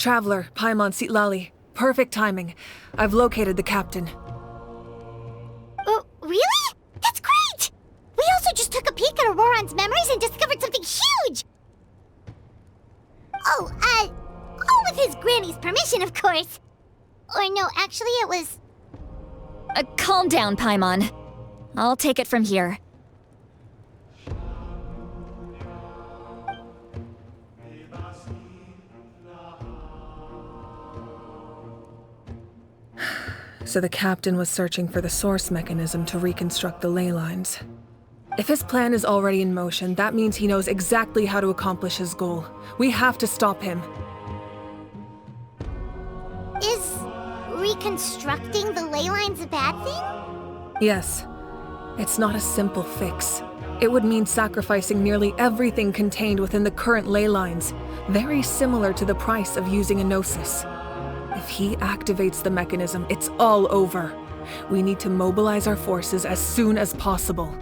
Traveler, Paimon Sitlali. Perfect timing. I've located the captain. Oh, really? That's great! We also just took a peek at Auroron's memories and discovered something huge! Oh, all with his granny's permission, of course. Or no, actually it was... Calm down, Paimon. I'll take it from here. So the captain was searching for the source mechanism to reconstruct the ley lines. If his plan is already in motion, that means he knows exactly how to accomplish his goal. We have to stop him. Is reconstructing the ley lines a bad thing? Yes. It's not a simple fix. It would mean sacrificing nearly everything contained within the current ley lines, very similar to the price of using a gnosis. If he activates the mechanism, it's all over. We need to mobilize our forces as soon as possible.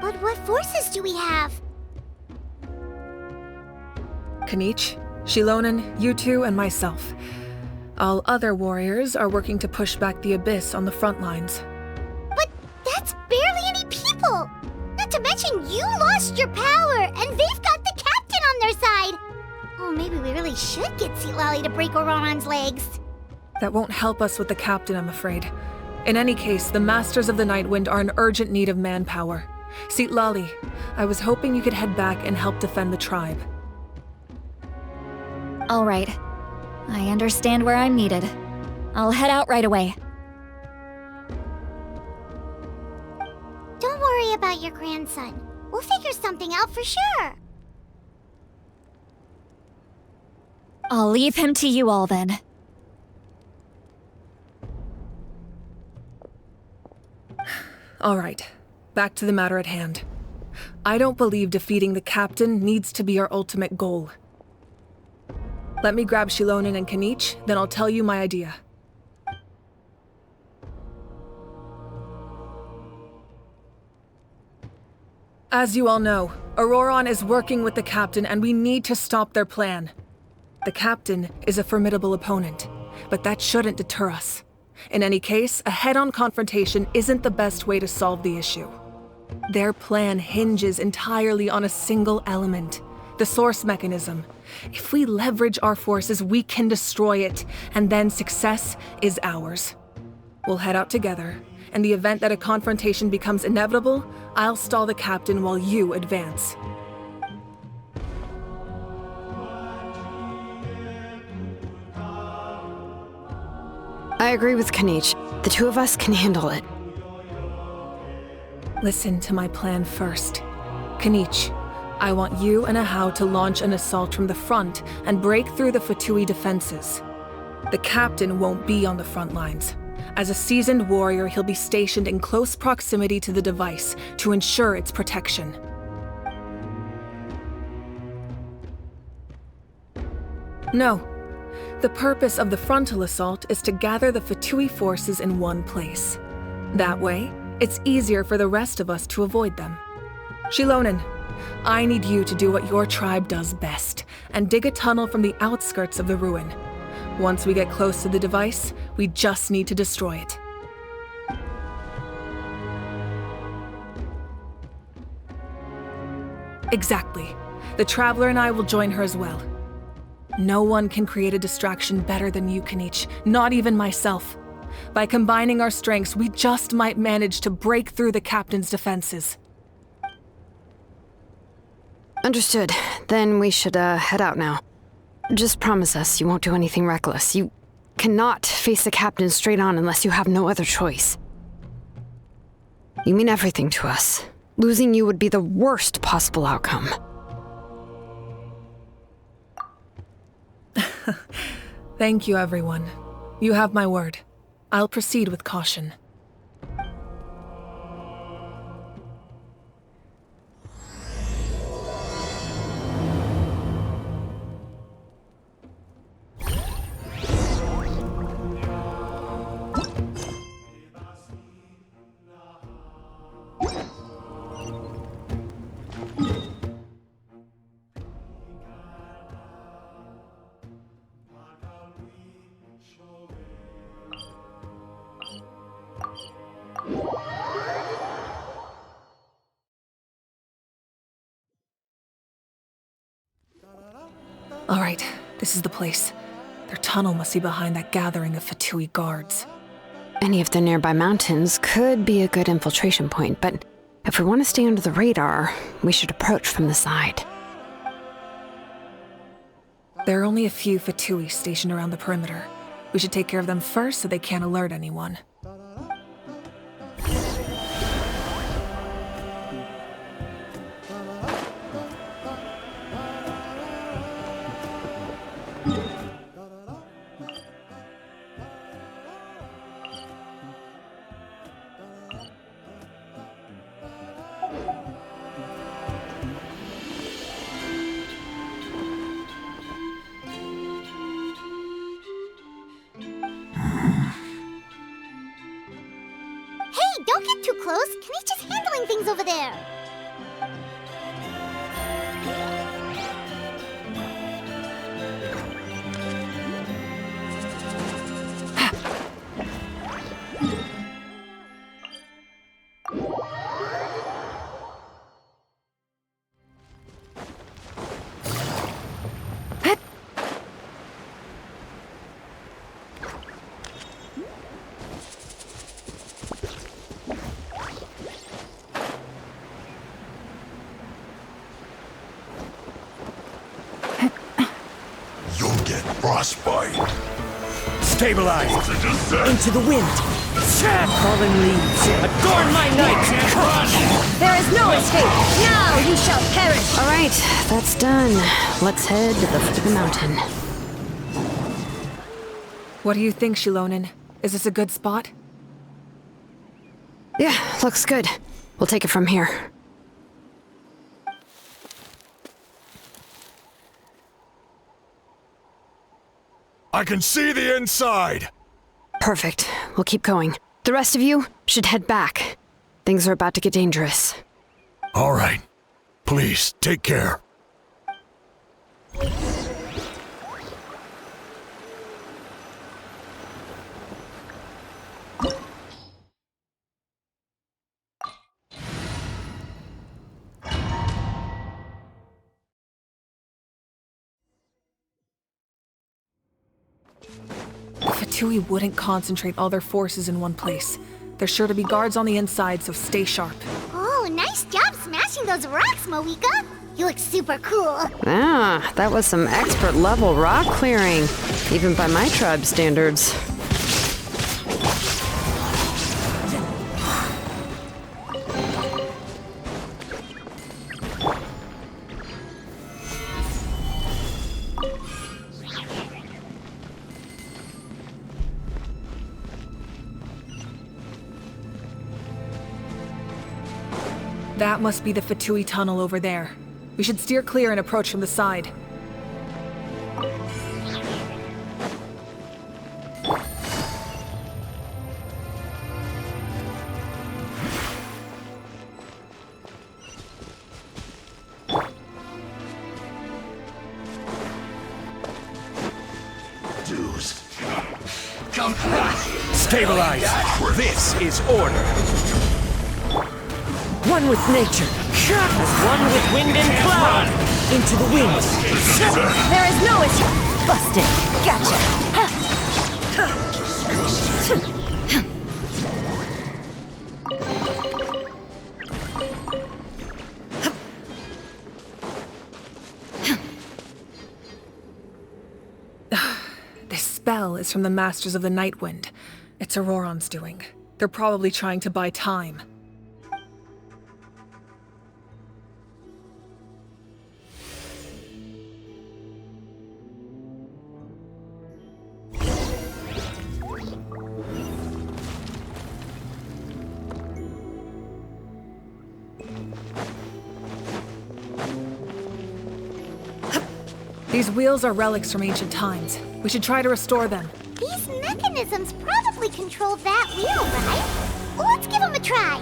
But what forces do we have? Kanich, Shilonen, you two, and myself. All other warriors are working to push back the Abyss on the front lines. But that's barely any people! Not to mention you lost your power, and they've got the captain on their side! Oh, maybe we really should get Sitlali to break Auroron's legs. That won't help us with the captain, I'm afraid. In any case, the Masters of the Nightwind are in urgent need of manpower. Sitlali, I was hoping you could head back and help defend the tribe. All right. I understand where I'm needed. I'll head out right away. Don't worry about your grandson. We'll figure something out for sure. I'll leave him to you all then. All right, back to the matter at hand. I don't believe defeating the captain needs to be our ultimate goal. Let me grab Shilonen and Kanich, then I'll tell you my idea. As you all know, Auroron is working with the captain and we need to stop their plan. The captain is a formidable opponent, but that shouldn't deter us. In any case, a head-on confrontation isn't the best way to solve the issue. Their plan hinges entirely on a single element, the source mechanism. If we leverage our forces, we can destroy it, and then success is ours. We'll head out together. In the event that a confrontation becomes inevitable, I'll stall the captain while you advance. I agree with Kanich. The two of us can handle it. Listen to my plan first. Kanich, I want you and Ahau to launch an assault from the front and break through the Fatui defenses. The captain won't be on the front lines. As a seasoned warrior, he'll be stationed in close proximity to the device to ensure its protection. No. The purpose of the frontal assault is to gather the Fatui forces in one place. That way, it's easier for the rest of us to avoid them. Shilonen, I need you to do what your tribe does best, and dig a tunnel from the outskirts of the ruin. Once we get close to the device, we just need to destroy it. Exactly. The Traveler and I will join her as well. No one can create a distraction better than you, Kanich, not even myself. By combining our strengths, we just might manage to break through the captain's defenses. Understood. Then we should head out now. Just promise us you won't do anything reckless. You cannot face the captain straight on unless you have no other choice. You mean everything to us. Losing you would be the worst possible outcome. Thank you, everyone. You have my word. I'll proceed with caution. All right, this is the place. Their tunnel must be behind that gathering of Fatui guards. Any of the nearby mountains could be a good infiltration point, but if we want to stay under the radar, we should approach from the side. There are only a few Fatui stationed around the perimeter. We should take care of them first so they can't alert anyone. Hey, don't get too close. Kenny's just handling things over there. You'll get frostbite. Stabilize! Into the wind! Fallen leaves! Adorn my night! There is no escape! Now you shall perish! All right, that's done. Let's head to the foot of the mountain. What do you think, Shilonen? Is this a good spot? Yeah, looks good. We'll take it from here. I can see the inside! Perfect. We'll keep going. The rest of you should head back. Things are about to get dangerous. All right. Please, take care. Fatui wouldn't concentrate all their forces in one place. There's sure to be guards on the inside, so stay sharp. Oh, nice job smashing those rocks, Moika. You look super cool. Ah, that was some expert level rock clearing, even by my tribe standards. That must be the Fatui tunnel over there. We should steer clear and approach from the side. Dudes. Stabilize! This is order! One with nature, as one with wind and cloud! Into the wind! There is no escape! Busted! Gotcha! This spell is from the Masters of the Nightwind. It's Auroron's doing. They're probably trying to buy time. These wheels are relics from ancient times. We should try to restore them. These mechanisms probably control that wheel, right? Well, let's give them a try.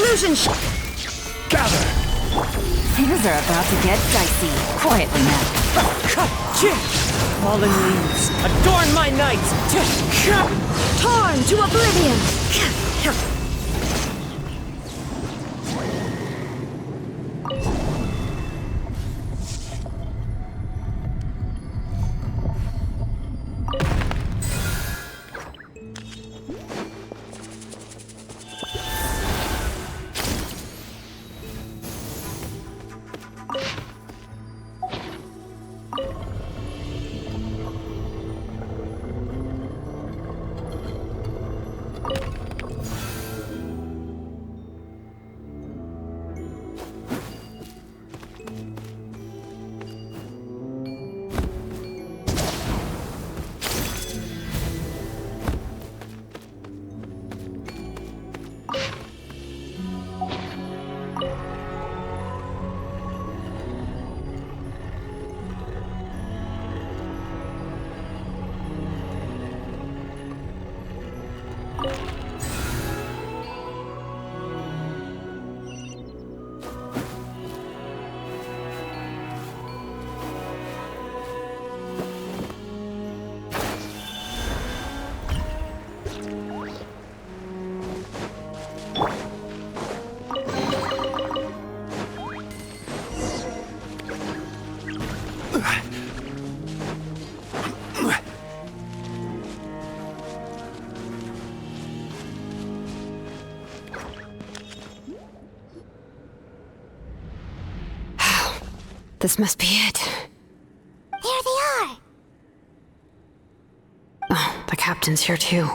Illusion Gather! Things are about to get dicey. Quietly now. Fallen leaves, adorn my night! Torn to oblivion! This must be it. There they are! Oh, the captain's here too.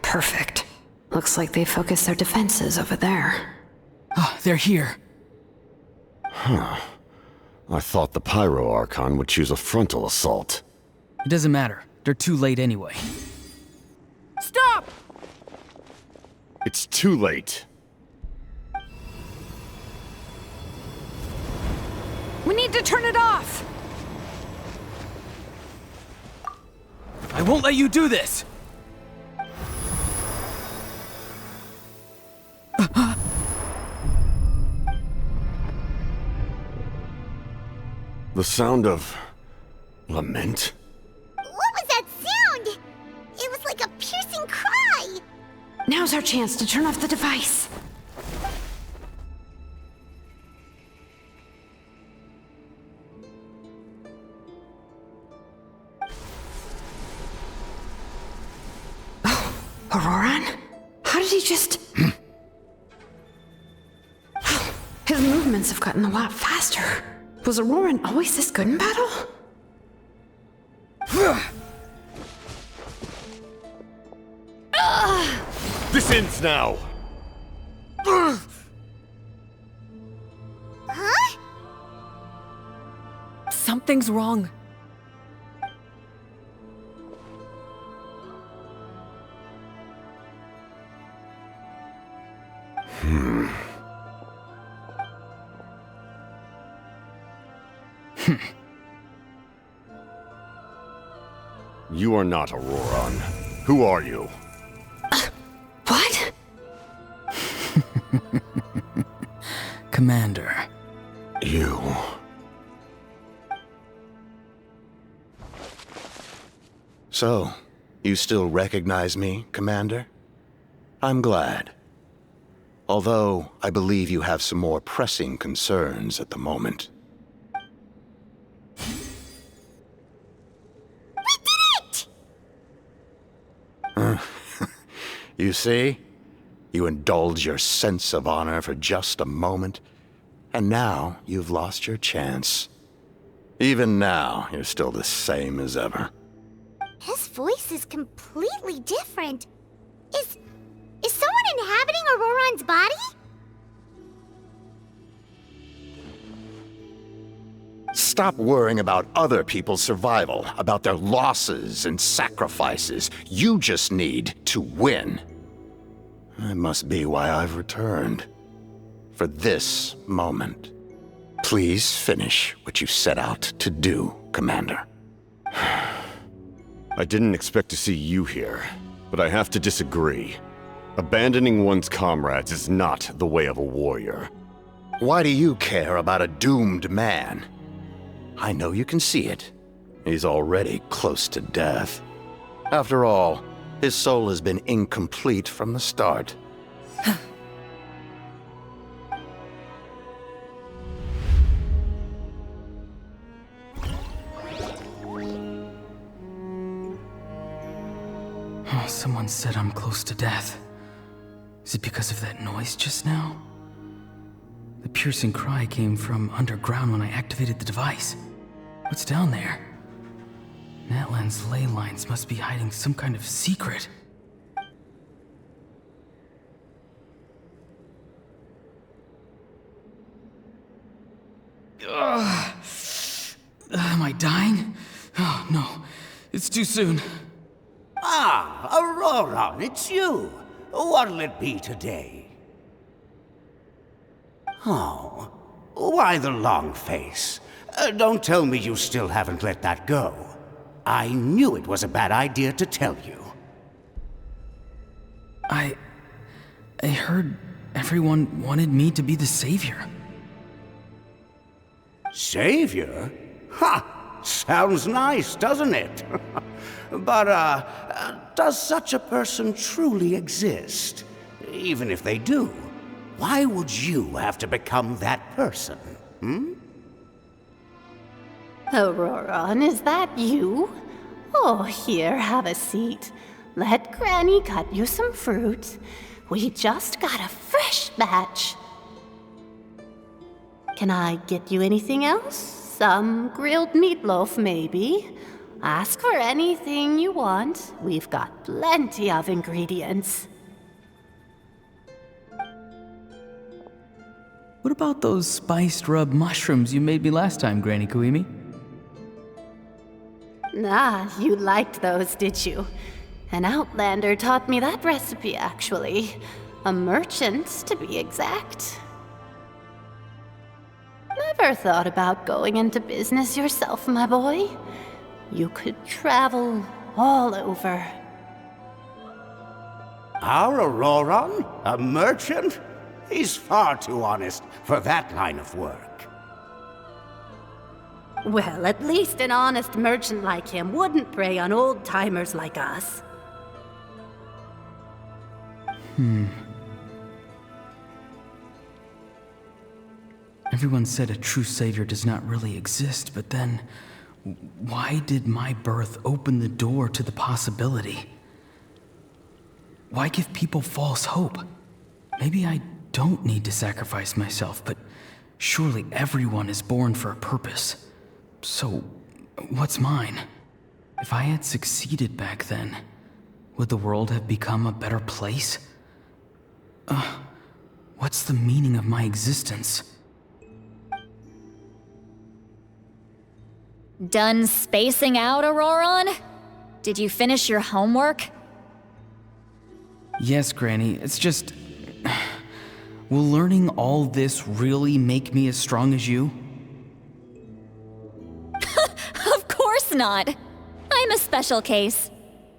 Perfect. Looks like they focused their defenses over there. Oh, they're here. I thought the Pyro Archon would choose a frontal assault. It doesn't matter. They're too late anyway. Stop! It's too late. We need to turn it off! I won't let you do this! The sound of lament? What was that sound? It was like a piercing cry! Now's our chance to turn off the device. Oh, Auroran? How did he just... His movements have gotten a lot faster. Was Auroran always this good in battle? This ends now! Huh? Something's wrong. You are not Auroran. Who are you? What? Commander. You... So, you still recognize me, Commander? I'm glad. Although, I believe you have some more pressing concerns at the moment. You see? You indulge your sense of honor for just a moment, and now you've lost your chance. Even now, you're still the same as ever. His voice is completely different. Is someone inhabiting Auroran's body? Stop worrying about other people's survival, about their losses and sacrifices. You just need to win. That must be why I've returned. For this moment. Please finish what you set out to do, Commander. I didn't expect to see you here, but I have to disagree. Abandoning one's comrades is not the way of a warrior. Why do you care about a doomed man? I know you can see it. He's already close to death. After all, his soul has been incomplete from the start. Someone said I'm close to death. Is it because of that noise just now? The piercing cry came from underground when I activated the device. What's down there? Natlan's ley lines must be hiding some kind of secret. Ugh. Am I dying? Oh, no. It's too soon. Ah, Auroron, it's you. What'll it be today? Oh, why the long face? Don't tell me you still haven't let that go. I knew it was a bad idea to tell you. I heard everyone wanted me to be the savior. Savior? Ha! Sounds nice, doesn't it? But, does such a person truly exist? Even if they do, why would you have to become that person, hmm? Auroron, is that you? Oh, here, have a seat. Let Granny cut you some fruit. We just got a fresh batch. Can I get you anything else? Some grilled meatloaf, maybe? Ask for anything you want. We've got plenty of ingredients. What about those spiced rub mushrooms you made me last time, Granny Kuimi? Ah, you liked those, did you? An outlander taught me that recipe, actually. A merchant, to be exact. Never thought about going into business yourself, my boy? You could travel all over. Our Auroron? A merchant? He's far too honest for that line of work. Well, at least an honest merchant like him wouldn't prey on old-timers like us. Everyone said a true savior does not really exist, but then why did my birth open the door to the possibility? Why give people false hope? Maybe I don't need to sacrifice myself, but surely everyone is born for a purpose. So, what's mine? If I had succeeded back then, would the world have become a better place? What's the meaning of my existence? Done spacing out, Auroron? Did you finish your homework? Yes, Granny, it's just... Will learning all this really make me as strong as you? Of course not! I'm a special case.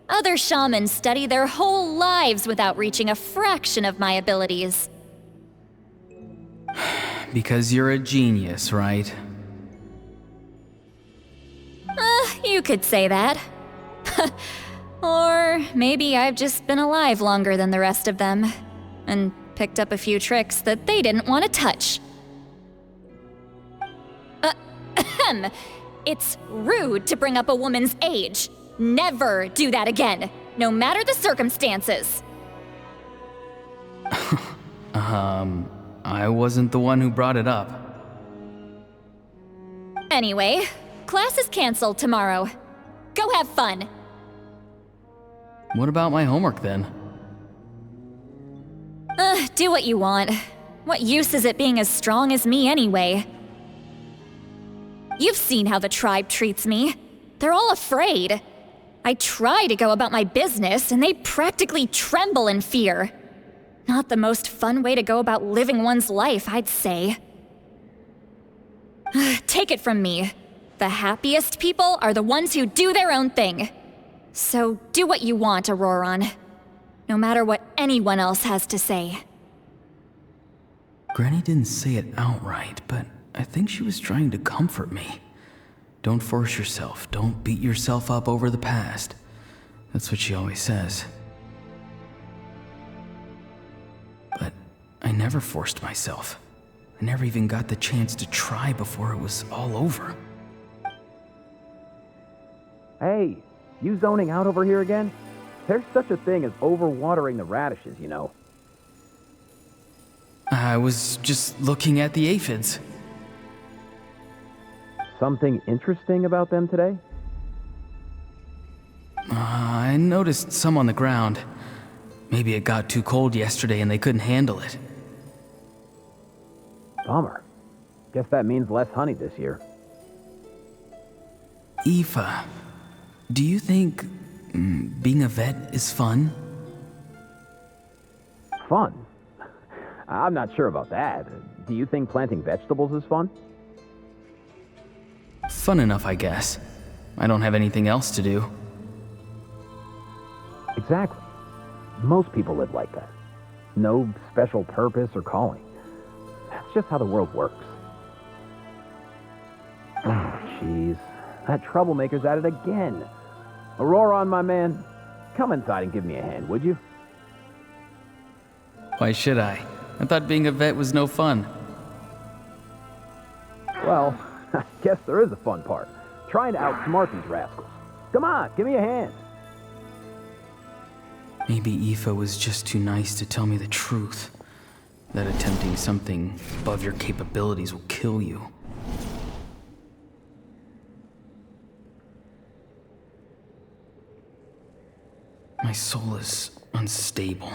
Other shamans study their whole lives without reaching a fraction of my abilities. Because you're a genius, right? You could say that. Or maybe I've just been alive longer than the rest of them, and picked up a few tricks that they didn't want to touch. It's rude to bring up a woman's age. Never do that again, no matter the circumstances. I wasn't the one who brought it up. Anyway, class is canceled tomorrow. Go have fun. What about my homework then? Do what you want. What use is it being as strong as me anyway? You've seen how the tribe treats me. They're all afraid. I try to go about my business, and they practically tremble in fear. Not the most fun way to go about living one's life, I'd say. Take it from me. The happiest people are the ones who do their own thing. So do what you want, Auroron. no matter what anyone else has to say. Granny didn't say it outright, but I think she was trying to comfort me. Don't force yourself. Don't beat yourself up over the past. That's what she always says. But I never forced myself. I never even got the chance to try before it was all over. Hey, you zoning out over here again? There's such a thing as overwatering the radishes, you know. I was just looking at the aphids. Something interesting about them today? I noticed some on the ground. Maybe it got too cold yesterday and they couldn't handle it. Bummer. Guess that means less honey this year. Aoife, do you think being a vet is fun? Fun? I'm not sure about that. Do you think planting vegetables is fun? Fun enough, I guess. I don't have anything else to do. Exactly. Most people live like that. No special purpose or calling. That's just how the world works. Oh, jeez. That troublemaker's at it again. Auroron, my man, come inside and give me a hand, would you? Why should I? I thought being a vet was no fun. Well, I guess there is a fun part. Trying to outsmart these rascals. Come on, give me a hand. Maybe Aoife was just too nice to tell me the truth. That attempting something above your capabilities will kill you. My soul is unstable.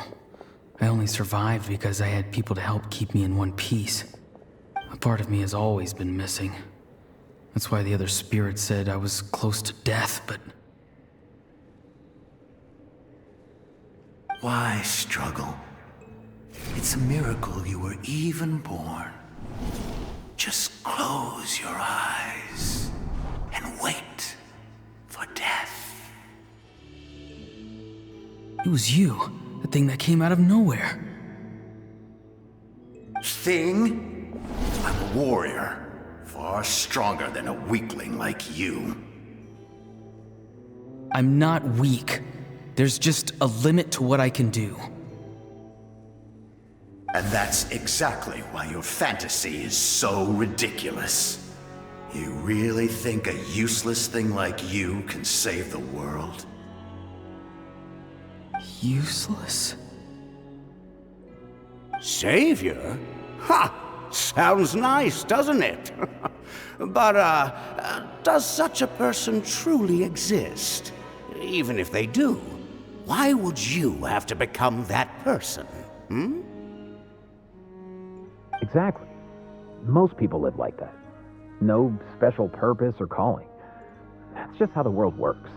I only survived because I had people to help keep me in one piece. A part of me has always been missing. That's why the other spirits said I was close to death, but... Why struggle? It's a miracle you were even born. Just close your eyes and wait for death. It was you, the thing that came out of nowhere. Thing? I'm a warrior, far stronger than a weakling like you. I'm not weak. There's just a limit to what I can do. And that's exactly why your fantasy is so ridiculous. You really think a useless thing like you can save the world? Useless? Savior? Ha! Sounds nice, doesn't it? But, does such a person truly exist? Even if they do, why would you have to become that person? Hmm? Exactly. Most people live like that. No special purpose or calling. That's just how the world works.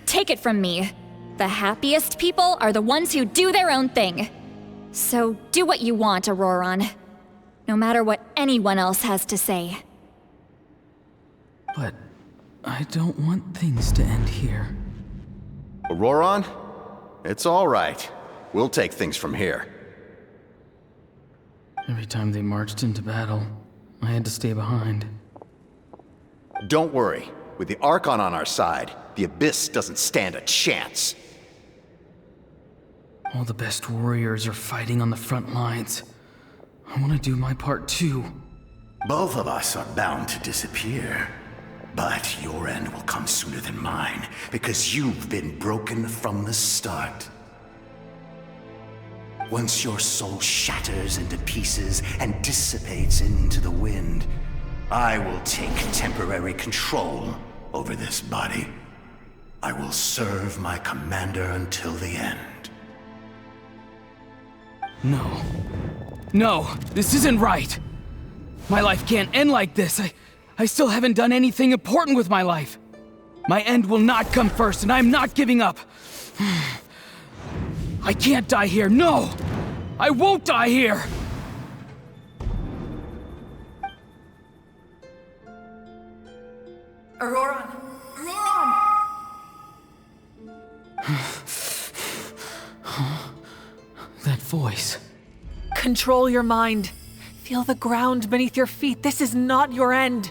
Take it from me. The happiest people are the ones who do their own thing. So do what you want, Auroron. No matter what anyone else has to say. But I don't want things to end here. Auroron? It's all right. We'll take things from here. Every time they marched into battle, I had to stay behind. Don't worry. With the Archon on our side, the Abyss doesn't stand a chance. All the best warriors are fighting on the front lines. I want to do my part too. Both of us are bound to disappear. But your end will come sooner than mine, because you've been broken from the start. Once your soul shatters into pieces and dissipates into the wind, I will take temporary control over this body. I will serve my commander until the end. No. No, this isn't right. My life can't end like this. I still haven't done anything important with my life. My end will not come first, and I'm not giving up. I can't die here, no! I won't die here! Auroron! Auroron! that voice? Control your mind. Feel the ground beneath your feet. This is not your end.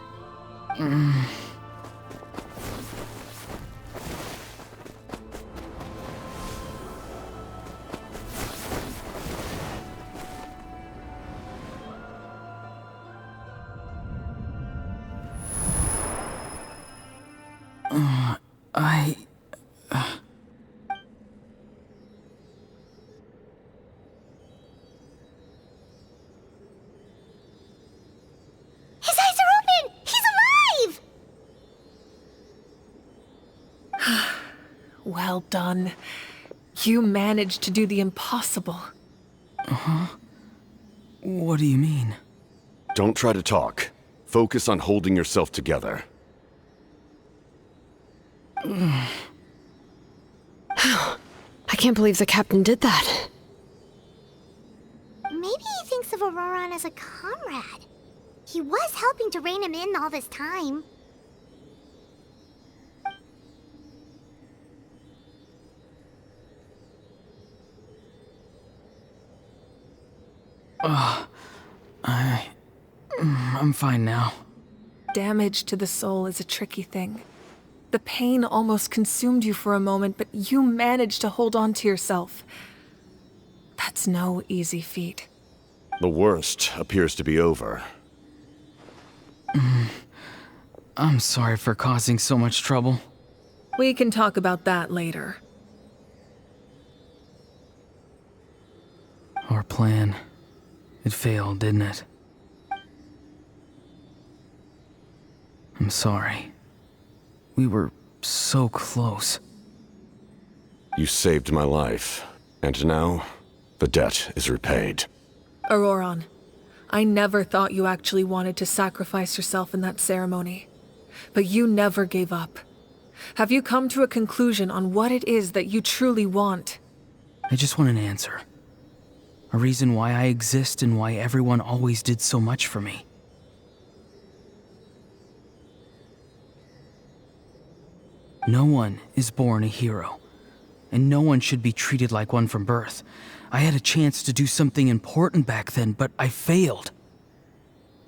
His eyes are open! He's alive! Well done. You managed to do the impossible. What do you mean? Don't try to talk. Focus on holding yourself together. I can't believe the captain did that. Maybe he thinks of Auroron as a comrade. He was helping to rein him in all this time. I'm fine now. Damage to the soul is a tricky thing. The pain almost consumed you for a moment, but you managed to hold on to yourself. That's no easy feat. The worst appears to be over. I'm sorry for causing so much trouble. We can talk about that later. Our plan. It failed, didn't it? I'm sorry. We were so close. You saved my life, and now the debt is repaid. Auroron, I never thought you actually wanted to sacrifice yourself in that ceremony. But you never gave up. Have you come to a conclusion on what it is that you truly want? I just want an answer. A reason why I exist and why everyone always did so much for me. No one is born a hero, and no one should be treated like one from birth. I had a chance to do something important back then, but I failed.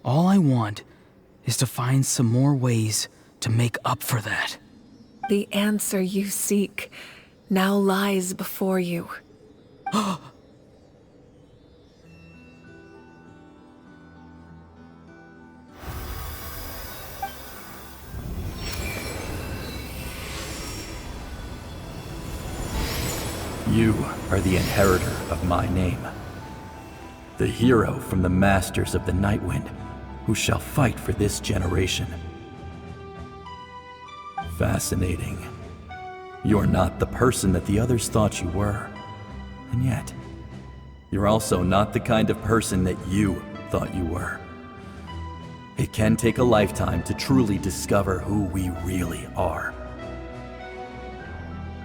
All I want is to find some more ways to make up for that. The answer you seek now lies before you. You are the inheritor of my name. The hero from the Masters of the Nightwind, who shall fight for this generation. Fascinating. You're not the person that the others thought you were. And yet, you're also not the kind of person that you thought you were. It can take a lifetime to truly discover who we really are.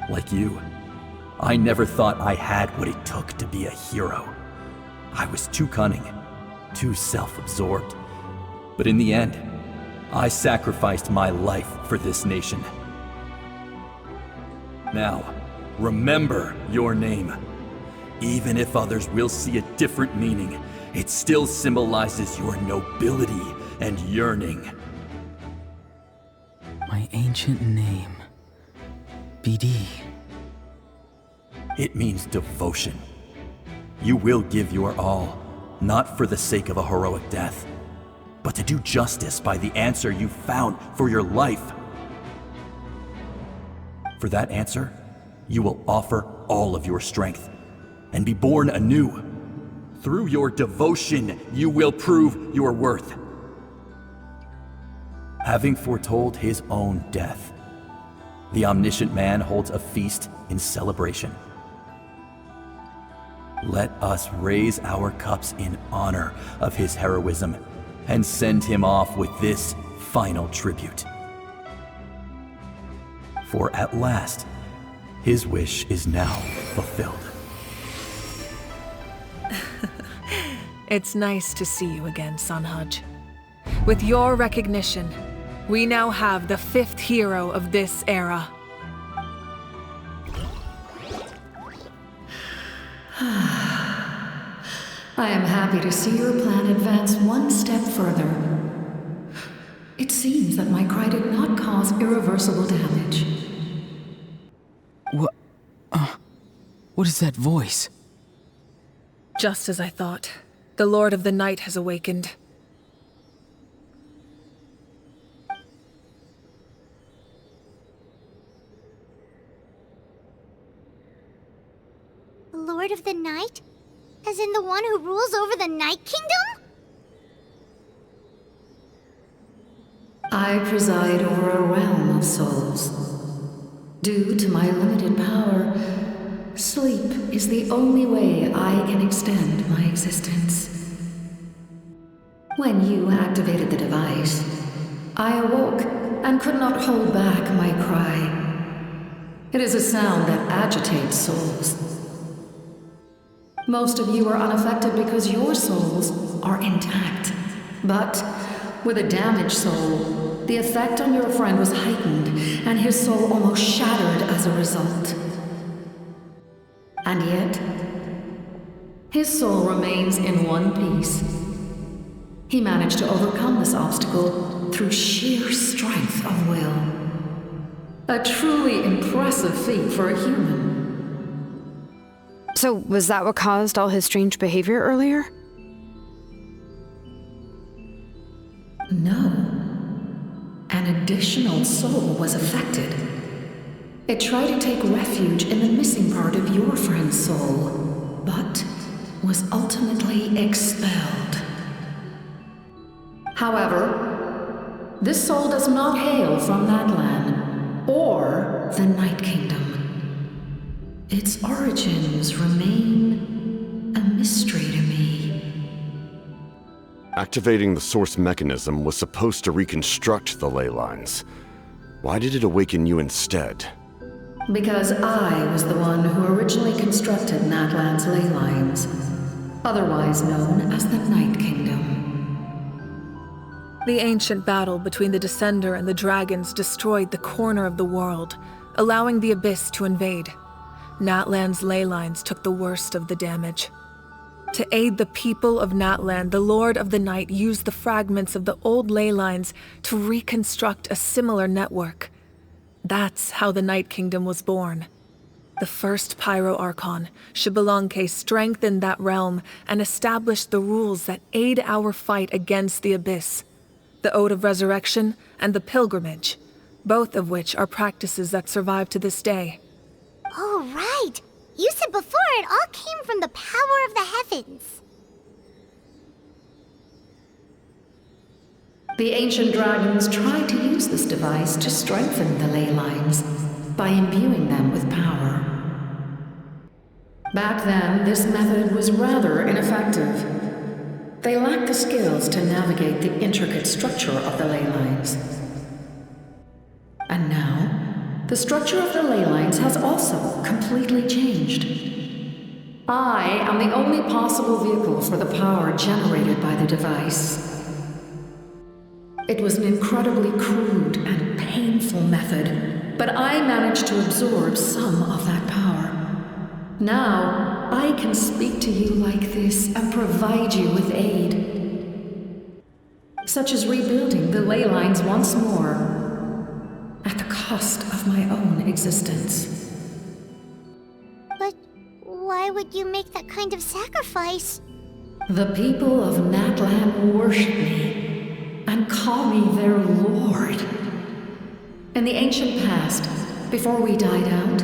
Like you, I never thought I had what it took to be a hero. I was too cunning, too self-absorbed. But in the end, I sacrificed my life for this nation. Now, remember your name. Even if others will see a different meaning, it still symbolizes your nobility and yearning. My ancient name. BD. It means devotion. You will give your all, not for the sake of a heroic death, but to do justice by the answer you found for your life. For that answer, you will offer all of your strength and be born anew. Through your devotion, you will prove your worth. Having foretold his own death, the omniscient man holds a feast in celebration. Let us raise our cups in honor of his heroism and send him off with this final tribute. For at last, his wish is now fulfilled. It's nice to see you again, Sunhudge. With your recognition, we now have the 5th hero of this era. I am happy to see your plan advance one step further. It seems that my cry did not cause irreversible damage. What is that voice? Just as I thought. The Lord of the Night has awakened. The Lord of the Night? As in the one who rules over the Night Kingdom? I preside over a realm of souls. Due to my limited power, sleep is the only way I can extend my existence. When you activated the device, I awoke and could not hold back my cry. It is a sound that agitates souls. Most of you are unaffected because your souls are intact. But with a damaged soul, the effect on your friend was heightened, and his soul almost shattered as a result. And yet, his soul remains in one piece. He managed to overcome this obstacle through sheer strength of will. A truly impressive feat for a human. So, was that what caused all his strange behavior earlier? No. An additional soul was affected. It tried to take refuge in the missing part of your friend's soul, but was ultimately expelled. However, this soul does not hail from Natlan or the Night Kingdom. Its origins remain a mystery to me. Activating the source mechanism was supposed to reconstruct the ley lines. Why did it awaken you instead? Because I was the one who originally constructed Natlan's ley lines, otherwise known as the Night Kingdom. The ancient battle between the Descender and the dragons destroyed the corner of the world, allowing the Abyss to invade. Natlan's ley lines took the worst of the damage. To aid the people of Natlan, the Lord of the Night used the fragments of the old ley lines to reconstruct a similar network. That's how the Night Kingdom was born. The first Pyro Archon, Xbalanque, strengthened that realm and established the rules that aid our fight against the Abyss. The Ode of Resurrection and the Pilgrimage, both of which are practices that survive to this day. Oh, right! You said before it all came from the power of the heavens. The ancient dragons tried to use this device to strengthen the ley lines by imbuing them with power. Back then, this method was rather ineffective. They lacked the skills to navigate the intricate structure of the ley lines. And now, the structure of the ley lines has also completely changed. I am the only possible vehicle for the power generated by the device. It was an incredibly crude and painful method, but I managed to absorb some of that power. Now, I can speak to you like this and provide you with aid, such as rebuilding the ley lines once more, at the cost of my own existence. But why would you make that kind of sacrifice? The people of Natlan worship me and call me their lord. In the ancient past, before we died out,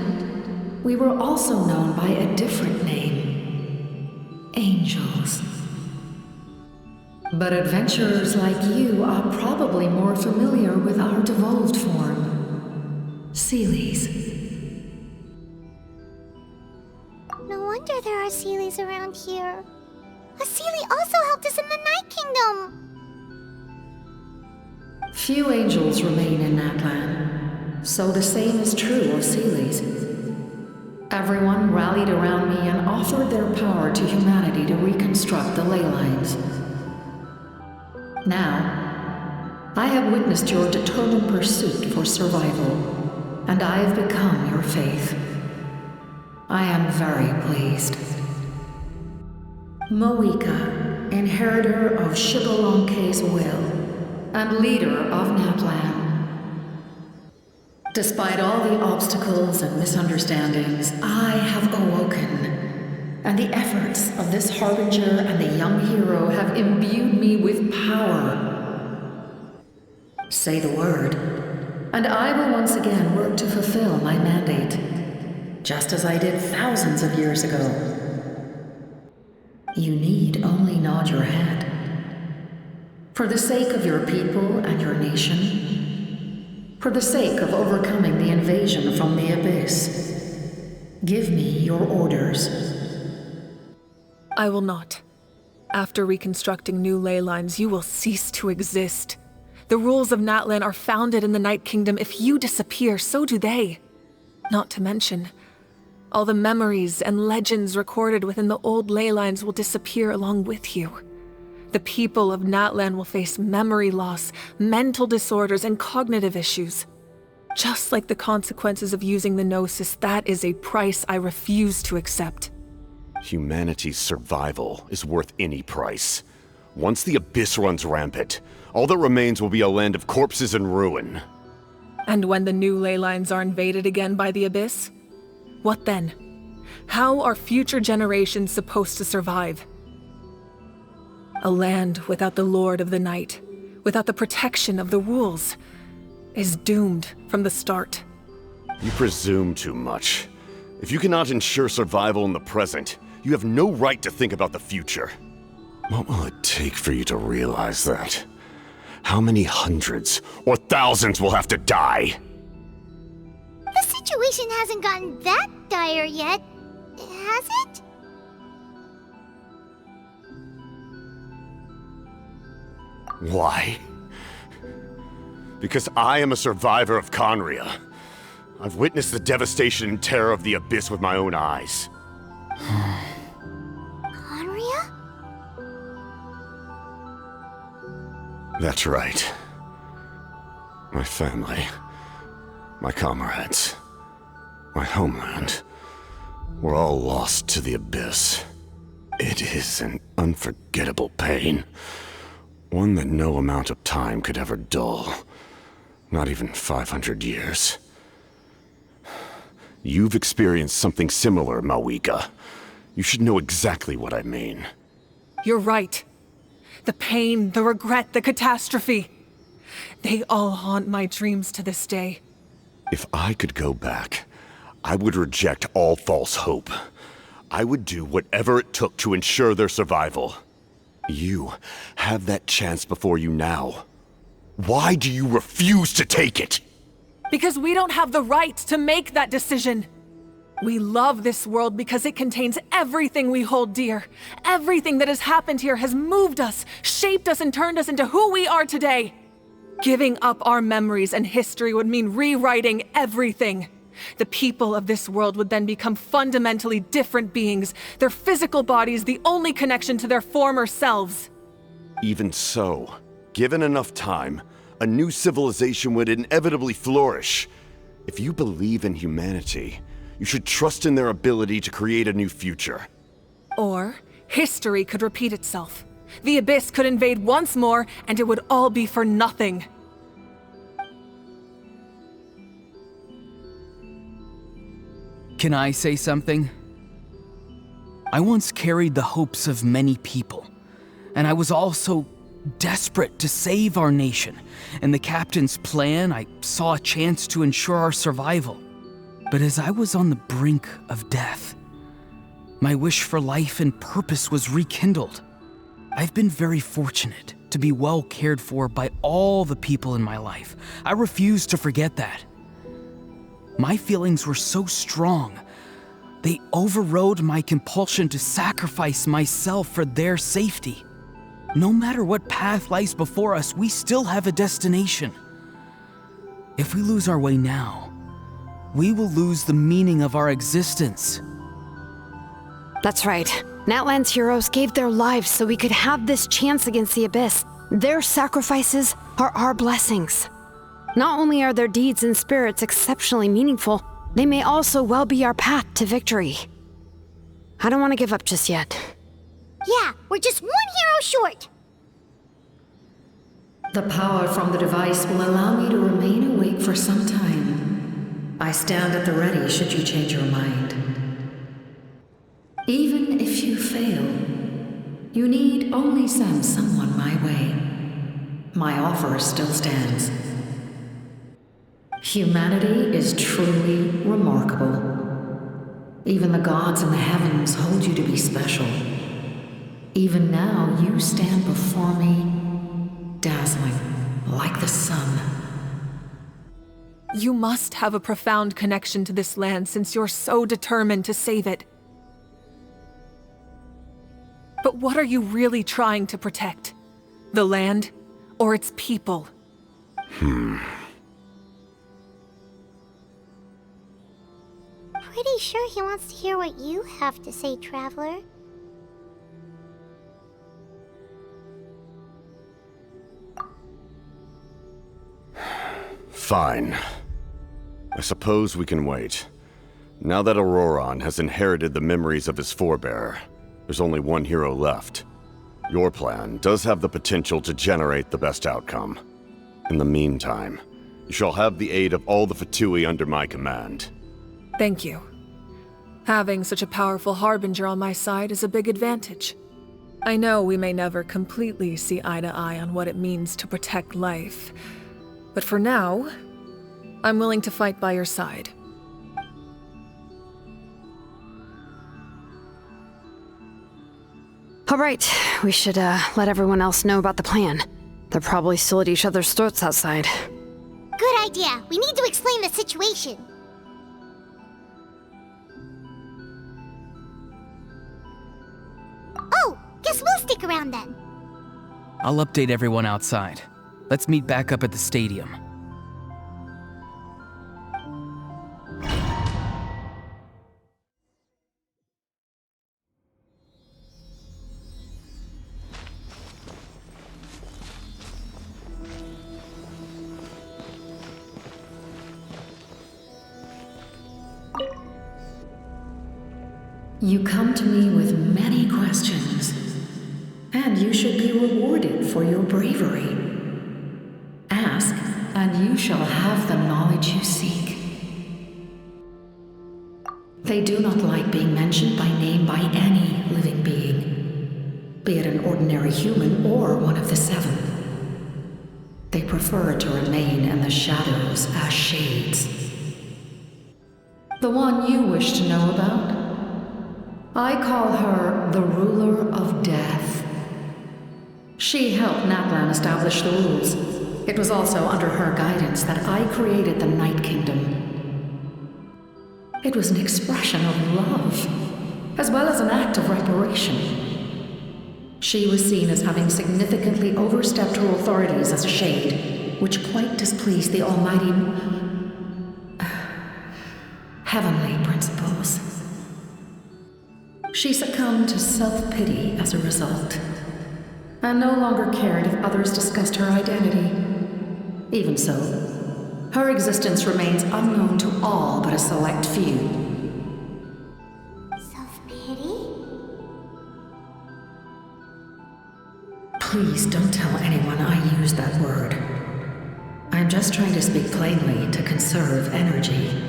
we were also known by a different name: angels. But adventurers like you are probably more familiar with our devolved form, Seelies. No wonder there are Seelies around here. A Seelie also helped us in the Night Kingdom. Few angels remain in Natlan, so the same is true of Seelies. Everyone rallied around me and offered their power to humanity to reconstruct the ley lines. Now, I have witnessed your determined pursuit for survival, and I have become your faith. I am very pleased. Moika, inheritor of Shibalonke's will, and leader of Naplan. Despite all the obstacles and misunderstandings, I have awoken, and the efforts of this Harbinger and the young hero have imbued me with power. Say the word, and I will once again work to fulfill my mandate, just as I did thousands of years ago. You need only nod your head. For the sake of your people and your nation, for the sake of overcoming the invasion from the Abyss, give me your orders. I will not. After reconstructing new ley lines, you will cease to exist. The rules of Natlan are founded in the Night Kingdom. If you disappear, so do they. Not to mention, all the memories and legends recorded within the old ley lines will disappear along with you. The people of Natlan will face memory loss, mental disorders, and cognitive issues. Just like the consequences of using the Gnosis, that is a price I refuse to accept. Humanity's survival is worth any price. Once the Abyss runs rampant, all that remains will be a land of corpses and ruin. And when the new ley lines are invaded again by the Abyss? What then? How are future generations supposed to survive? A land without the Lord of the Night, without the protection of the rules, is doomed from the start. You presume too much. If you cannot ensure survival in the present, you have no right to think about the future. What will it take for you to realize that? How many hundreds or thousands will have to die? The situation hasn't gotten that dire yet, has it? Why? Because I am a survivor of Conria. I've witnessed the devastation and terror of the Abyss with my own eyes. Conria? That's right. My family, my comrades, my homeland, were all lost to the Abyss. It is an unforgettable pain. One that no amount of time could ever dull. Not even 500 years. You've experienced something similar, Mawika. You should know exactly what I mean. You're right. The pain, the regret, the catastrophe. They all haunt my dreams to this day. If I could go back, I would reject all false hope. I would do whatever it took to ensure their survival. You have that chance before you now. Why do you refuse to take it? Because we don't have the right to make that decision. We love this world because it contains everything we hold dear. Everything that has happened here has moved us, shaped us, and turned us into who we are today. Giving up our memories and history would mean rewriting everything. The people of this world would then become fundamentally different beings, their physical bodies the only connection to their former selves. Even so, given enough time, a new civilization would inevitably flourish. If you believe in humanity, you should trust in their ability to create a new future. Or, history could repeat itself. The Abyss could invade once more, and it would all be for nothing. Can I say something? I once carried the hopes of many people, and I was also desperate to save our nation. In the captain's plan, I saw a chance to ensure our survival. But as I was on the brink of death, my wish for life and purpose was rekindled. I've been very fortunate to be well cared for by all the people in my life. I refuse to forget that. My feelings were so strong, they overrode my compulsion to sacrifice myself for their safety. No matter what path lies before us, we still have a destination. If we lose our way now, we will lose the meaning of our existence. That's right. Natlan's heroes gave their lives so we could have this chance against the Abyss. Their sacrifices are our blessings. Not only are their deeds and spirits exceptionally meaningful, they may also well be our path to victory. I don't want to give up just yet. Yeah, we're just one hero short. The power from the device will allow me to remain awake for some time. I stand at the ready should you change your mind. Even if you fail, you need only send someone my way. My offer still stands. Humanity is truly remarkable. Even the gods in the heavens hold you to be special. Even now, you stand before me, dazzling like the sun. You must have a profound connection to this land since you're so determined to save it. But what are you really trying to protect? The land or its people? Pretty sure he wants to hear what you have to say, Traveler. Fine. I suppose we can wait. Now that Auroron has inherited the memories of his forebear, there's only one hero left. Your plan does have the potential to generate the best outcome. In the meantime, you shall have the aid of all the Fatui under my command. Thank you. Having such a powerful harbinger on my side is a big advantage. I know we may never completely see eye to eye on what it means to protect life, but for now, I'm willing to fight by your side. All right, we should let everyone else know about the plan. They're probably still at each other's throats outside. Good idea. We need to explain the situation. Oh, guess we'll stick around then. I'll update everyone outside. Let's meet back up at the stadium. You come to me with many questions, and you should be rewarded for your bravery. Ask, and you shall have the knowledge you seek. They do not like being mentioned by name by any living being, be it an ordinary human or one of the seven. They prefer to remain in the shadows as shades. The one you wish to know about? I call her the Ruler of Death. She helped Natlan establish the rules. It was also under her guidance that I created the Night Kingdom. It was an expression of love, as well as an act of reparation. She was seen as having significantly overstepped her authorities as a shade, which quite displeased the almighty heavenly principles. She succumbed to self-pity as a result, and no longer cared if others discussed her identity. Even so, her existence remains unknown to all but a select few. Self-pity? Please don't tell anyone I use that word. I'm just trying to speak plainly to conserve energy.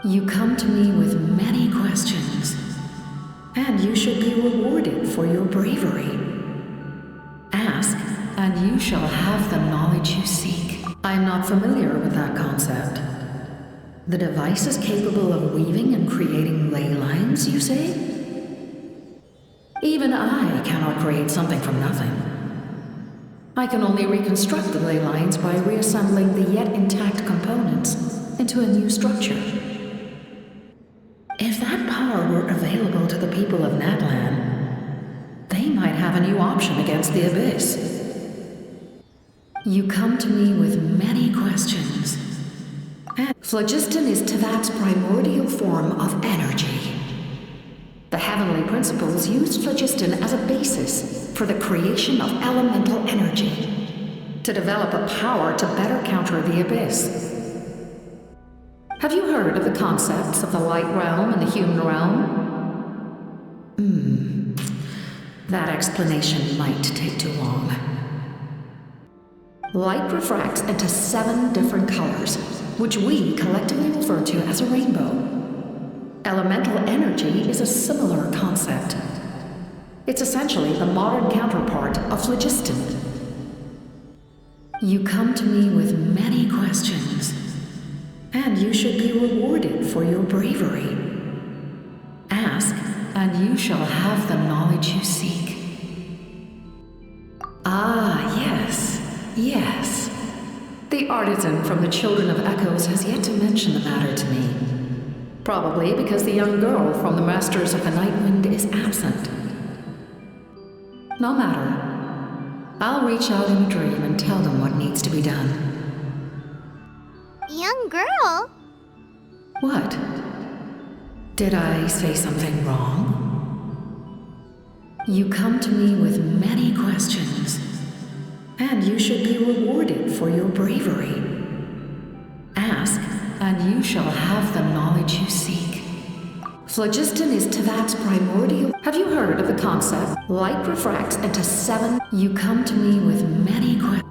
You come to me with many questions, and you should be rewarded for your bravery. Ask, and you shall have the knowledge you seek. I'm not familiar with that concept. The device is capable of weaving and creating ley lines, you say? Even I cannot create something from nothing. I can only reconstruct the ley lines by reassembling the yet intact components into a new structure. If that power were available to the people of Natlan, they might have a new option against the Abyss. You come to me with many questions. Phlogiston is Teyvat's primordial form of energy. The heavenly principles used phlogiston as a basis for the creation of elemental energy, to develop a power to better counter the Abyss. Have you heard of the concepts of the light realm and the human realm? That explanation might take too long. Light refracts into 7 different colors, which we collectively refer to as a rainbow. Elemental energy is a similar concept. It's essentially the modern counterpart of phlogiston. You come to me with many questions, and you should be rewarded for your bravery. Ask, and you shall have the knowledge you seek. Ah, yes, yes. The artisan from the Children of Echoes has yet to mention the matter to me. Probably because the young girl from the Masters of the Nightwind is absent. No matter. I'll reach out in a dream and tell them what needs to be done. Young girl? What? Did I say something wrong? You come to me with many questions, and you should be rewarded for your bravery. Ask, and you shall have the knowledge you seek. Phlogiston is Tevat's primordial. Have you heard of the concept? Light refracts into 7. You come to me with many questions.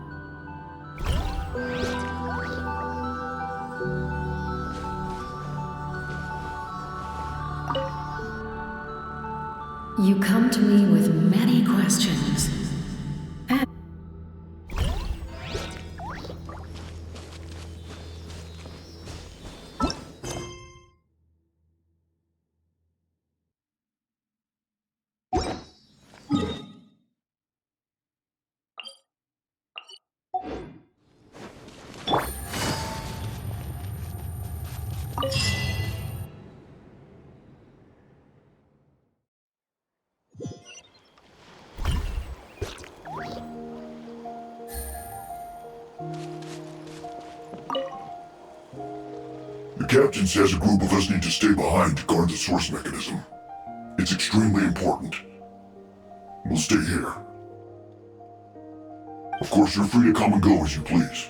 You come to me with many questions. And The captain says a group of us need to stay behind to guard the source mechanism. It's extremely important. We'll stay here. Of course, you're free to come and go as you please.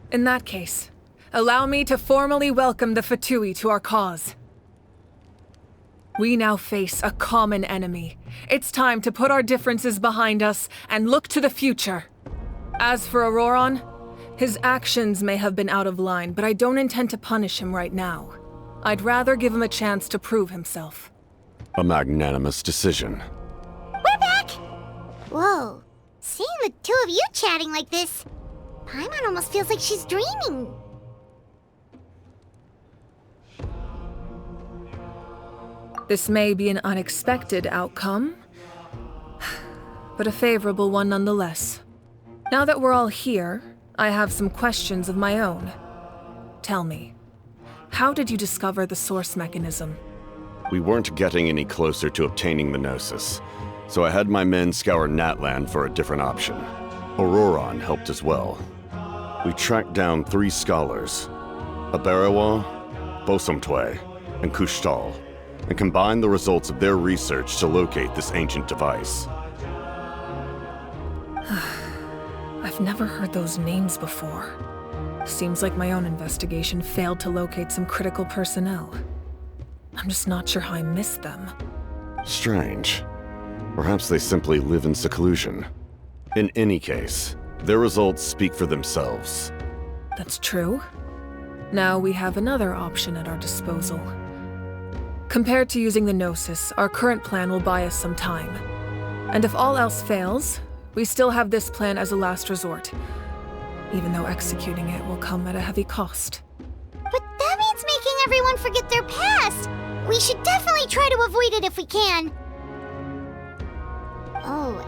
In that case, allow me to formally welcome the Fatui to our cause. We now face a common enemy. It's time to put our differences behind us and look to the future. As for Auroron, his actions may have been out of line, but I don't intend to punish him right now. I'd rather give him a chance to prove himself. A magnanimous decision. We're back! Whoa. Seeing the two of you chatting like this, Paimon almost feels like she's dreaming. This may be an unexpected outcome, but a favorable one nonetheless. Now that we're all here, I have some questions of my own. Tell me, how did you discover the source mechanism? We weren't getting any closer to obtaining the Gnosis, so I had my men scour Natlan for a different option. Auroron helped as well. We tracked down 3 scholars, Abarawa, Bosomtwe, and Kushtal, and combined the results of their research to locate this ancient device. I've never heard those names before. Seems like my own investigation failed to locate some critical personnel. I'm just not sure how I missed them. Strange. Perhaps they simply live in seclusion. In any case, their results speak for themselves. That's true. Now we have another option at our disposal. Compared to using the Gnosis, our current plan will buy us some time. And if all else fails, we still have this plan as a last resort, even though executing it will come at a heavy cost. But that means making everyone forget their past! We should definitely try to avoid it if we can. Oh,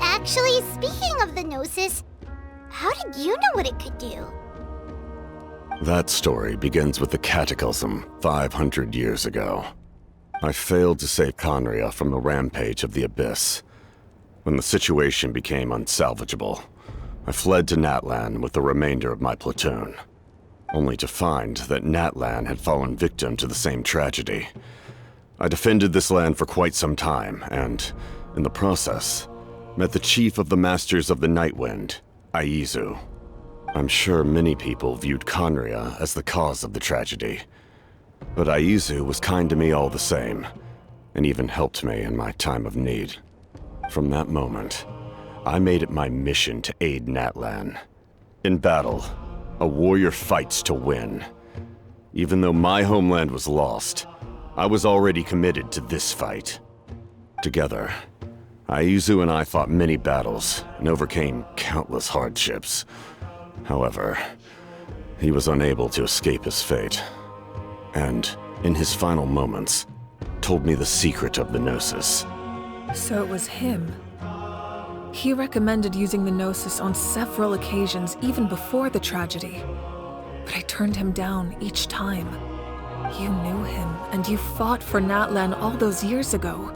actually, speaking of the Gnosis, how did you know what it could do? That story begins with the Cataclysm 500 years ago. I failed to save Conria from the rampage of the Abyss. When the situation became unsalvageable, I fled to Natlan with the remainder of my platoon. only to find that Natlan had fallen victim to the same tragedy. I defended this land for quite some time, and, in the process, met the chief of the Masters of the Nightwind, Aizu. I'm sure many people viewed Conria as the cause of the tragedy, but Aizu was kind to me all the same, and even helped me in my time of need. From that moment, I made it my mission to aid Natlan. In battle, a warrior fights to win. Even though my homeland was lost, I was already committed to this fight. Together, Aizu and I fought many battles and overcame countless hardships. However, he was unable to escape his fate, and, in his final moments, told me the secret of the Gnosis. So it was him. He recommended using the Gnosis on several occasions, even before the tragedy. But I turned him down each time. You knew him, and you fought for Natlan all those years ago.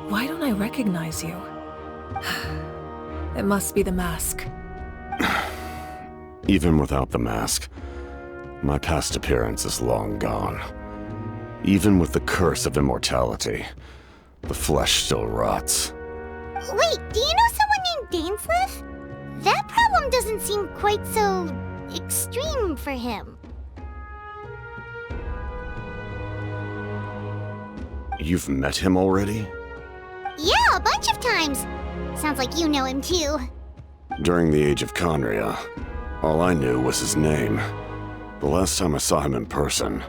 Why don't I recognize you? It must be the mask. Even without the mask, my past appearance is long gone. Even with the curse of immortality, the flesh still rots. Wait, do you know someone named Dainsleif? That problem doesn't seem quite so extreme for him. You've met him already? Yeah, a bunch of times. Sounds like you know him too. During the age of Conria, all I knew was his name. The last time I saw him in person,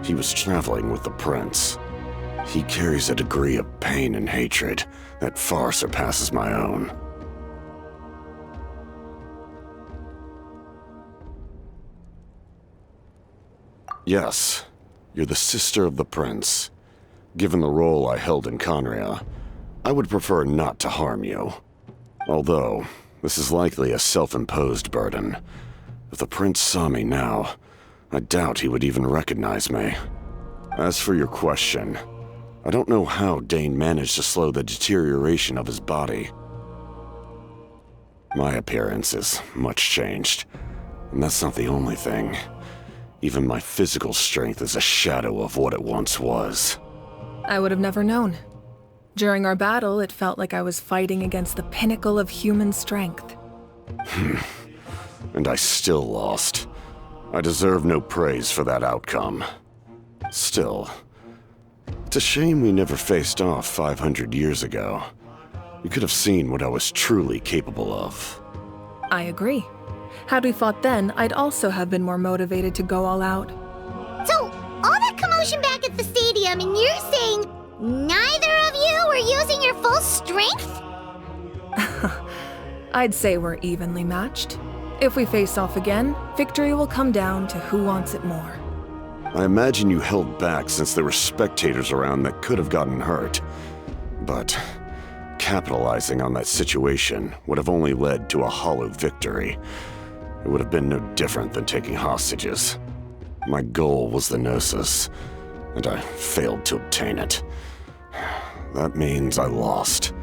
he was traveling with the prince. He carries a degree of pain and hatred that far surpasses my own. Yes, you're the sister of the prince. Given the role I held in Conria, I would prefer not to harm you. Although, this is likely a self-imposed burden. If the prince saw me now, I doubt he would even recognize me. As for your question, I don't know how Dane managed to slow the deterioration of his body. My appearance is much changed, and that's not the only thing. Even my physical strength is a shadow of what it once was. I would have never known. During our battle, it felt like I was fighting against the pinnacle of human strength. And I still lost. I deserve no praise for that outcome. Still, it's a shame we never faced off 500 years ago. You could have seen what I was truly capable of. I agree. Had we fought then, I'd also have been more motivated to go all out. So, all that commotion back at the stadium, and you're saying neither of you were using your full strength? I'd say we're evenly matched. If we face off again, victory will come down to who wants it more. I imagine you held back since there were spectators around that could have gotten hurt. But capitalizing on that situation would have only led to a hollow victory. It would have been no different than taking hostages. My goal was the Gnosis, and I failed to obtain it. That means I lost,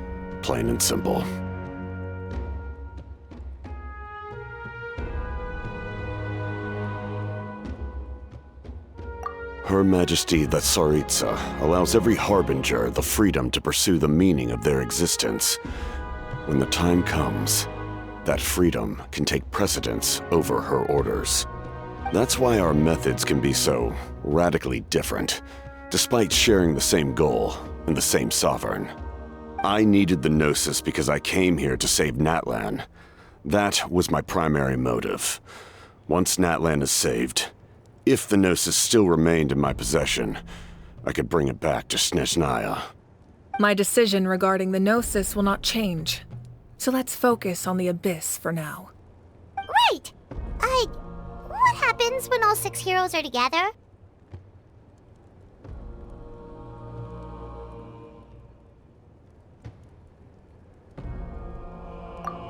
plain and simple. Her Majesty the Tsaritsa allows every Harbinger the freedom to pursue the meaning of their existence. When the time comes, that freedom can take precedence over her orders. That's why our methods can be so radically different, despite sharing the same goal and the same sovereign. I needed the Gnosis because I came here to save Natlan. That was my primary motive. Once Natlan is saved, if the Gnosis still remained in my possession, I could bring it back to Snezhnaya. My decision regarding the Gnosis will not change. So let's focus on the Abyss for now. Right! What happens when all 6 heroes are together?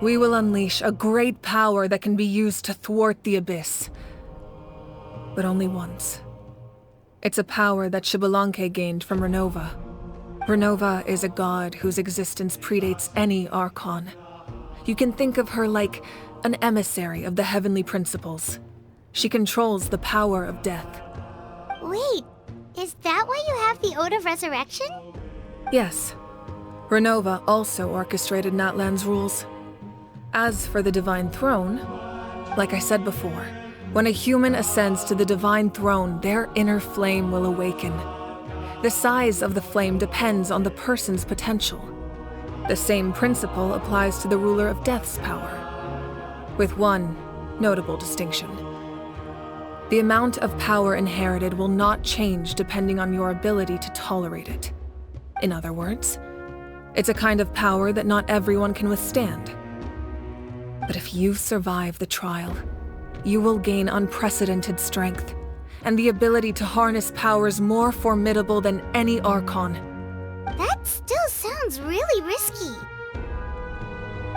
We will unleash a great power that can be used to thwart the Abyss. But only once. It's a power that Xbalanque gained from Renova. Renova is a god whose existence predates any Archon. You can think of her like an emissary of the heavenly principles. She controls the power of death. Wait, is that why you have the Ode of Resurrection? Yes. Renova also orchestrated Natlan's rules. As for the Divine Throne, like I said before, when a human ascends to the Divine Throne, their inner flame will awaken. The size of the flame depends on the person's potential. The same principle applies to the ruler of Death's power, with one notable distinction. The amount of power inherited will not change depending on your ability to tolerate it. In other words, it's a kind of power that not everyone can withstand. But if you survive the trial, you will gain unprecedented strength and the ability to harness powers more formidable than any Archon. That still sounds really risky.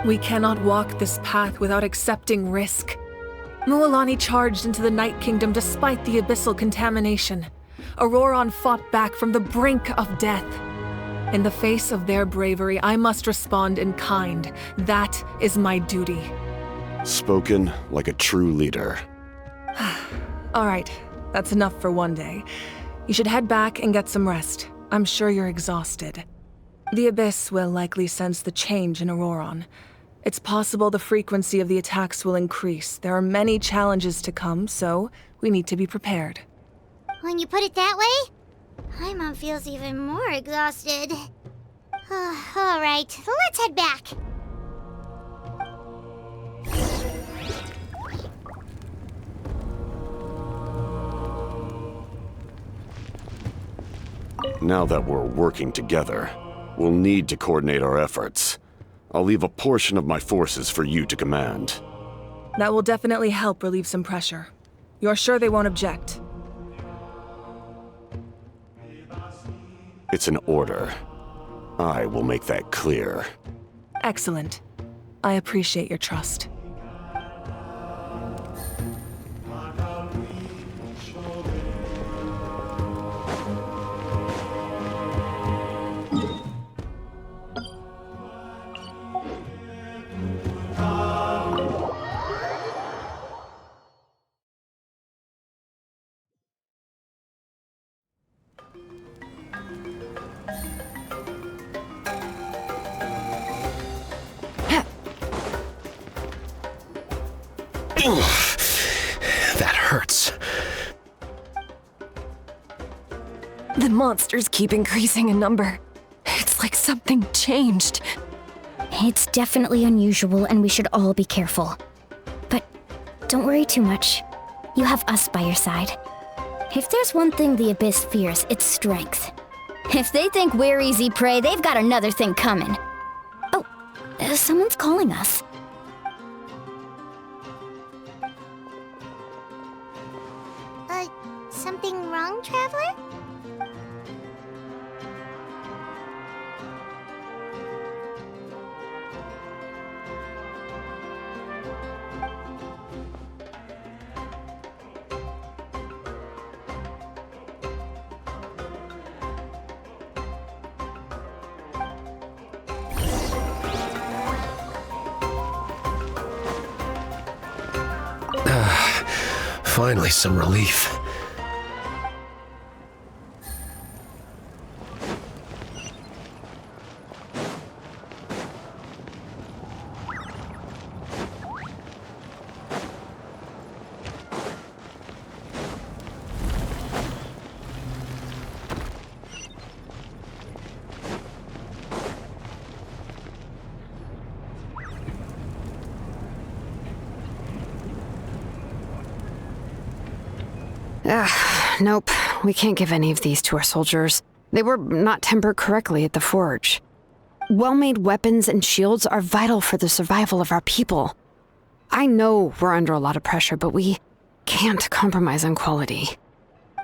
We cannot walk this path without accepting risk. Mualani charged into the Night Kingdom despite the abyssal contamination. Auroron fought back from the brink of death. In the face of their bravery, I must respond in kind. That is my duty. Spoken like a true leader. All right, that's enough for one day. You should head back and get some rest. I'm sure you're exhausted. The Abyss will likely sense the change in Auroron. It's possible the frequency of the attacks will increase. There are many challenges to come, so we need to be prepared. When you put it that way, Paimon feels even more exhausted. All right, let's head back. Now that we're working together, we'll need to coordinate our efforts. I'll leave a portion of my forces for you to command. That will definitely help relieve some pressure. You're sure they won't object? It's an order. I will make that clear. Excellent. I appreciate your trust. That hurts. The monsters keep increasing in number. It's like something changed. It's definitely unusual, and we should all be careful. But don't worry too much. You have us by your side. If there's one thing the Abyss fears, it's strength. If they think we're easy prey, they've got another thing coming. Oh, someone's calling us. Something wrong, Traveler? Finally, some relief. Nope. We can't give any of these to our soldiers. They were not tempered correctly at the forge. Well-made weapons and shields are vital for the survival of our people. I know we're under a lot of pressure, but we can't compromise on quality.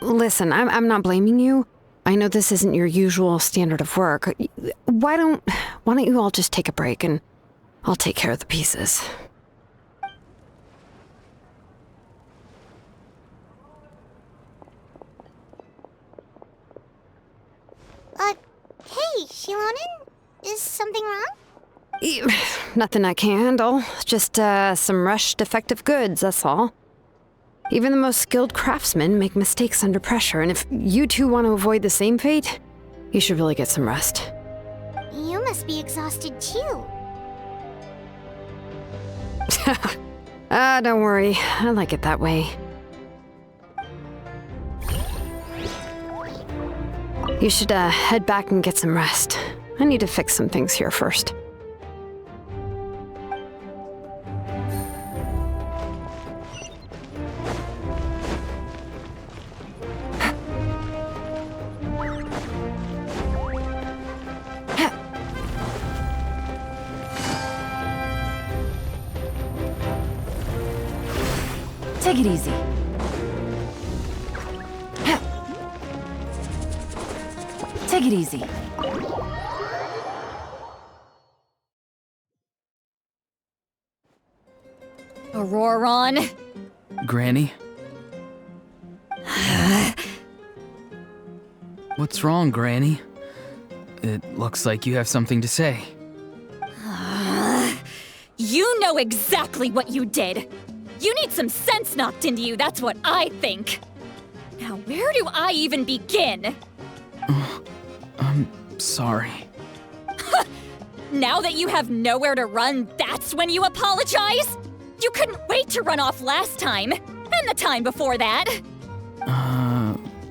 Listen, I'm not blaming you. I know this isn't your usual standard of work. Why don't you all just take a break and I'll take care of the pieces. Hey, Shilonin? Is something wrong? Nothing I can handle. Just, some rushed defective goods, that's all. Even the most skilled craftsmen make mistakes under pressure, and if you two want to avoid the same fate, you should really get some rest. You must be exhausted too. Don't worry. I like it that way. You should head back and get some rest. I need to fix some things here first. Take it easy. Take it easy. Auroron. Granny? What's wrong, Granny? It looks like you have something to say. You know exactly what you did. You need some sense knocked into you, that's what I think. Now, where do I even begin? I'm sorry. Now that you have nowhere to run, that's when you apologize? You couldn't wait to run off last time, and the time before that.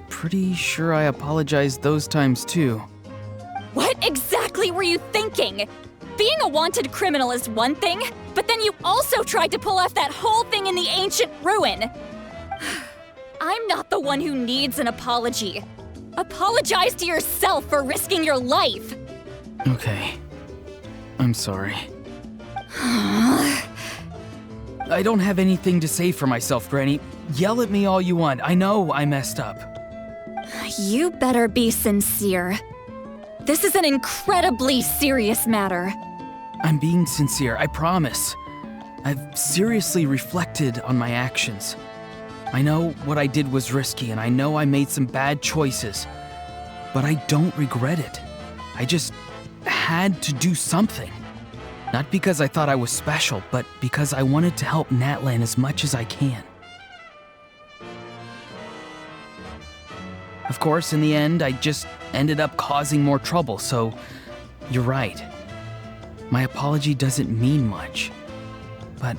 Pretty sure I apologized those times too. What exactly were you thinking? Being a wanted criminal is one thing, but then you also tried to pull off that whole thing in the ancient ruin. I'm not the one who needs an apology. Apologize to yourself for risking your life. Okay. I'm sorry. I don't have anything to say for myself, Granny. Yell at me all you want. I know I messed up. You better be sincere. This is an incredibly serious matter. I'm being sincere, I promise. I've seriously reflected on my actions. I know what I did was risky, and I know I made some bad choices. But I don't regret it. I just had to do something. Not because I thought I was special, but because I wanted to help Natlan as much as I can. Of course, in the end, I just ended up causing more trouble, so you're right. My apology doesn't mean much, but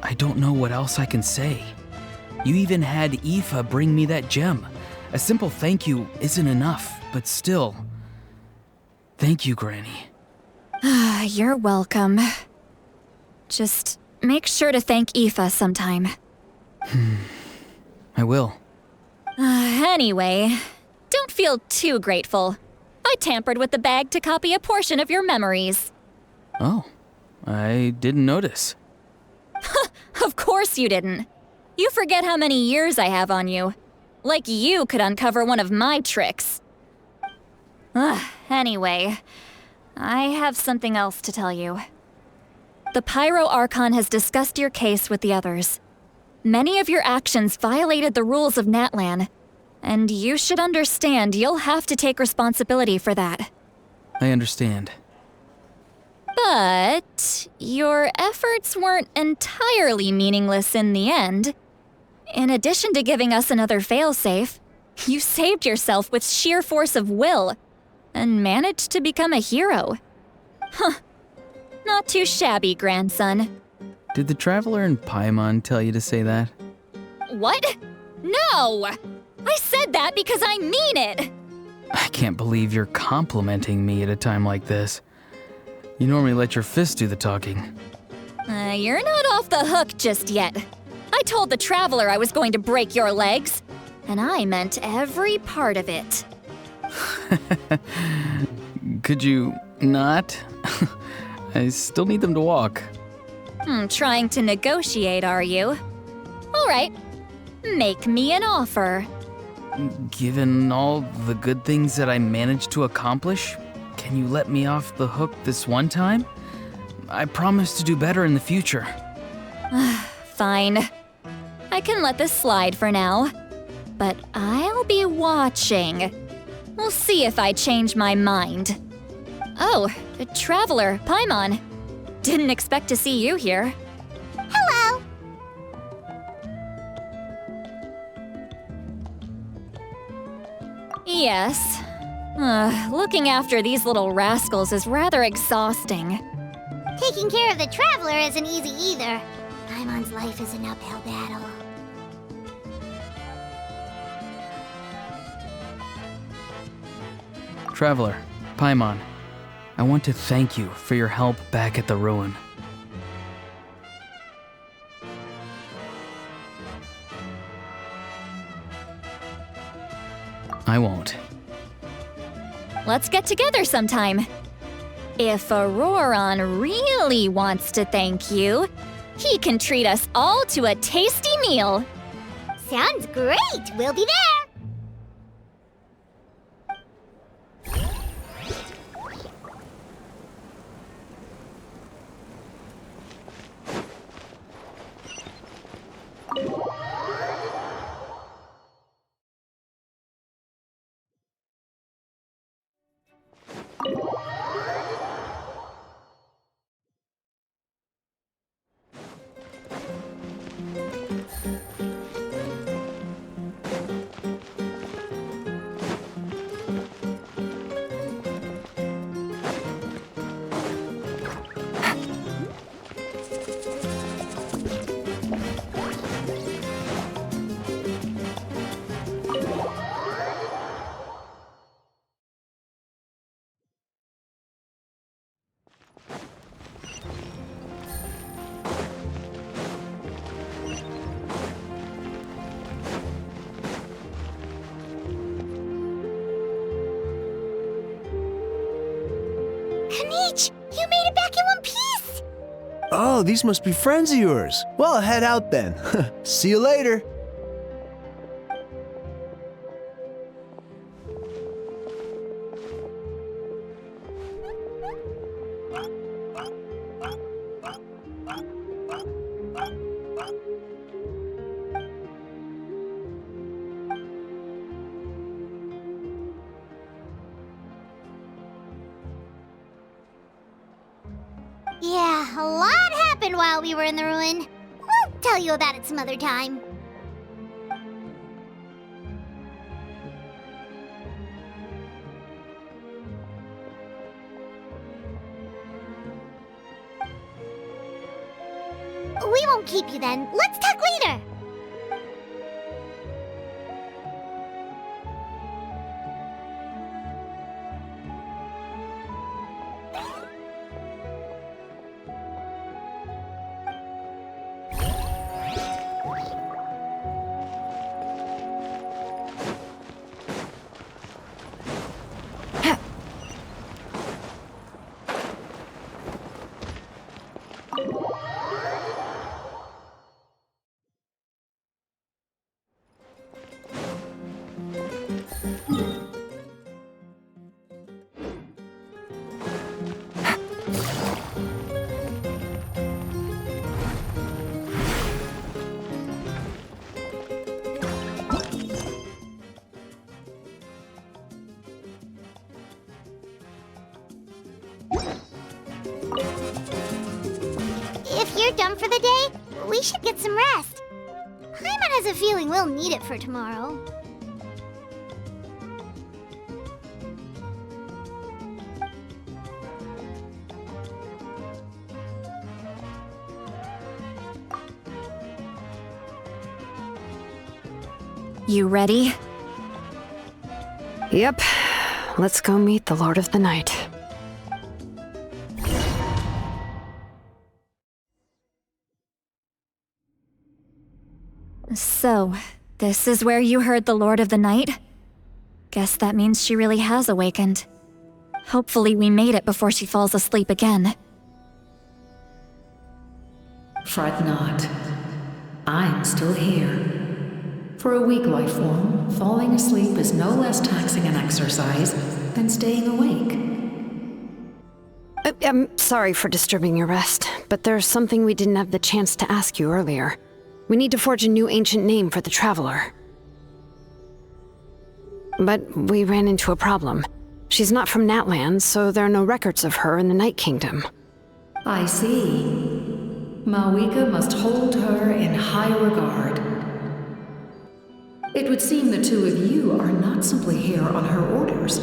I don't know what else I can say. You even had Aoife bring me that gem. A simple thank you isn't enough, but still. Thank you, Granny. You're welcome. Just make sure to thank Aoife sometime. I will. Anyway, don't feel too grateful. I tampered with the bag to copy a portion of your memories. Oh, I didn't notice. Of course you didn't. You forget how many years I have on you. Like you could uncover one of my tricks. Anyway, I have something else to tell you. The Pyro Archon has discussed your case with the others. Many of your actions violated the rules of Natlan, and you should understand you'll have to take responsibility for that. I understand. But your efforts weren't entirely meaningless in the end. In addition to giving us another failsafe, you saved yourself with sheer force of will and managed to become a hero. Not too shabby, grandson. Did the Traveler in Paimon tell you to say that? What? No! I said that because I mean it! I can't believe you're complimenting me at a time like this. You normally let your fist do the talking. You're not off the hook just yet. I told the Traveler I was going to break your legs, and I meant every part of it. Could you not? I still need them to walk. Trying to negotiate, are you? All right, make me an offer. Given all the good things that I managed to accomplish, can you let me off the hook this one time? I promise to do better in the future. Fine. I can let this slide for now. But I'll be watching. We'll see if I change my mind. Oh, the Traveler, Paimon. Didn't expect to see you here. Hello! Yes. Looking after these little rascals is rather exhausting. Taking care of the Traveler isn't easy either. Paimon's life is an uphill battle. Traveler, Paimon, I want to thank you for your help back at the ruin. I won't. Let's get together sometime. If Auroron really wants to thank you, he can treat us all to a tasty meal. Sounds great! We'll be there! You made it back in one piece! Oh, these must be friends of yours. Well, I'll head out then. See you later. Yeah, a lot happened while we were in the ruin. We'll tell you about it some other time. We won't keep you then. Let's talk later. If you're done for the day, we should get some rest. Paimon has a feeling we'll need it for tomorrow. You ready? Yep. Let's go meet the Lord of the Night. So, this is where you heard the Lord of the Night? Guess that means she really has awakened. Hopefully we made it before she falls asleep again. Fret not. I'm still here. For a weak life form, falling asleep is no less taxing an exercise than staying awake. I'm sorry for disturbing your rest, but there's something we didn't have the chance to ask you earlier. We need to forge a new ancient name for the Traveler. But we ran into a problem. She's not from Natland, so there are no records of her in the Night Kingdom. I see. Mawika must hold her in high regard. It would seem the two of you are not simply here on her orders.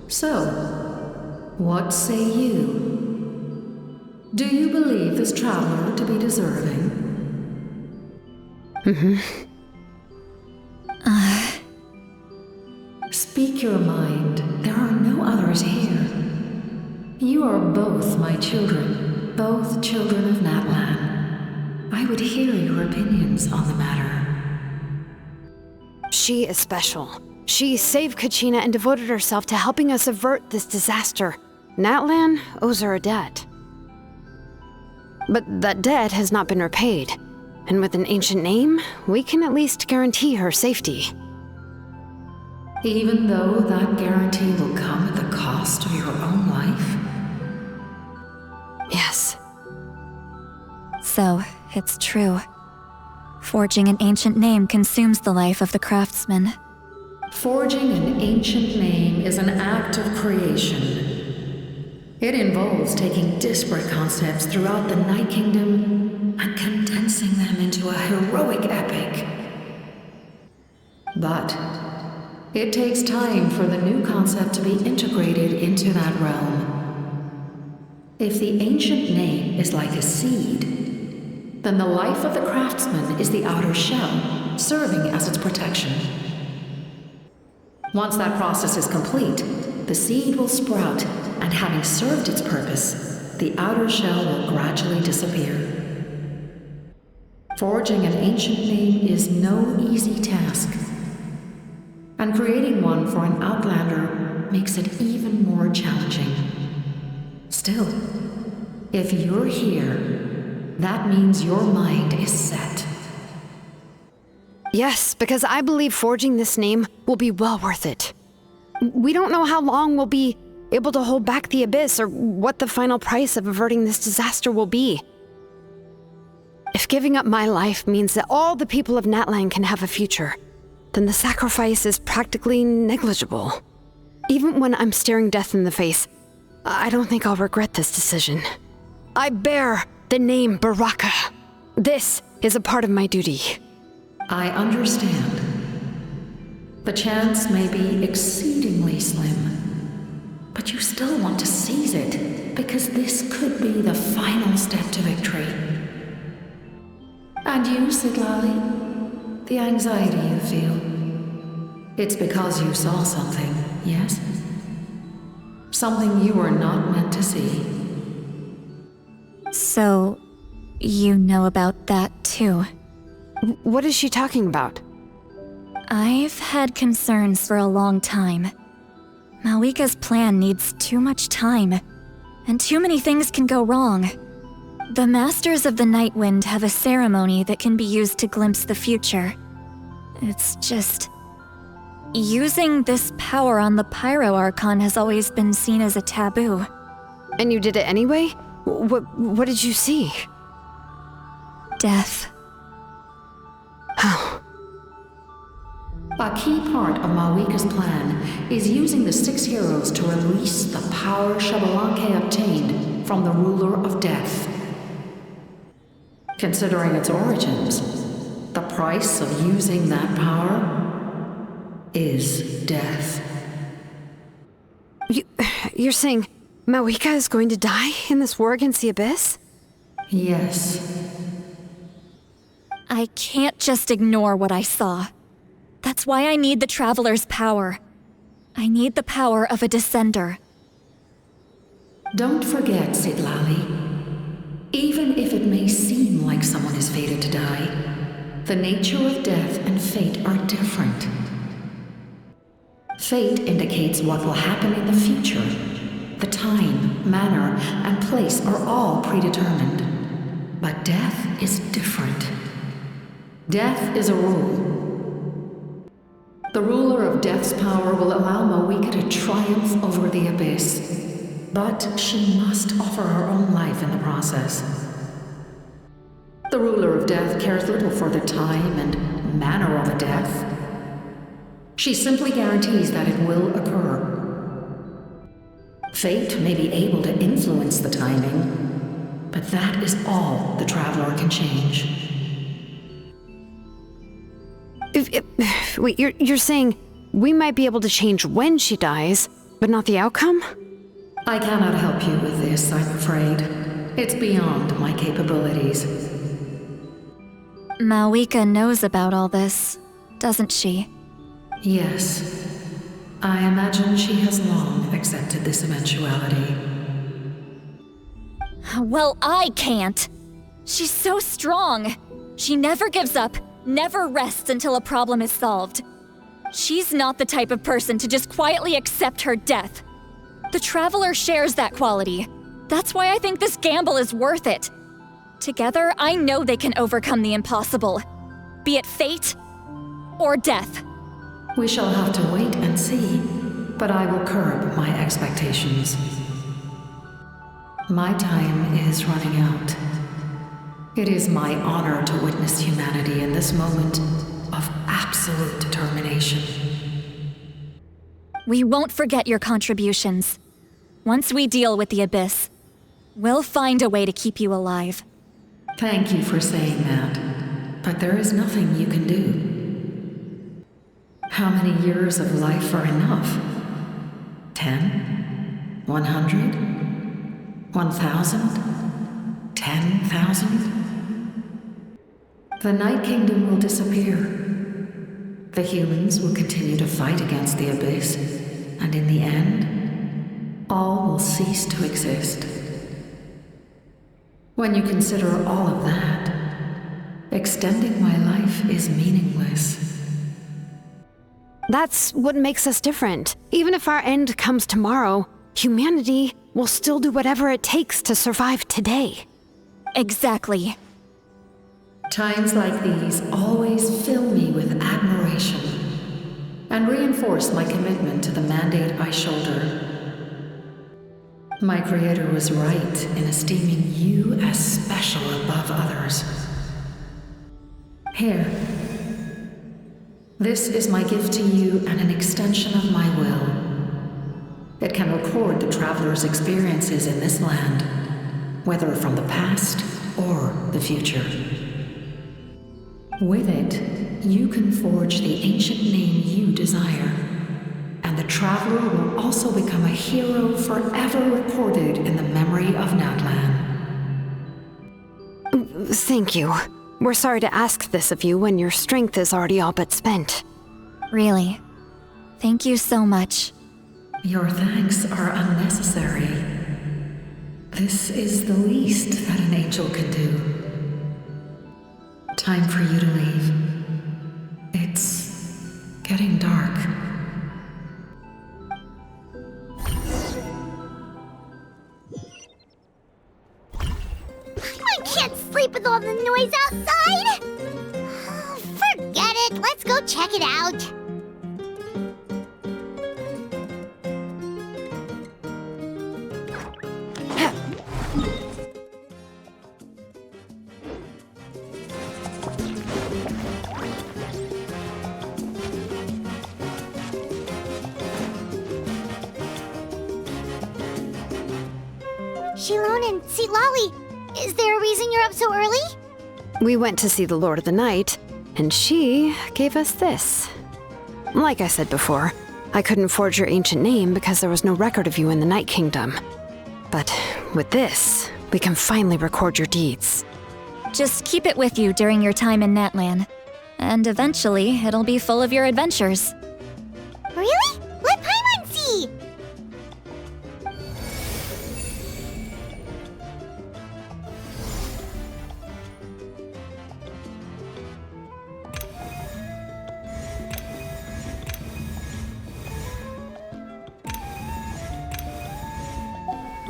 So, what say you? Do you believe this traveler to be deserving? Speak your mind. There are no others here. You are both my children, both children of Natlan. I would hear your opinions on the matter. She is special. She saved Kachina and devoted herself to helping us avert this disaster. Natlan owes her a debt. But that debt has not been repaid. And with an ancient name, we can at least guarantee her safety. Even though that guarantee will come at the cost of your own life? Yes. So, it's true. Forging an ancient name consumes the life of the craftsman. Forging an ancient name is an act of creation. It involves taking disparate concepts throughout the Night Kingdom and condensing them into a heroic epic. But it takes time for the new concept to be integrated into that realm. If the ancient name is like a seed, then the life of the craftsman is the outer shell, serving as its protection. Once that process is complete, the seed will sprout, and having served its purpose, the outer shell will gradually disappear. Forging an ancient name is no easy task, and creating one for an outlander makes it even more challenging. Still, if you're here, that means your mind is set. Yes, because I believe forging this name will be well worth it. We don't know how long we'll be able to hold back the abyss or what the final price of averting this disaster will be. If giving up my life means that all the people of Natlan can have a future, then the sacrifice is practically negligible. Even when I'm staring death in the face, I don't think I'll regret this decision. I bear the name Baraka. This is a part of my duty. I understand. The chance may be exceedingly slim, but you still want to seize it, because this could be the final step to victory. And you, Sidlali, the anxiety you feel, it's because you saw something, yes? Something you were not meant to see. So, you know about that too? What is she talking about? I've had concerns for a long time. Malika's plan needs too much time, and too many things can go wrong. The Masters of the Night Wind have a ceremony that can be used to glimpse the future. It's just... using this power on the Pyro Archon has always been seen as a taboo. And you did it anyway? What did you see? Death. How? A key part of Malika's plan is using the 6 heroes to release the power Xbalanque obtained from the ruler of death. Considering its origins, the price of using that power is death. You're saying Malika is going to die in this war against the Abyss? Yes. I can't just ignore what I saw. That's why I need the Traveler's power. I need the power of a Descender. Don't forget, Sidlali. Even if it may seem like someone is fated to die, the nature of death and fate are different. Fate indicates what will happen in the future. The time, manner, and place are all predetermined. But death is different. Death is a rule. The ruler of Death's power will allow Malika to triumph over the Abyss, but she must offer her own life in the process. The ruler of Death cares little for the time and manner of a death. She simply guarantees that it will occur. Fate may be able to influence the timing, but that is all the Traveler can change. Wait, you're saying we might be able to change when she dies, but not the outcome? I cannot help you with this, I'm afraid. It's beyond my capabilities. Malwika knows about all this, doesn't she? Yes. I imagine she has long accepted this eventuality. Well, I can't. She's so strong. She never gives up, never rests until a problem is solved. She's not the type of person to just quietly accept her death. The Traveler shares that quality. That's why I think this gamble is worth it. Together, I know they can overcome the impossible. Be it fate or death. We shall have to wait and see, but I will curb my expectations. My time is running out. It is my honor to witness humanity in this moment of absolute determination. We won't forget your contributions. Once we deal with the Abyss, we'll find a way to keep you alive. Thank you for saying that, but there is nothing you can do. How many years of life are enough? 10? 100? 1,000? 10,000? The Night Kingdom will disappear. The humans will continue to fight against the Abyss, and in the end, all will cease to exist. When you consider all of that, extending my life is meaningless. That's what makes us different. Even if our end comes tomorrow, humanity will still do whatever it takes to survive today. Exactly. Times like these always fill me with admiration and reinforce my commitment to the mandate I shoulder. My Creator was right in esteeming you as special above others. Here. This is my gift to you and an extension of my will. It can record the Traveler's experiences in this land, whether from the past or the future. With it, you can forge the ancient name you desire, and the Traveler will also become a hero forever recorded in the memory of Natlan. Thank you. We're sorry to ask this of you when your strength is already all but spent. Really. Thank you so much. Your thanks are unnecessary. This is the least that an angel can do. Time for you to leave. It's getting dark. I can't sleep with all the noise outside! Forget it, let's go check it out. Shilon and Sitlali, is there a reason you're up so early? We went to see the Lord of the Night, and she gave us this. Like I said before, I couldn't forge your ancient name because there was no record of you in the Night Kingdom. But with this, we can finally record your deeds. Just keep it with you during your time in Natlan, and eventually it'll be full of your adventures. Really? Let Paimon see!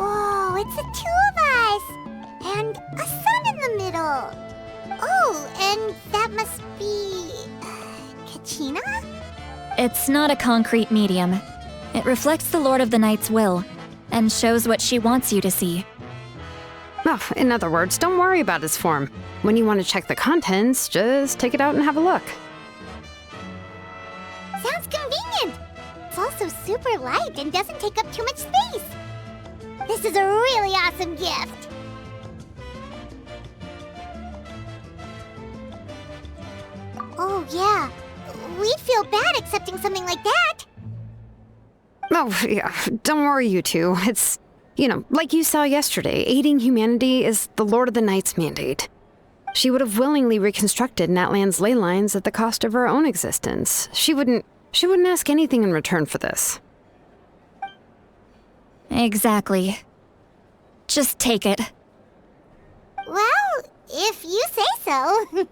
Whoa, it's the two of us! And a sun in the middle! Oh, and that must be... Kachina? It's not a concrete medium. It reflects the Lord of the Night's will, and shows what she wants you to see. Oh, in other words, don't worry about his form. When you want to check the contents, just take it out and have a look. Sounds convenient! It's also super light and doesn't take up too much space. This is a really awesome gift! Oh yeah, feel bad accepting something like that. Oh, yeah, don't worry, you two. It's, like you saw yesterday, aiding humanity is the Lord of the Night's mandate. She would have willingly reconstructed Natlan's ley lines at the cost of her own existence. She wouldn't ask anything in return for this. Exactly. Just take it. Well, if you say so.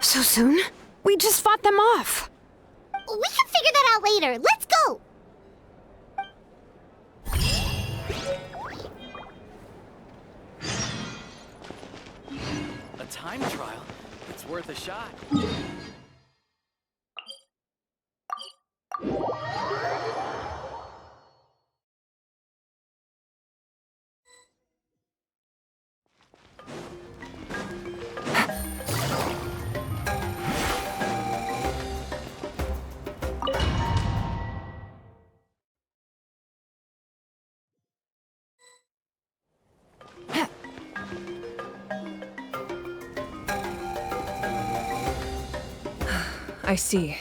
So soon? We just fought them off. We can figure that out later. Let's go! A time trial? It's worth a shot. I see.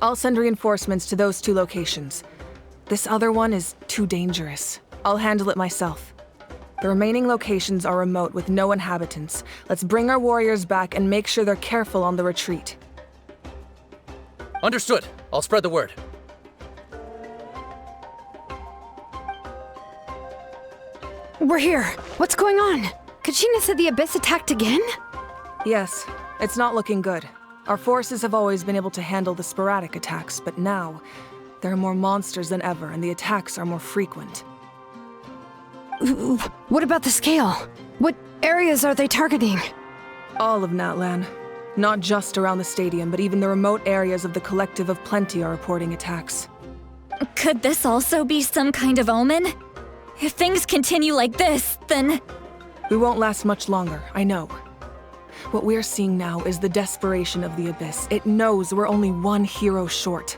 I'll send reinforcements to those 2 locations. This other one is too dangerous. I'll handle it myself. The remaining locations are remote with no inhabitants. Let's bring our warriors back and make sure they're careful on the retreat. Understood. I'll spread the word. We're here. What's going on? Kachina said the Abyss attacked again? Yes, it's not looking good. Our forces have always been able to handle the sporadic attacks, but now, there are more monsters than ever, and the attacks are more frequent. What about the scale? What areas are they targeting? All of Natlan. Not just around the stadium, but even the remote areas of the Collective of Plenty are reporting attacks. Could this also be some kind of omen? If things continue like this, then... We won't last much longer, I know. What we're seeing now is the desperation of the Abyss. It knows we're only one hero short.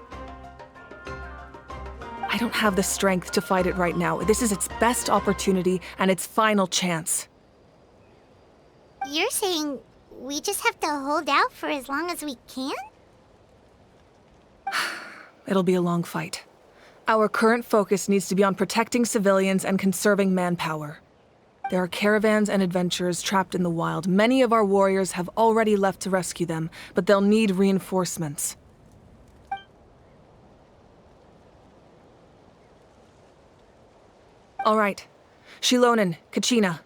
I don't have the strength to fight it right now. This is its best opportunity and its final chance. You're saying we just have to hold out for as long as we can? It'll be a long fight. Our current focus needs to be on protecting civilians and conserving manpower. There are caravans and adventurers trapped in the wild. Many of our warriors have already left to rescue them, but they'll need reinforcements. All right. Shilonen, Kachina,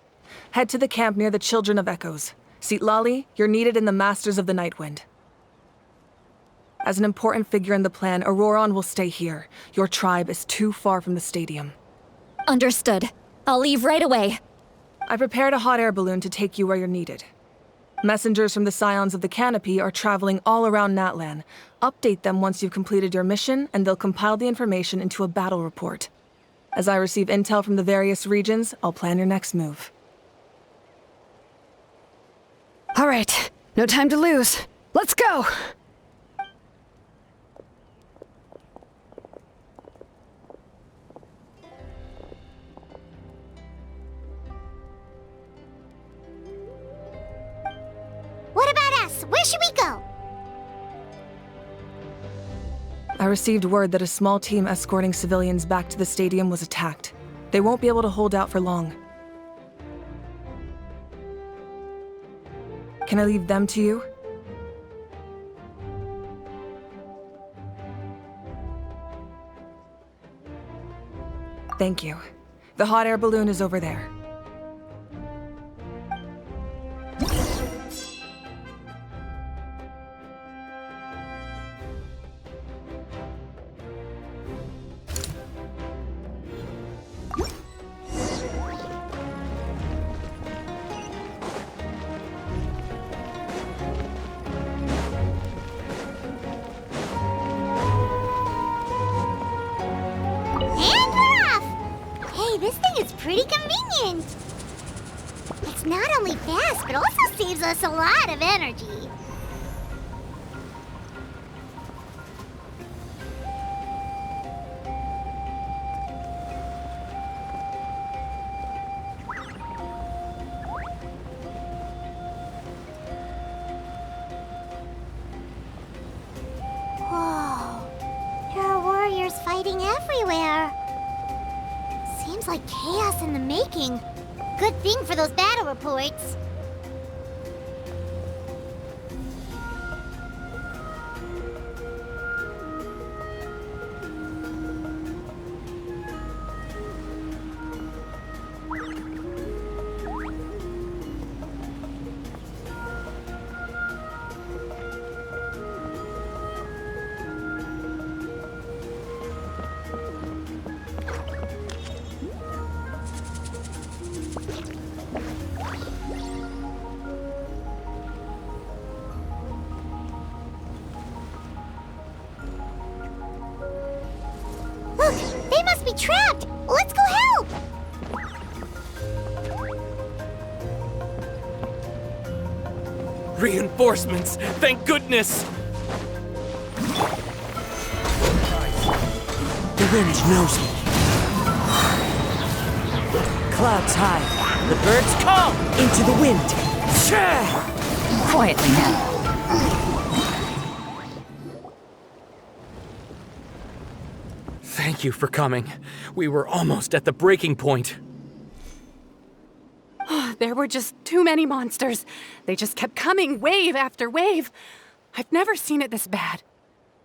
head to the camp near the Children of Echoes. Sitlali, you're needed in the Masters of the Nightwind. As an important figure in the plan, Auroron will stay here. Your tribe is too far from the stadium. Understood. I'll leave right away. I prepared a hot air balloon to take you where you're needed. Messengers from the Scions of the Canopy are traveling all around Natlan. Update them once you've completed your mission, and they'll compile the information into a battle report. As I receive intel from the various regions, I'll plan your next move. All right, no time to lose. Let's go! What about us? Where should we go? I received word that a small team escorting civilians back to the stadium was attacked. They won't be able to hold out for long. Can I leave them to you? Thank you. The hot air balloon is over there. Pretty convenient. It's not only fast, but also saves us a lot of energy. Seems like chaos in the making. Good thing for those battle reports. Look, they must be trapped! Let's go help! Reinforcements! Thank goodness! The wind knows me. Clouds high. The birds call into the wind. Quietly now. Thank you for coming. We were almost at the breaking point. There were just too many monsters. They just kept coming, wave after wave. I've never seen it this bad.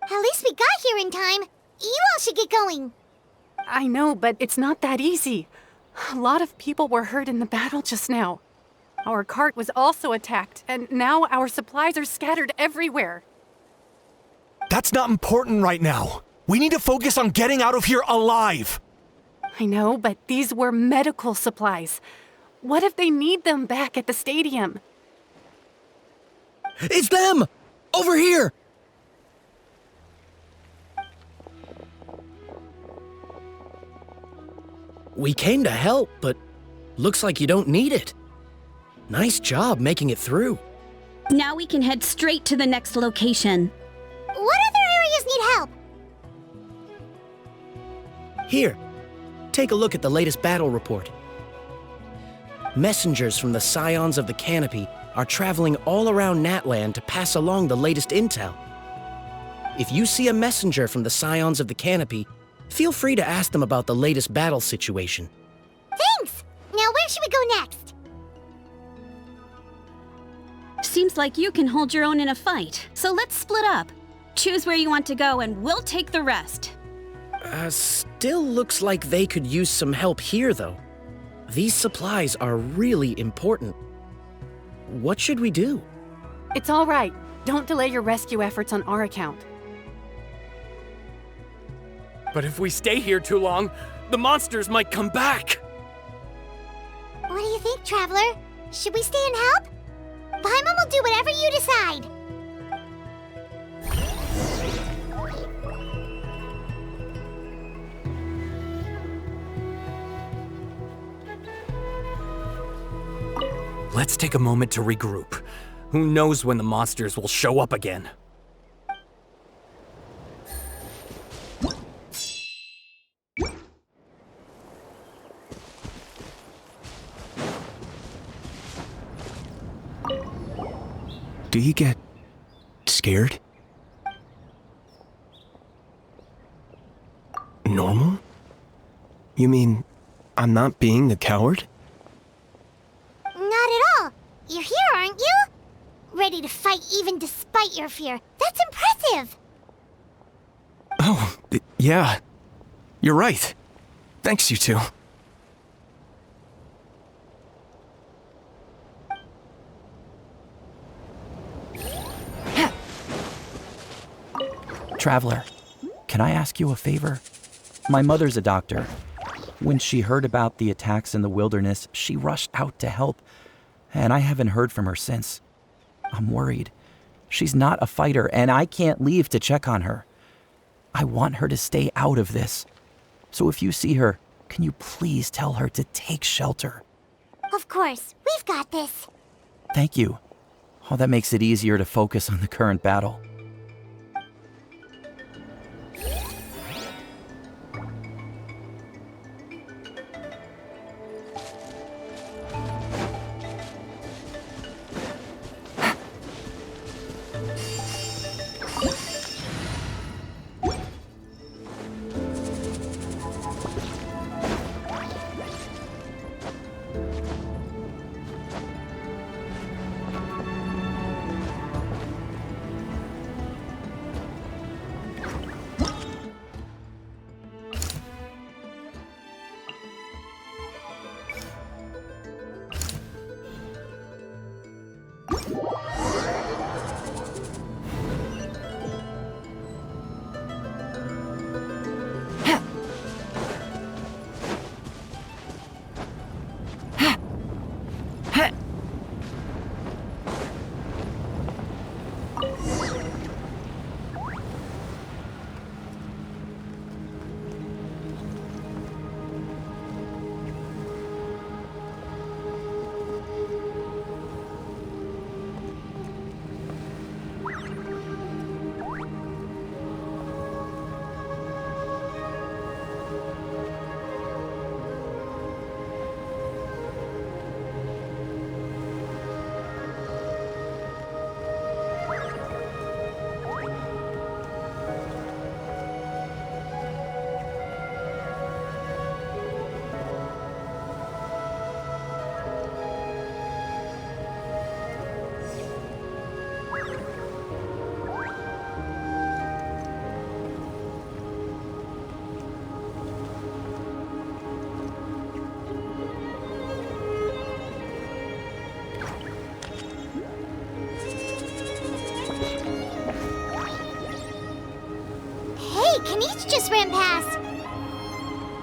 At least we got here in time. You all should get going. I know, but it's not that easy. A lot of people were hurt in the battle just now. Our cart was also attacked, and now our supplies are scattered everywhere. That's not important right now. We need to focus on getting out of here alive. I know, but these were medical supplies. What if they need them back at the stadium? It's them! Over here! We came to help, but looks like you don't need it. Nice job making it through. Now we can head straight to the next location. What other areas need help? Here, take a look at the latest battle report. Messengers from the Scions of the Canopy are traveling all around Natland to pass along the latest intel. If you see a messenger from the Scions of the Canopy, feel free to ask them about the latest battle situation. Thanks! Now where should we go next? Seems like you can hold your own in a fight, so let's split up. Choose where you want to go and we'll take the rest. Still looks like they could use some help here, though. These supplies are really important. What should we do? It's all right. Don't delay your rescue efforts on our account. But if we stay here too long, the monsters might come back! What do you think, Traveler? Should we stay and help? Paimon will do whatever you decide. Let's take a moment to regroup. Who knows when the monsters will show up again? Do you get scared? Normal? You mean I'm not being a coward? Not at all. You're here, aren't you? Ready to fight even despite your fear. That's impressive. Oh, yeah. You're right. Thanks, you two. Traveler, can I ask you a favor? My mother's a doctor. When she heard about the attacks in the wilderness, she rushed out to help, and I haven't heard from her since. I'm worried. She's not a fighter, and I can't leave to check on her. I want her to stay out of this. So if you see her, can you please tell her to take shelter? Of course. We've got this. Thank you. Oh, that makes it easier to focus on the current battle. Anish just ran past.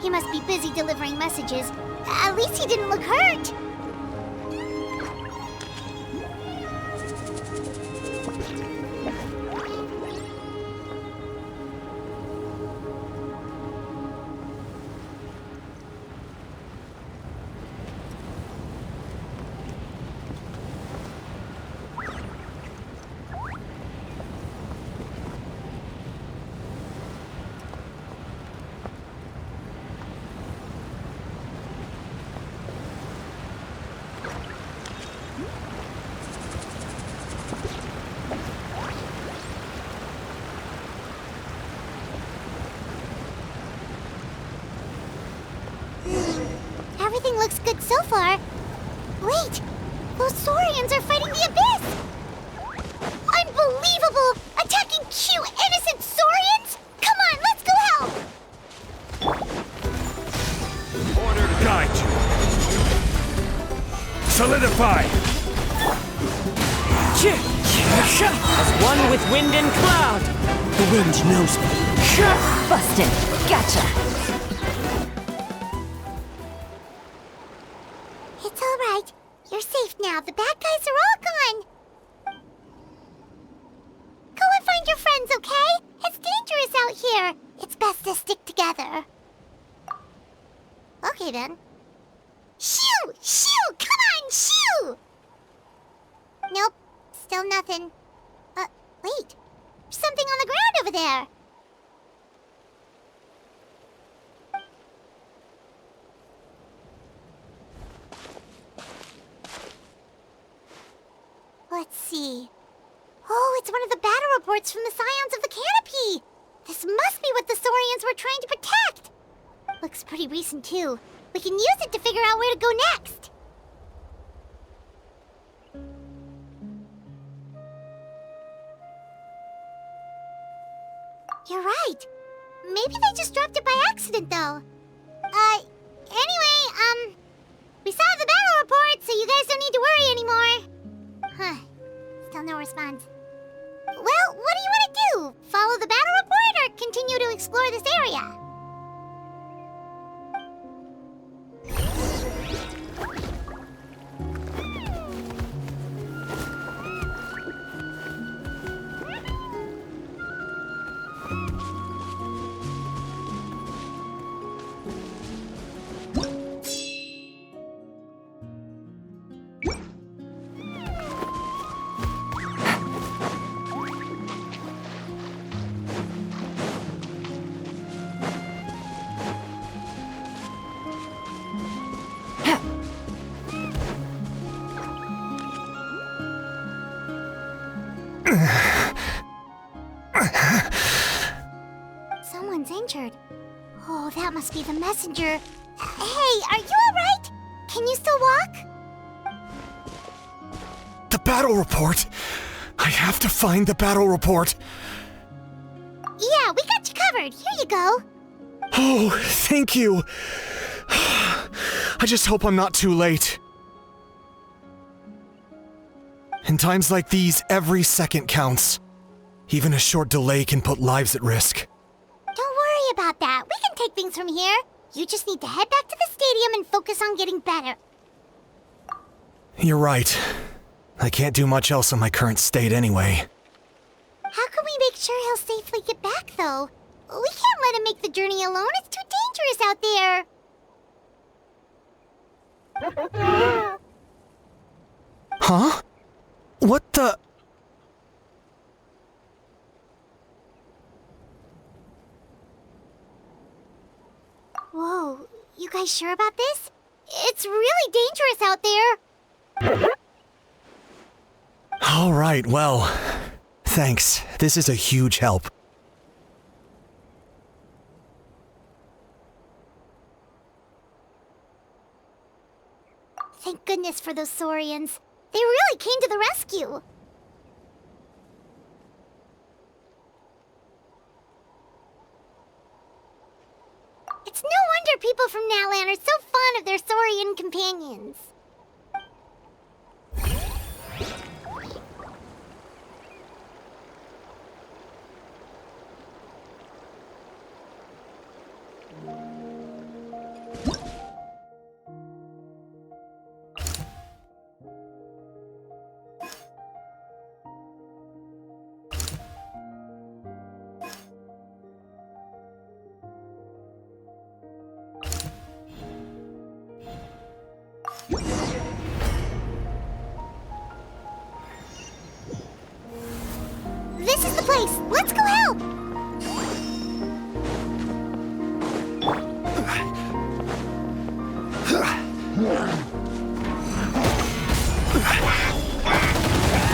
He must be busy delivering messages. At least he didn't look hurt. Everything looks good so far. Wait, those Saurians are fighting the Abyss! Unbelievable! Attacking cute, innocent Saurians? Come on, let's go help! Order guide you. Solidify! As one with wind and cloud! The wind knows me. Busted. Gotcha. It's all right. You're safe now. The bad guys are all gone. Go and find your friends, okay? It's dangerous out here. It's best to stick together. Okay, then. Shoo! Shoo! Come on, shoo! Nope. Still nothing. Wait. There's something on the ground over there. Let's see. Oh, it's one of the battle reports from the Scions of the Canopy! This must be what the Saurians were trying to protect! Looks pretty recent, too. We can use it to figure out where to go next. You're right. Maybe they just dropped it by accident, though. Anyway, we saw the battle report, so you guys don't need to worry anymore. Huh. Still no response. Well, what do you want to do? Follow the battle report or continue to explore this area? Someone's injured. Oh, that must be the messenger. Hey, are you alright? Can you still walk? The battle report! I have to find the battle report! Yeah, we got you covered. Here you go. Oh, thank you! I just hope I'm not too late. In times like these, every second counts. Even a short delay can put lives at risk. Don't worry about that. We can take things from here. You just need to head back to the stadium and focus on getting better. You're right. I can't do much else in my current state anyway. How can we make sure he'll safely get back, though? We can't let him make the journey alone. It's too dangerous out there. Huh? What the... Whoa, you guys sure about this? It's really dangerous out there. All right, well, thanks. This is a huge help. Thank goodness for those Saurians. They really came to the rescue. It's no wonder people from Natlan are so fond of their Saurian companions.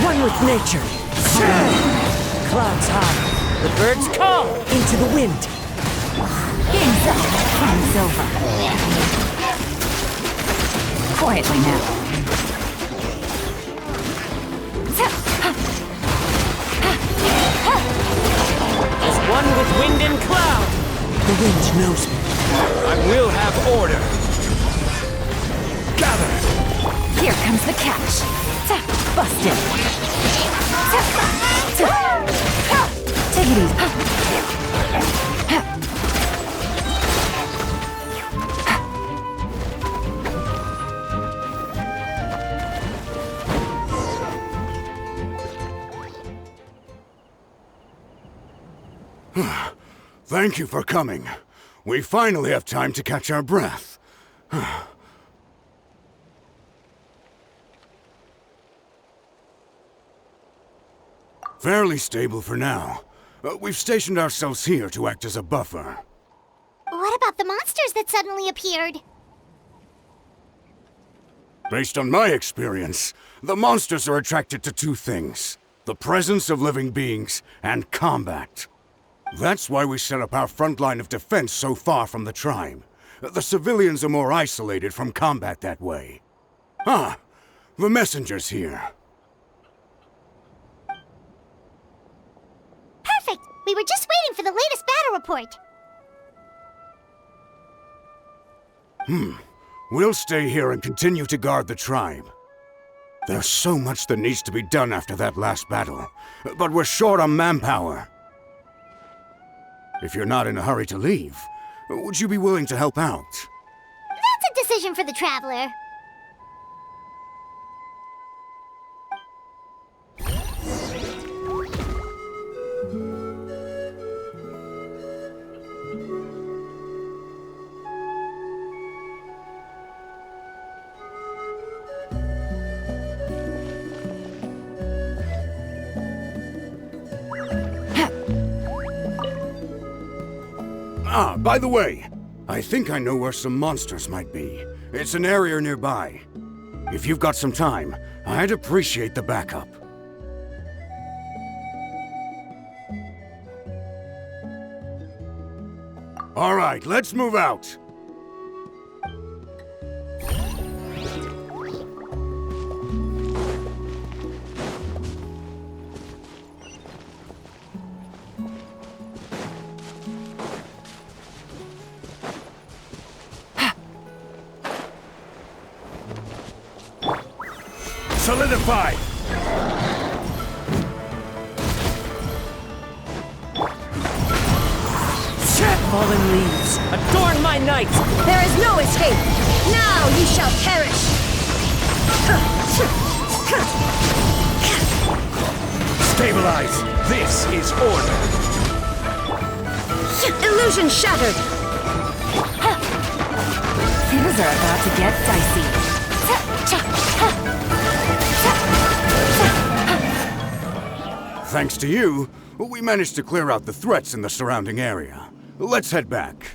One with nature. Clouds high. The birds call into the wind. Game's up. Fun's over. Quietly now. As one with wind and cloud. The wind knows me. I will have order. Gather. Here comes the catch. Busted. Take it easy. Thank you for coming. We finally have time to catch our breath. Fairly stable for now. We've stationed ourselves here to act as a buffer. What about the monsters that suddenly appeared? Based on my experience, the monsters are attracted to two things: the presence of living beings and combat. That's why we set up our front line of defense so far from the tribe. The civilians are more isolated from combat that way. Ah, the messenger's here. Perfect! We were just waiting for the latest battle report. We'll stay here and continue to guard the tribe. There's so much that needs to be done after that last battle, but we're short on manpower. If you're not in a hurry to leave, would you be willing to help out? That's a decision for the Traveler. Ah, by the way, I think I know where some monsters might be. It's an area nearby. If you've got some time, I'd appreciate the backup. All right, let's move out. Solidified! Fallen leaves, adorn my night! There is no escape! Now you shall perish! Stabilize! This is order! Illusion shattered! Things are about to get dicey. Thanks to you, we managed to clear out the threats in the surrounding area. Let's head back.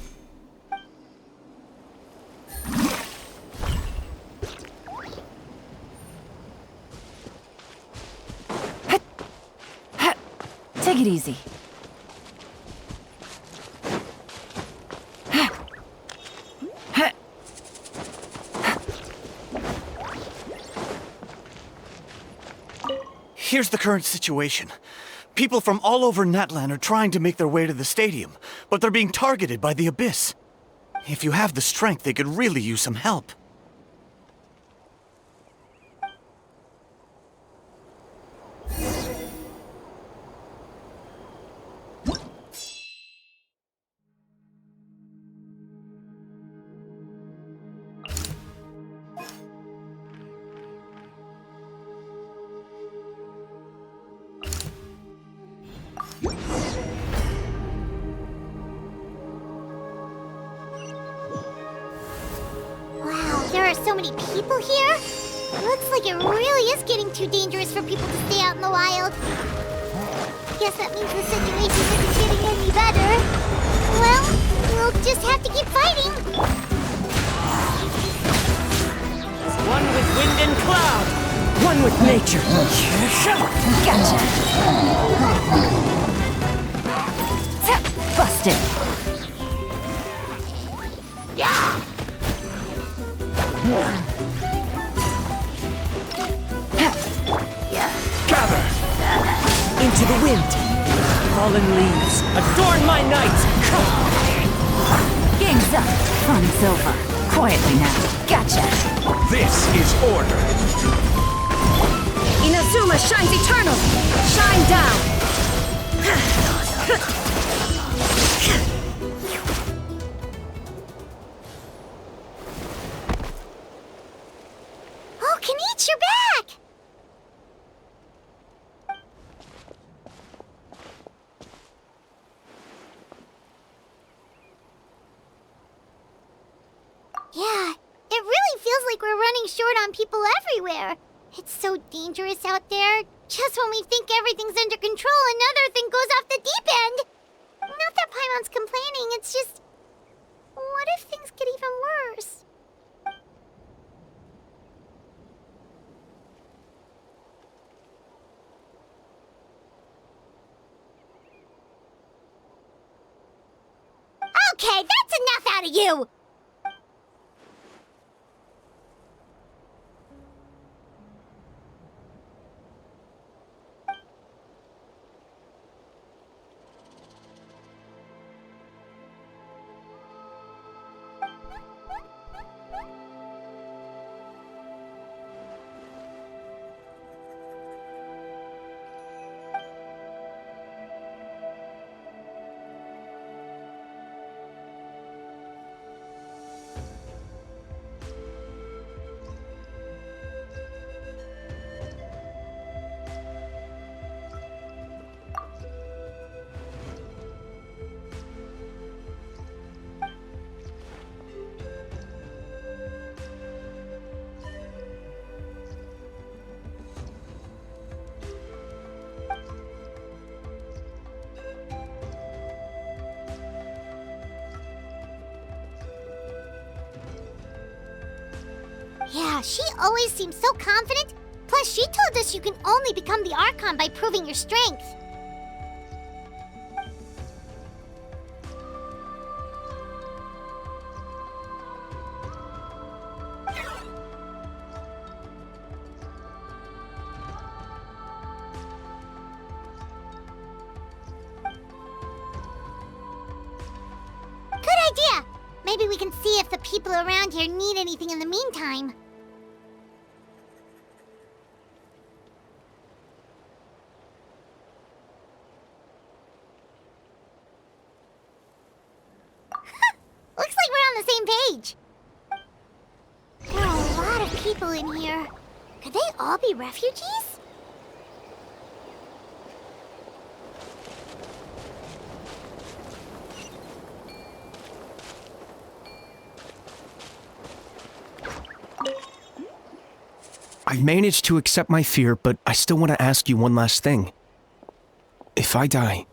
Take it easy. Here's the current situation. People from all over Natlan are trying to make their way to the stadium, but they're being targeted by the Abyss. If you have the strength, they could really use some help. Wow, there are so many people here. Looks like it really is getting too dangerous for people to stay out in the wild. Guess that means the situation isn't getting any better. Well, we'll just have to keep fighting. One with nature. Gotcha. Busted. Gather! Into the wind. Fallen leaves, adorn my night! Game's up. Fun's over. Quietly now. Gotcha. This is order. Inazuma shines eternal. Shine down. Oh, Kenichi, you're back! Yeah, it really feels like we're running short on people everywhere. It's so dangerous out there. Just when we think everything's under control, another thing goes off the deep end. Not that Paimon's complaining, it's just... What if things get even worse? Okay, that's enough out of you! Yeah, she always seems so confident. Plus, she told us you can only become the Archon by proving your strength. Good idea! Maybe we can see if the people around here need anything in the meantime. Looks like we're on the same page. There are a lot of people in here. Could they all be refugees? I've managed to accept my fear, but I still want to ask you one last thing. If I die,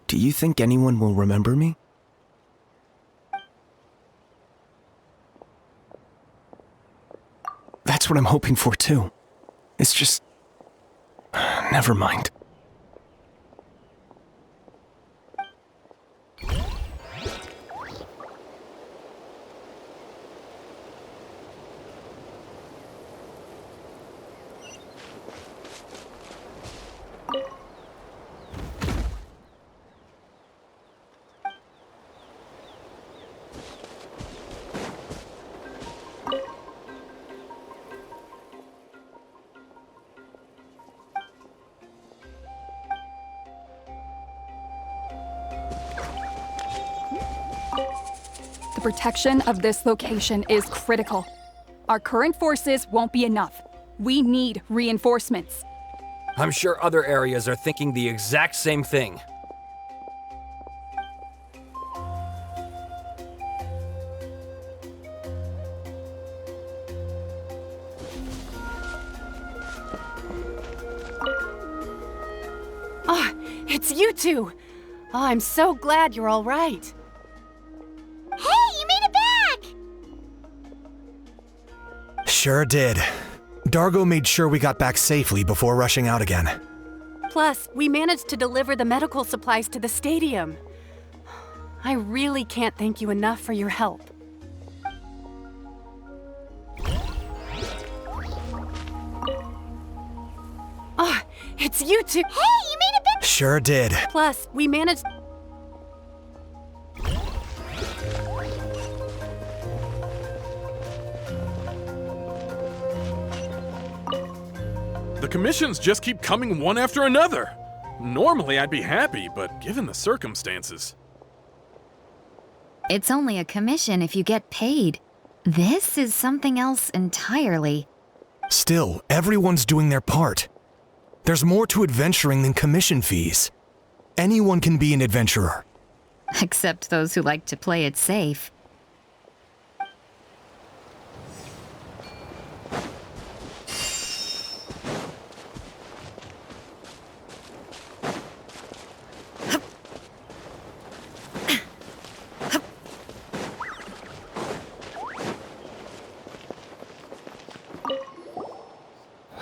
do you think anyone will remember me? That's what I'm hoping for, too. It's just... never mind. The protection of this location is critical. Our current forces won't be enough. We need reinforcements. I'm sure other areas are thinking the exact same thing. Ah, it's you two! Oh, I'm so glad you're all right. Hey, you made it back! Sure did. Dargo made sure we got back safely before rushing out again. Plus, we managed to deliver the medical supplies to the stadium. I really can't thank you enough for your help. Oh, it's you two! Hey, you made a big— Sure did. Plus, we managed— The commissions just keep coming one after another. Normally I'd be happy, but given the circumstances. It's only a commission if you get paid. This is something else entirely. Still, everyone's doing their part. There's more to adventuring than commission fees. Anyone can be an adventurer. Except those who like to play it safe.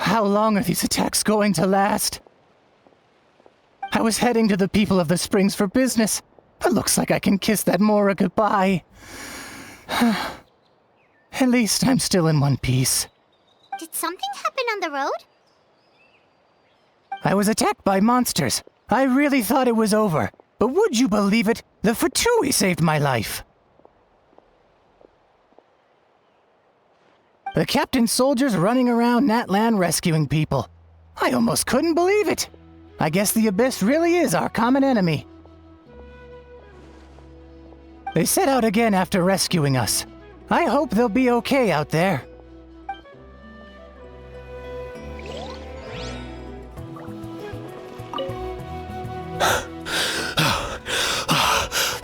How long are these attacks going to last? I was heading to the people of the Springs for business, but looks like I can kiss that Mora goodbye. At least I'm still in one piece. Did something happen on the road? I was attacked by monsters. I really thought it was over, but would you believe it? The Fatui saved my life. The captain's soldiers running around Natlan rescuing people. I almost couldn't believe it. I guess the Abyss really is our common enemy. They set out again after rescuing us. I hope they'll be okay out there.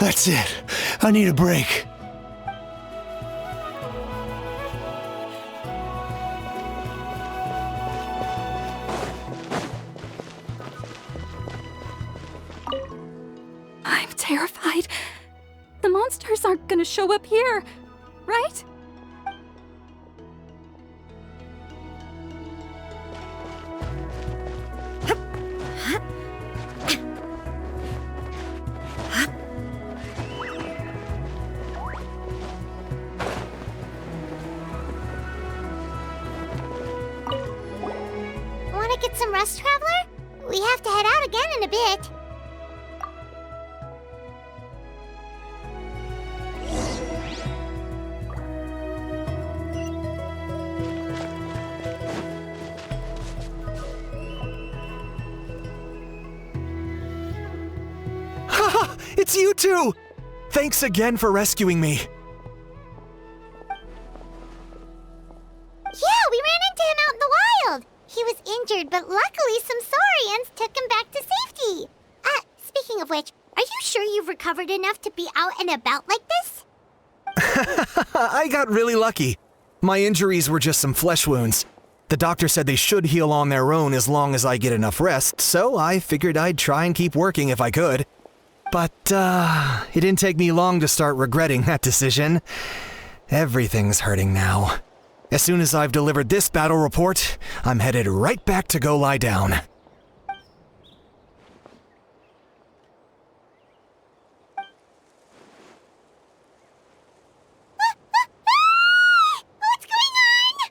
That's it. I need a break. I'm terrified. The monsters aren't gonna show up here, right? Wanna get some rest, Traveler? We have to head out again in a bit. Haha! It's you two! Thanks again for rescuing me. Yeah, we ran into him out in the wild. He was injured, but luckily some Saurians took him back to safety. Speaking of which, are you sure you've recovered enough to be out and about like this? I got really lucky. My injuries were just some flesh wounds. The doctor said they should heal on their own as long as I get enough rest, so I figured I'd try and keep working if I could. But, it didn't take me long to start regretting that decision. Everything's hurting now. As soon as I've delivered this battle report, I'm headed right back to go lie down. What's going on?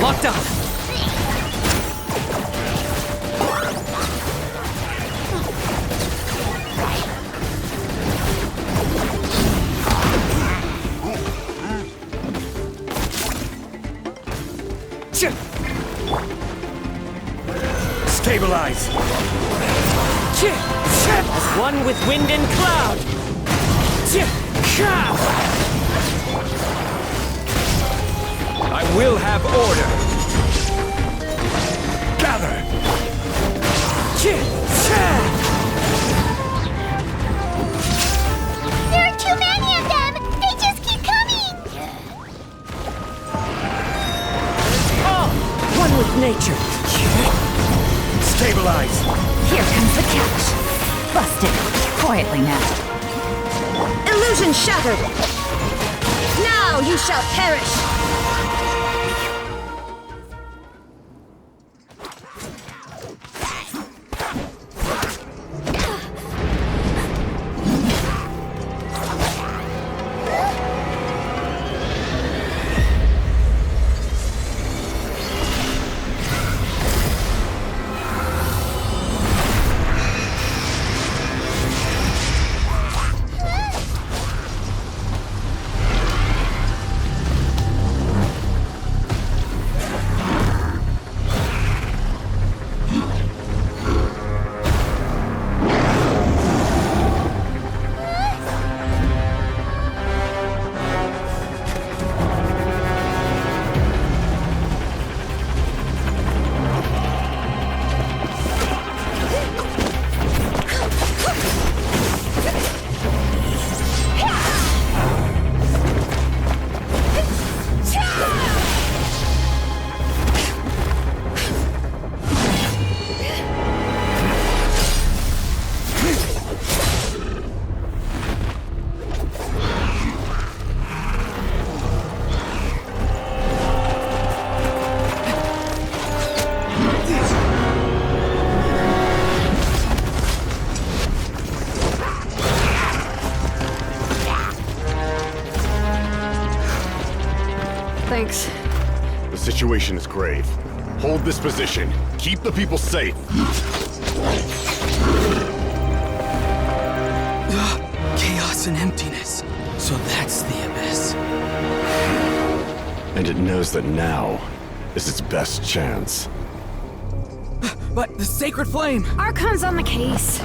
Locked up! Stabilize! As one with wind and cloud! I will have order! Gather! Busted. Quietly now. Illusion shattered! Now you shall perish! Thanks. The situation is grave. Hold this position. Keep the people safe. Chaos and emptiness. So that's the abyss. And it knows that now is its best chance. But the sacred flame! Archon's on the case.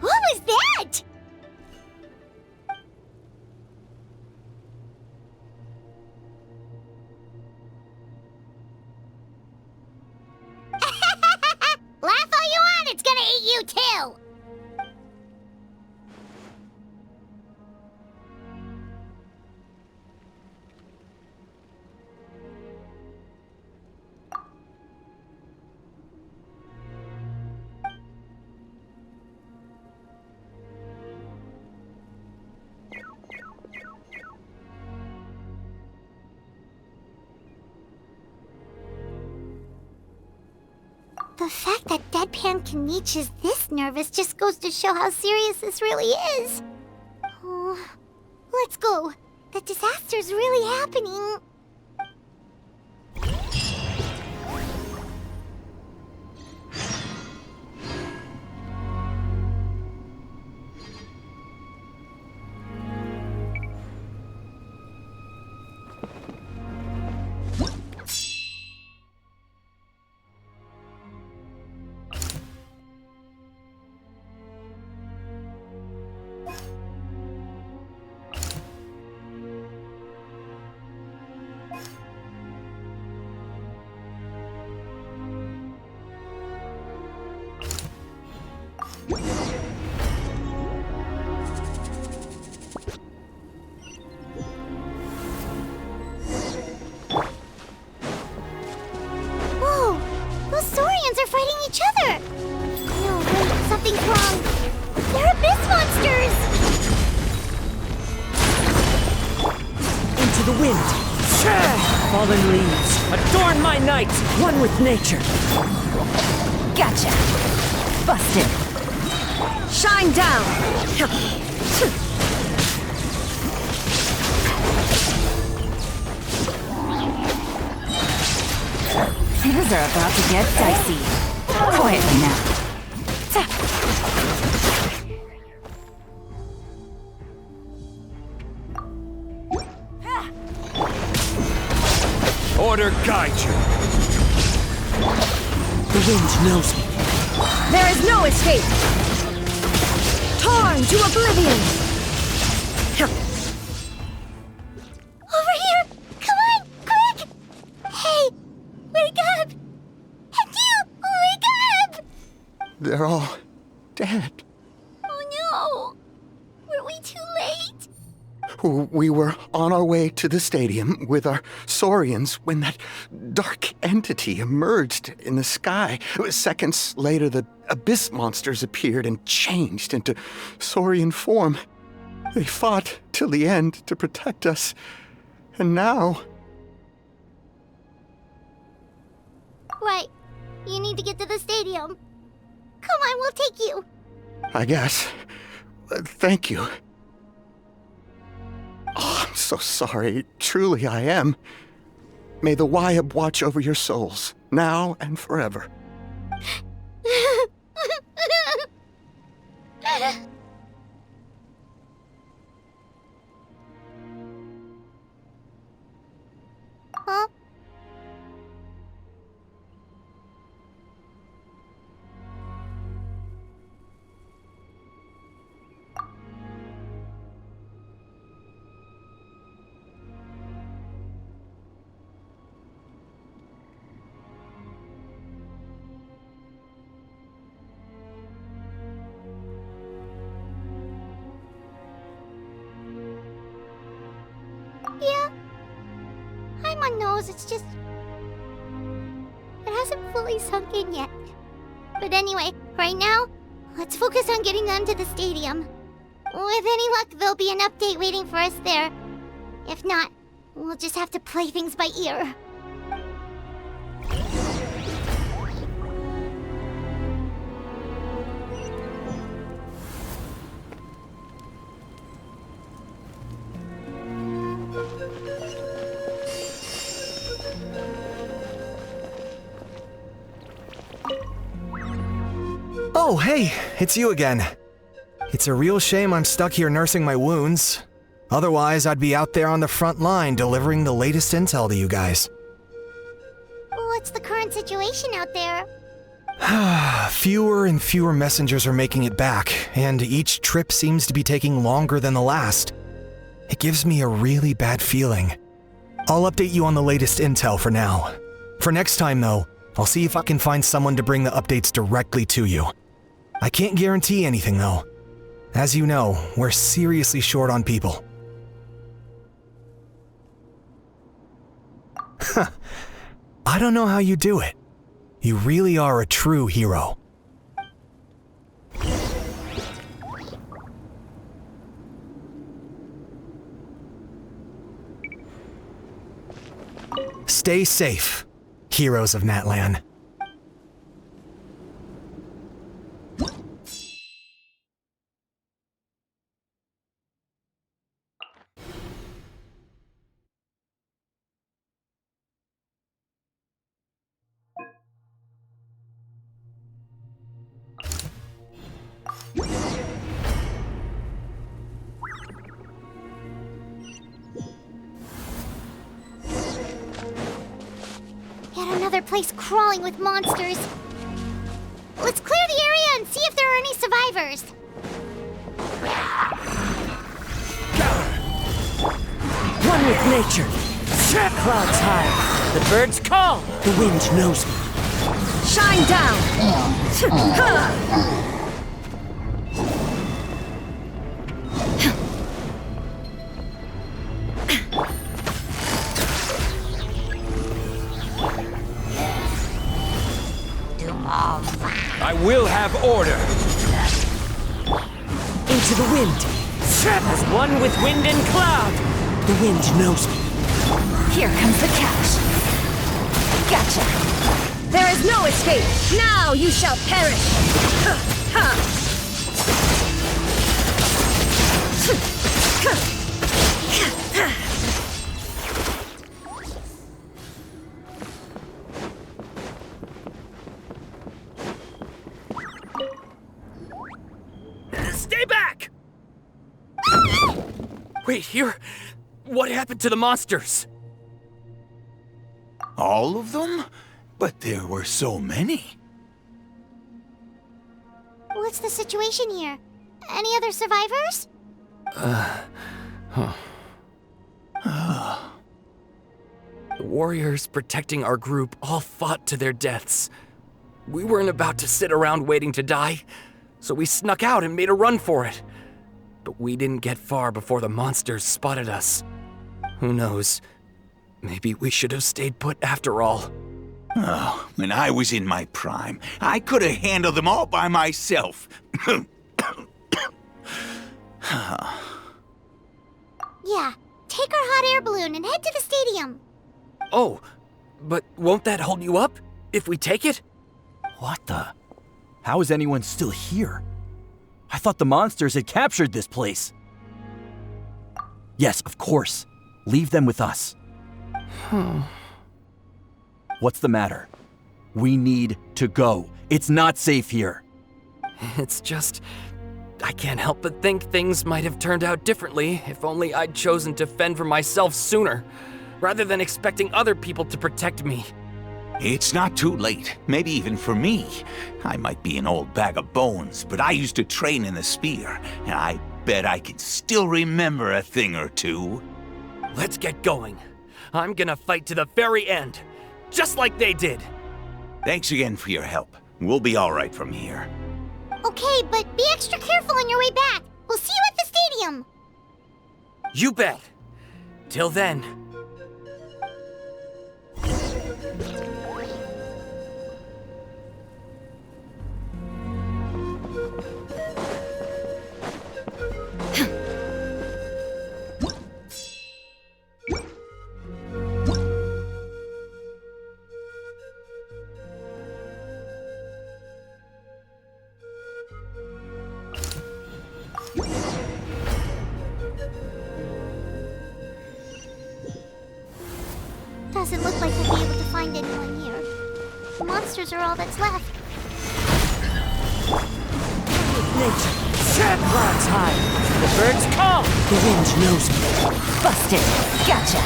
What was that? Laugh all you want, it's gonna eat you too! The fact that Deadpan Kanich is this nervous just goes to show how serious this really is. Oh, let's go. The disaster's really happening. Whoa! Those Saurians are fighting each other! No, wait, something's wrong. They're abyss monsters! Into the wind! Fallen leaves, adorn my night, one with nature! Gotcha. Busted. Shine down! Things are about to get dicey. Quietly now. Order guide you. The wind knows me. There is no escape! Torn to oblivion! Over here! Come on, quick! Hey, wake up! And you, wake up! They're all dead. Oh no! Were we too late? We were on our way to the stadium with our Saurians when that dark entity emerged in the sky. Seconds later, the abyss monsters appeared and changed into Saurian form. They fought till the end to protect us. And now... Right. You need to get to the stadium. Come on, we'll take you. I guess. Thank you. Oh, I'm so sorry. Truly I am. May the Wyab watch over your souls, now and forever. Huh? Yeah. Paimon knows, it's just... it hasn't fully sunk in yet. But anyway, right now, let's focus on getting them to the stadium. With any luck, there'll be an update waiting for us there. If not, we'll just have to play things by ear. Oh, hey, it's you again. It's a real shame I'm stuck here nursing my wounds. Otherwise, I'd be out there on the front line delivering the latest intel to you guys. What's the current situation out there? Fewer and fewer messengers are making it back, and each trip seems to be taking longer than the last. It gives me a really bad feeling. I'll update you on the latest intel for now. For next time, though, I'll see if I can find someone to bring the updates directly to you. I can't guarantee anything, though. As you know, we're seriously short on people. I don't know how you do it. You really are a true hero. Stay safe, heroes of Natlan. Yet another place crawling with monsters. Let's clear the area and see if there are any survivors. One with nature. Clouds high. The birds call. The wind knows me. Shine down! I will have order. Into the wind. As one with wind and cloud. The wind knows me. Here comes the catch. Gotcha. There is no escape. Now you shall perish. Stay back! Wait, here? What happened to the monsters? All of them? But there were so many. What's the situation here? Any other survivors? The warriors protecting our group all fought to their deaths. We weren't about to sit around waiting to die, so we snuck out and made a run for it. But we didn't get far before the monsters spotted us. Who knows? Maybe we should have stayed put after all. Oh, when I was in my prime, I could have handled them all by myself. Yeah, take our hot air balloon and head to the stadium. Oh, but won't that hold you up if we take it? What the? How is anyone still here? I thought the monsters had captured this place. Yes, of course. Leave them with us. What's the matter? We need to go. It's not safe here. It's just... I can't help but think things might have turned out differently if only I'd chosen to fend for myself sooner, rather than expecting other people to protect me. It's not too late, maybe even for me. I might be an old bag of bones, but I used to train in the spear, and I bet I can still remember a thing or two. Let's get going. I'm gonna fight to the very end, just like they did. Thanks again for your help. We'll be all right from here. Okay, but be extra careful on your way back. We'll see you at the stadium. You bet. Till then. Doesn't look like we'll be able to find anyone here. The monsters are all that's left. Nature, shed clouds high. The birds call. The wind knows me. Busted. Gotcha.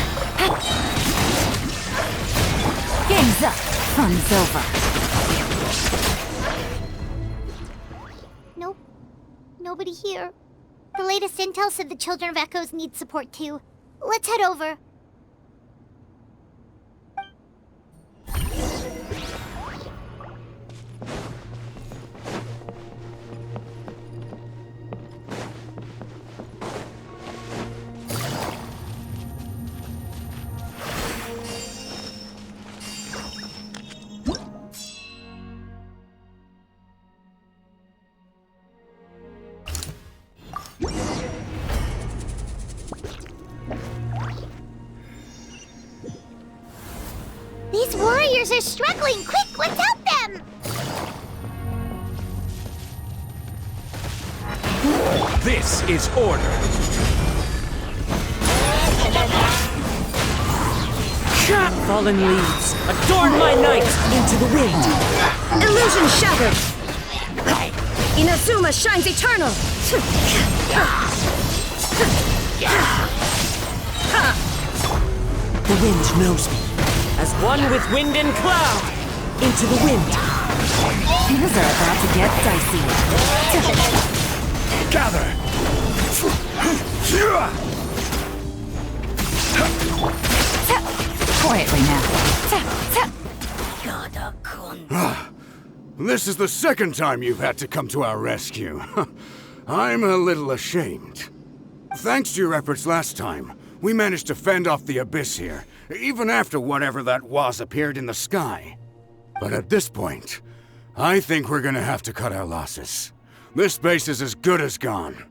Game's up. Fun's over. Nope. Nobody here. The latest intel said the Children of Echoes need support too. Let's head over. These warriors are struggling! Quick, let's help them! This is order. Fallen leaves, adorn my night into the wind. Illusion shattered. Inazuma shines eternal. The wind knows me. As one with wind and cloud, into the wind. Things are about to get dicey. Gather! Quietly now. This is the second time you've had to come to our rescue. I'm a little ashamed. Thanks to your efforts last time, we managed to fend off the abyss here, even after whatever that was appeared in the sky. But at this point, I think we're gonna have to cut our losses. This base is as good as gone.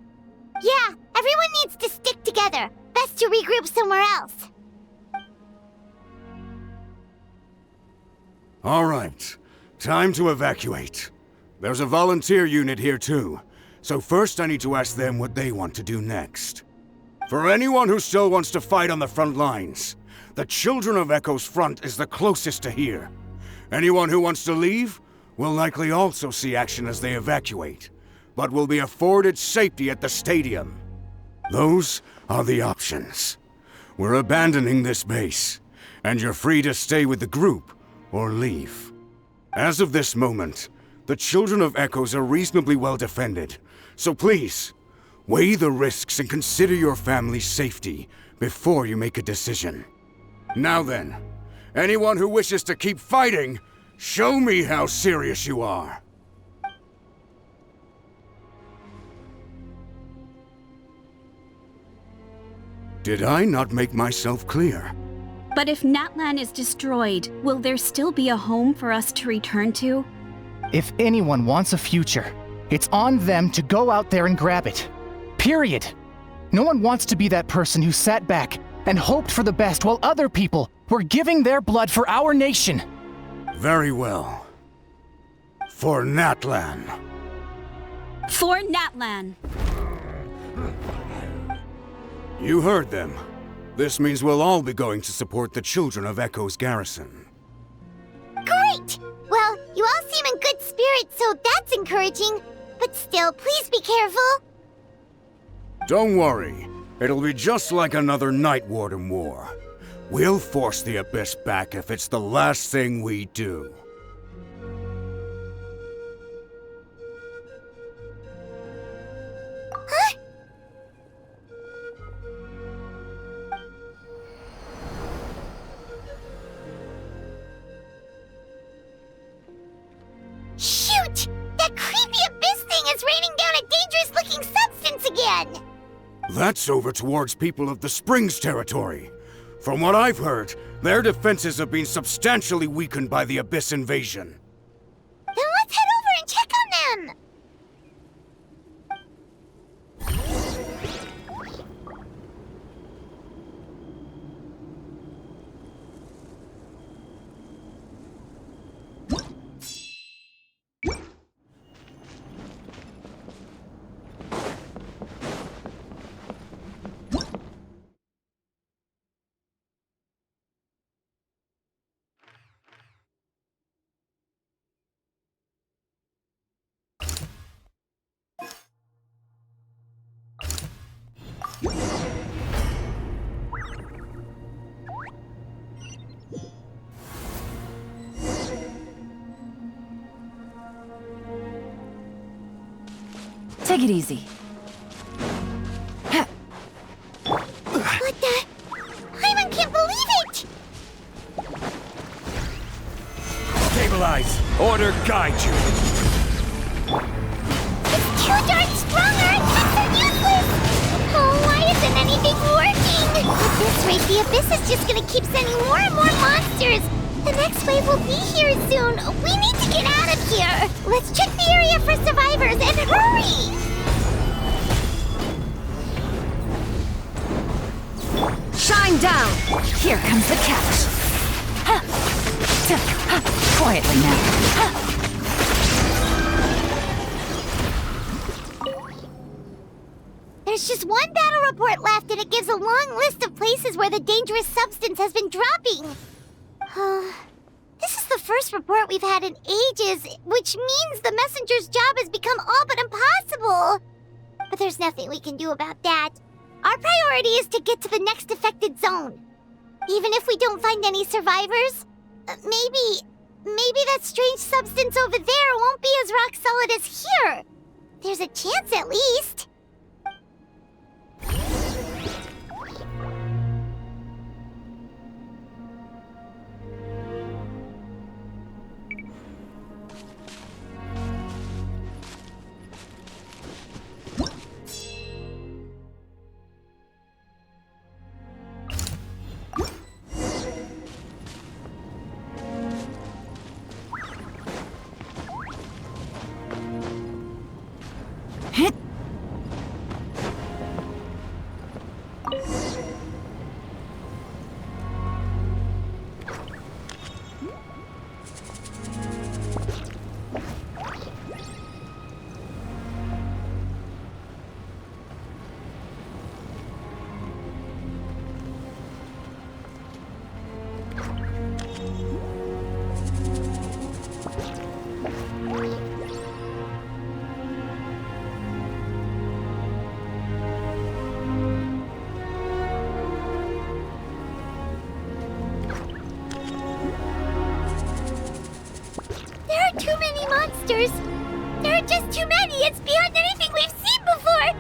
Yeah, everyone needs to stick together. Best to regroup somewhere else. All right, time to evacuate. There's a volunteer unit here too, so first I need to ask them what they want to do next. For anyone who still wants to fight on the front lines, the Children of Echo's front is the closest to here. Anyone who wants to leave will likely also see action as they evacuate, but will be afforded safety at the stadium. Those are the options. We're abandoning this base, and you're free to stay with the group or leave. As of this moment, The Children of Echoes are reasonably well defended. So please, weigh the risks and consider your family's safety before you make a decision. Now then, anyone who wishes to keep fighting, show me how serious you are. Did I not make myself clear? But if Natlan is destroyed, will there still be a home for us to return to? If anyone wants a future, it's on them to go out there and grab it. Period. No one wants to be that person who sat back and hoped for the best while other people were giving their blood for our nation. Very well. For Natlan. For Natlan. You heard them. This means we'll all be going to support the Children of Echo's garrison. Great! Well, you all seem in good spirits, so that's encouraging. But still, please be careful. Don't worry. It'll be just like another Night Warden war. We'll force the Abyss back if it's the last thing we do. Huh? Shoot! That creepy abyss thing is raining down a dangerous-looking substance again! That's over towards people of the Springs territory. From what I've heard, their defenses have been substantially weakened by the Abyss invasion. Then let's head over and check on them! Take it easy. What the? Hyman can't believe it! Stabilize! Order guide you! It's too darn strong, our attacks are useless! Oh, why isn't anything working? At this rate, the Abyss is just gonna keep sending more and more monsters! The next wave will be here soon! We need to get out of here! Let's check the area for survivors and hurry! Shine down! Here comes the catch. Quietly now. There's just one battle report left, and it gives a long list of places where the dangerous substance has been dropping. This is the first report we've had in ages, which means the messenger's job has become all but impossible. But there's nothing we can do about that. Our priority is to get to the next affected zone. Even if we don't find any survivors, maybe that strange substance over there won't be as rock solid as here. There's a chance at least. monsters! There are just too many! It's beyond anything we've seen before!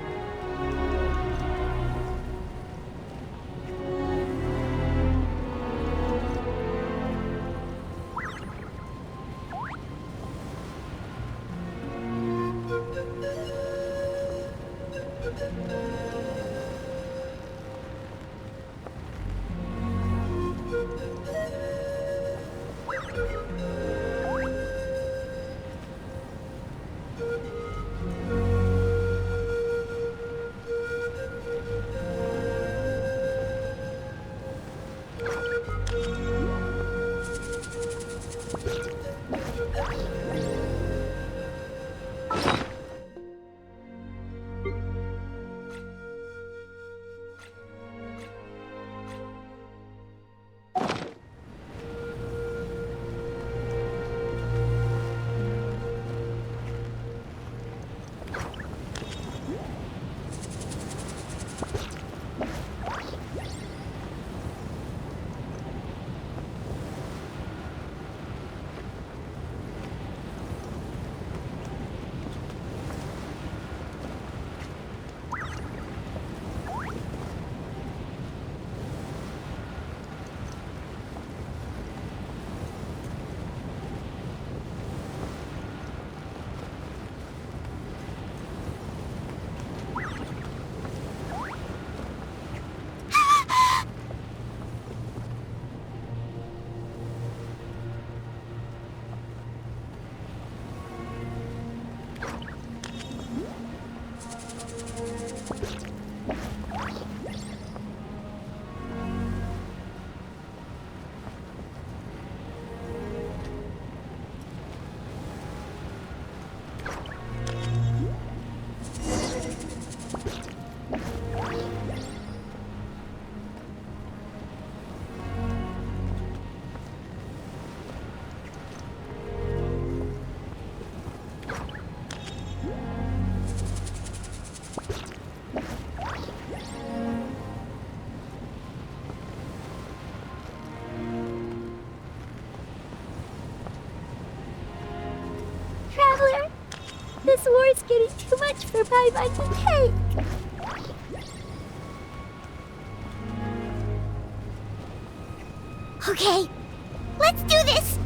Traveler, this war's getting too much for my monkey cake. Okay, let's do this!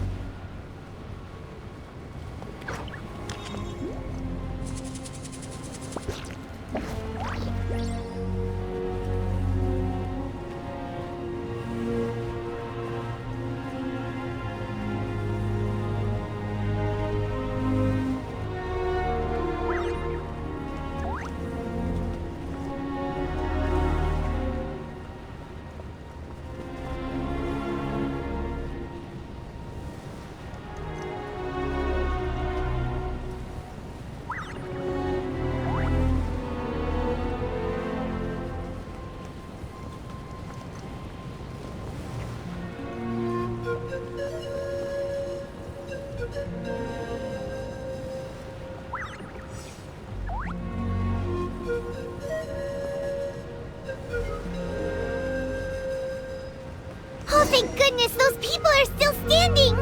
Oh, thank goodness, those people are still standing!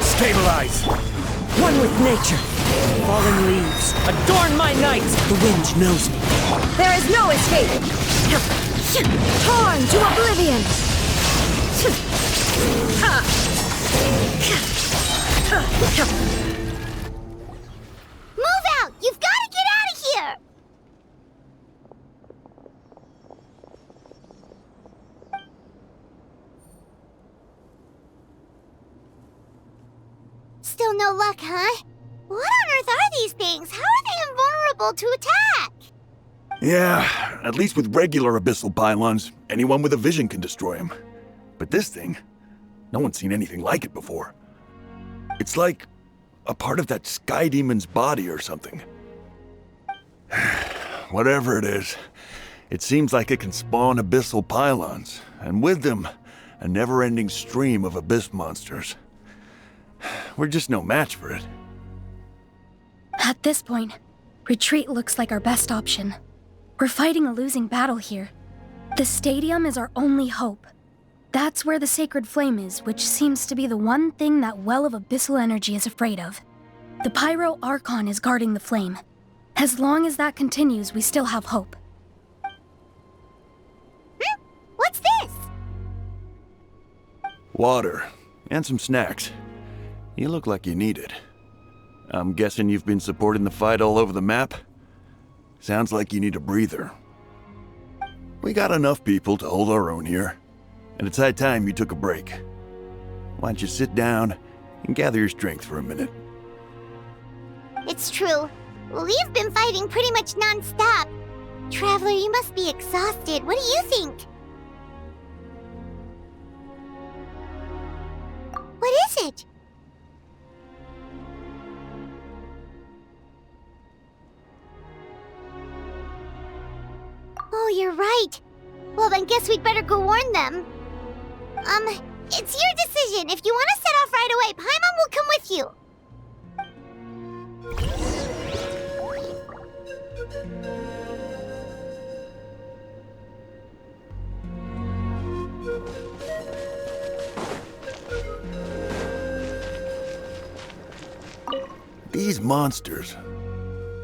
Stabilize! One with nature. Fallen leaves adorn my night. The wind knows me. There is no escape! Torn to oblivion! Move out! You've got to get out of here! Still no luck, huh? What on earth are these things? How are they invulnerable to attack? Yeah, at least with regular abyssal pylons, anyone with a vision can destroy them. But this thing, no one's seen anything like it before. It's like a part of that sky demon's body or something. Whatever it is, it seems like it can spawn abyssal pylons, and with them, a never-ending stream of abyss monsters. We're just no match for it. At this point, retreat looks like our best option. We're fighting a losing battle here. The stadium is our only hope. That's where the sacred flame is, which seems to be the one thing that well of abyssal energy is afraid of. The Pyro Archon is guarding the flame. As long as that continues, we still have hope. What's this? Water. And some snacks. You look like you need it. I'm guessing you've been supporting the fight all over the map? Sounds like you need a breather. We got enough people to hold our own here, and it's high time you took a break. Why don't you sit down and gather your strength for a minute? It's true. We've been fighting pretty much non-stop. Traveler, you must be exhausted. What do you think? What is it? Oh, you're right. Well, then guess we'd better go warn them. It's your decision. If you want to set off right away, Paimon will come with you. These monsters,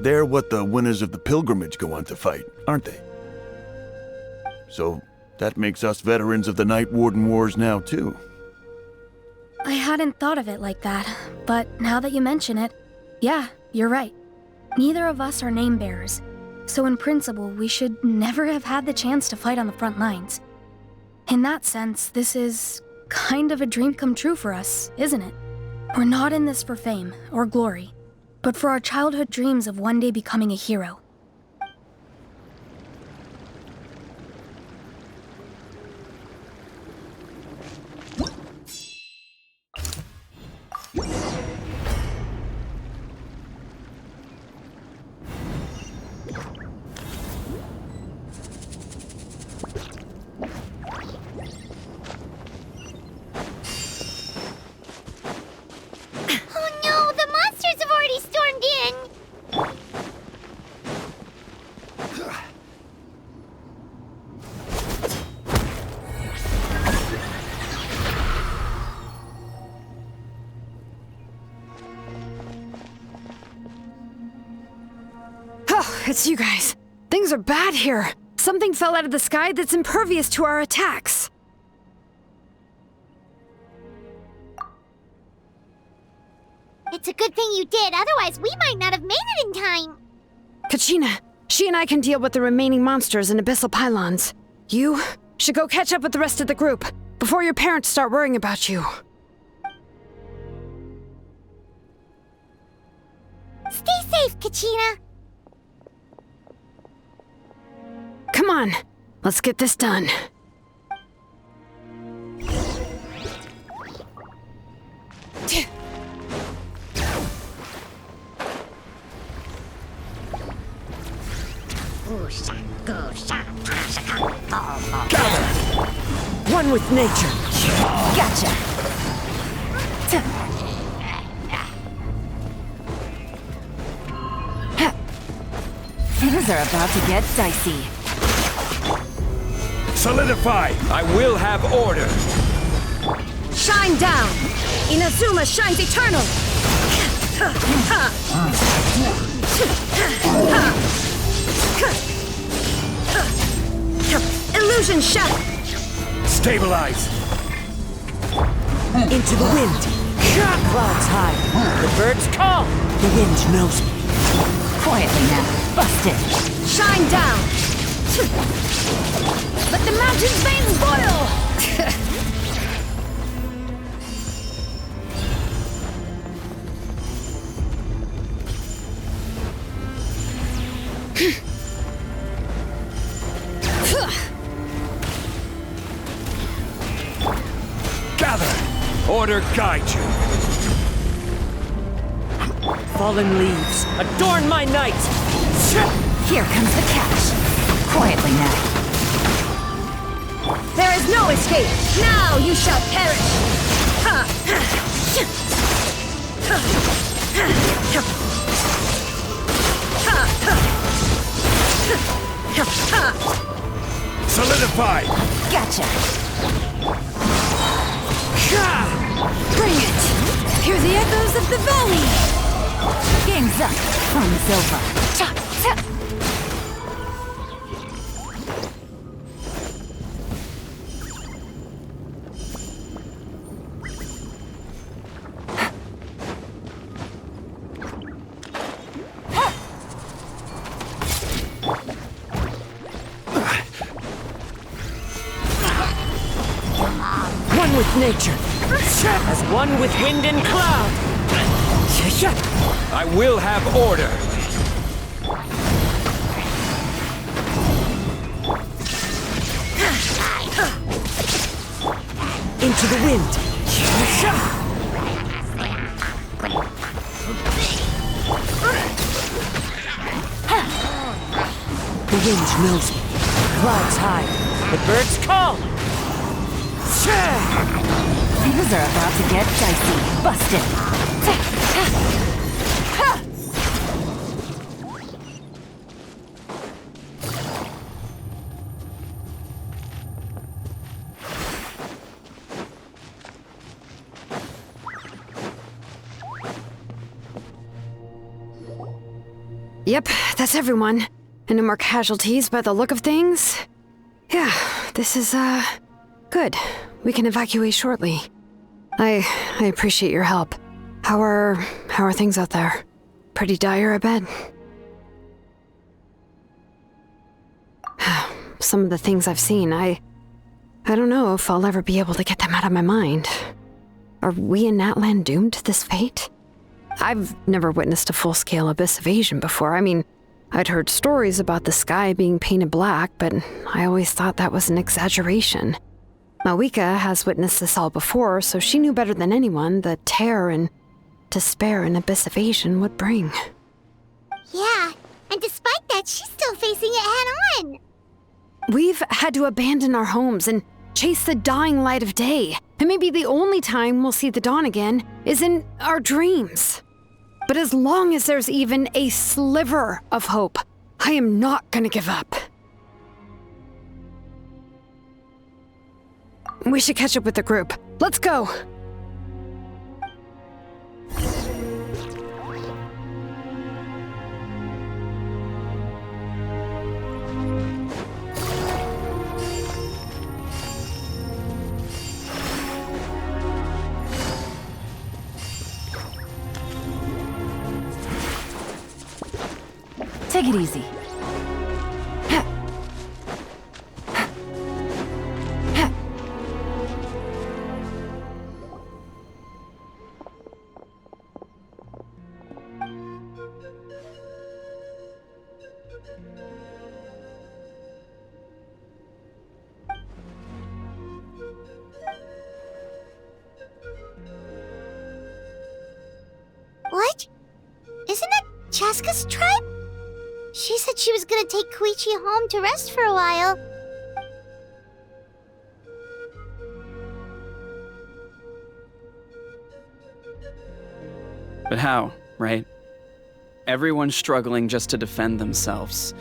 they're what the winners of the pilgrimage go on to fight, aren't they? So, that makes us veterans of the Night Warden Wars now, too. I hadn't thought of it like that, but now that you mention it, yeah, you're right. Neither of us are name bearers, so in principle, we should never have had the chance to fight on the front lines. In that sense, this is kind of a dream come true for us, isn't it? We're not in this for fame or glory, but for our childhood dreams of one day becoming a hero. It's you guys. Things are bad here. Something fell out of the sky that's impervious to our attacks. It's a good thing you did, otherwise we might not have made it in time. Kachina, she and I can deal with the remaining monsters and abyssal pylons. You should go catch up with the rest of the group before your parents start worrying about you. Stay safe, Kachina. Come on, let's get this done. Gather! One with nature. Gotcha! Things are about to get dicey. Solidify! I will have order! Shine down! Inazuma shines eternal! Illusion shatter! Stabilize! Into the wind! Clouds high! The birds call! The wind knows me. Quietly now. Bust it! Shine down! Let the mountain's veins boil! Gather! Order guide you! Fallen leaves, adorn my night! Here comes the catch. Quietly now. There is no escape! Now you shall perish! Solidify! Gotcha! Bring it! Hear the echoes of the valley! Game's up. Fun's over. Cha! Cha! One with nature, as one with wind and cloud. I will have order. Into the wind. The wind knows me. Clouds high. The birds call. Things are about to get dicey. Busted. Yep, that's everyone. And no more casualties by the look of things. Yeah, this is, good. We can evacuate shortly. I appreciate your help. How are things out there? Pretty dire, I bet. Some of the things I've seen, I don't know if I'll ever be able to get them out of my mind. Are we in Natlan doomed to this fate? I've never witnessed a full-scale abyss invasion before. I mean, I'd heard stories about the sky being painted black, but I always thought that was an exaggeration. Mawika has witnessed this all before, so she knew better than anyone the terror and despair an abyss invasion would bring. Yeah, and despite that, she's still facing it head-on. We've had to abandon our homes and chase the dying light of day. And maybe the only time we'll see the dawn again is in our dreams. But as long as there's even a sliver of hope, I am not gonna give up. We should catch up with the group. Let's go! Take it easy. What? Isn't that Chaska's tribe? She said she was gonna take Koichi home to rest for a while. But how, right? Everyone's struggling just to defend themselves.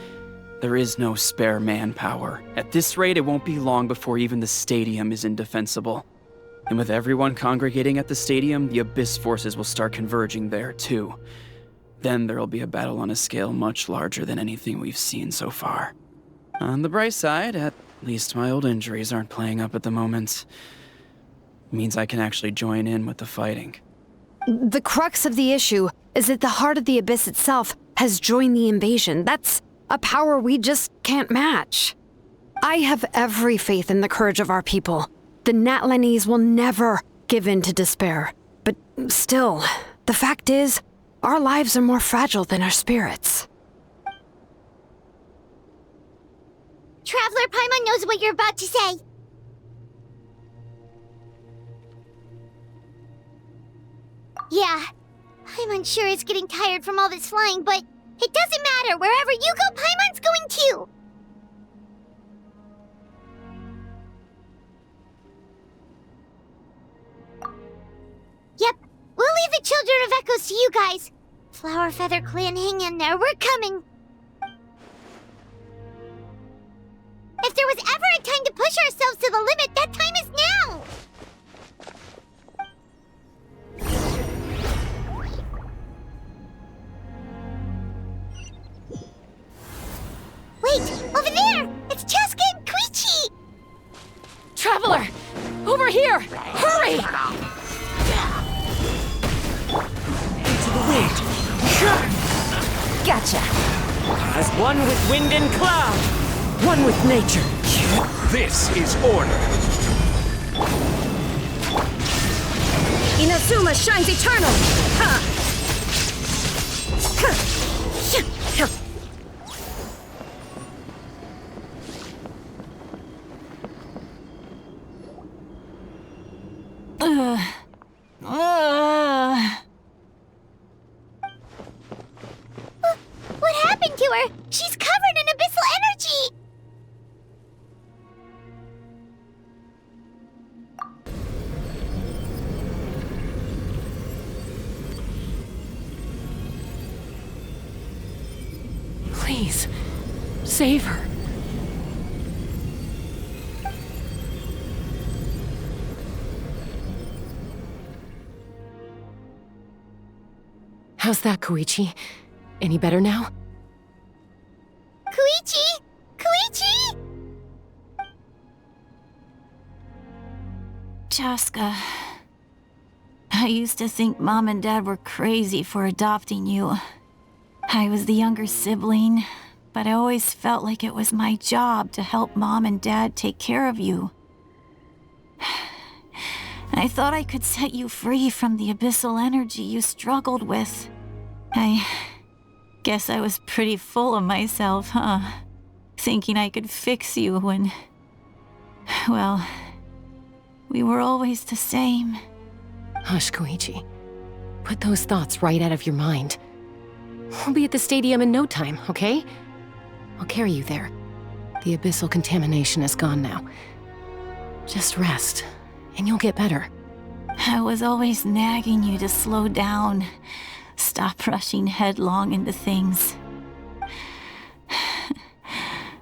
There is no spare manpower. At this rate, it won't be long before even the stadium is indefensible. And with everyone congregating at the stadium, the Abyss forces will start converging there, too. Then there'll be a battle on a scale much larger than anything we've seen so far. On the bright side, at least my old injuries aren't playing up at the moment. It means I can actually join in with the fighting. The crux of the issue is that the heart of the Abyss itself has joined the invasion. That's a power we just can't match. I have every faith in the courage of our people. The Natlanese will never give in to despair. But still, the fact is, our lives are more fragile than our spirits. Traveler Paimon knows what you're about to say. Yeah, Paimon sure is getting tired from all this flying, but it doesn't matter. Wherever you go, Paimon's going too. Yep, we'll leave the Children of Echoes to you guys. Flower Feather Clan, hang in there. We're coming. If there was ever a time to push ourselves to the limit, that time is now! Wait! Over there! It's Cheska and Koichi! Traveler! Over here! Hurry! Into the wind! Gotcha! As one with wind and cloud! One with nature! This is order! Inazuma shines eternal! Ha! What happened to her? She's covered in abyssal energy! Please, save her. How's that, Koichi? Any better now? Koichi! Koichi! Cheska, I used to think Mom and Dad were crazy for adopting you. I was the younger sibling, but I always felt like it was my job to help Mom and Dad take care of you. I thought I could set you free from the abyssal energy you struggled with. I guess I was pretty full of myself, huh? Thinking I could fix you when... well, we were always the same. Hush, Koichi. Put those thoughts right out of your mind. We'll be at the stadium in no time, okay? I'll carry you there. The abyssal contamination is gone now. Just rest, and you'll get better. I was always nagging you to slow down. Stop rushing headlong into things.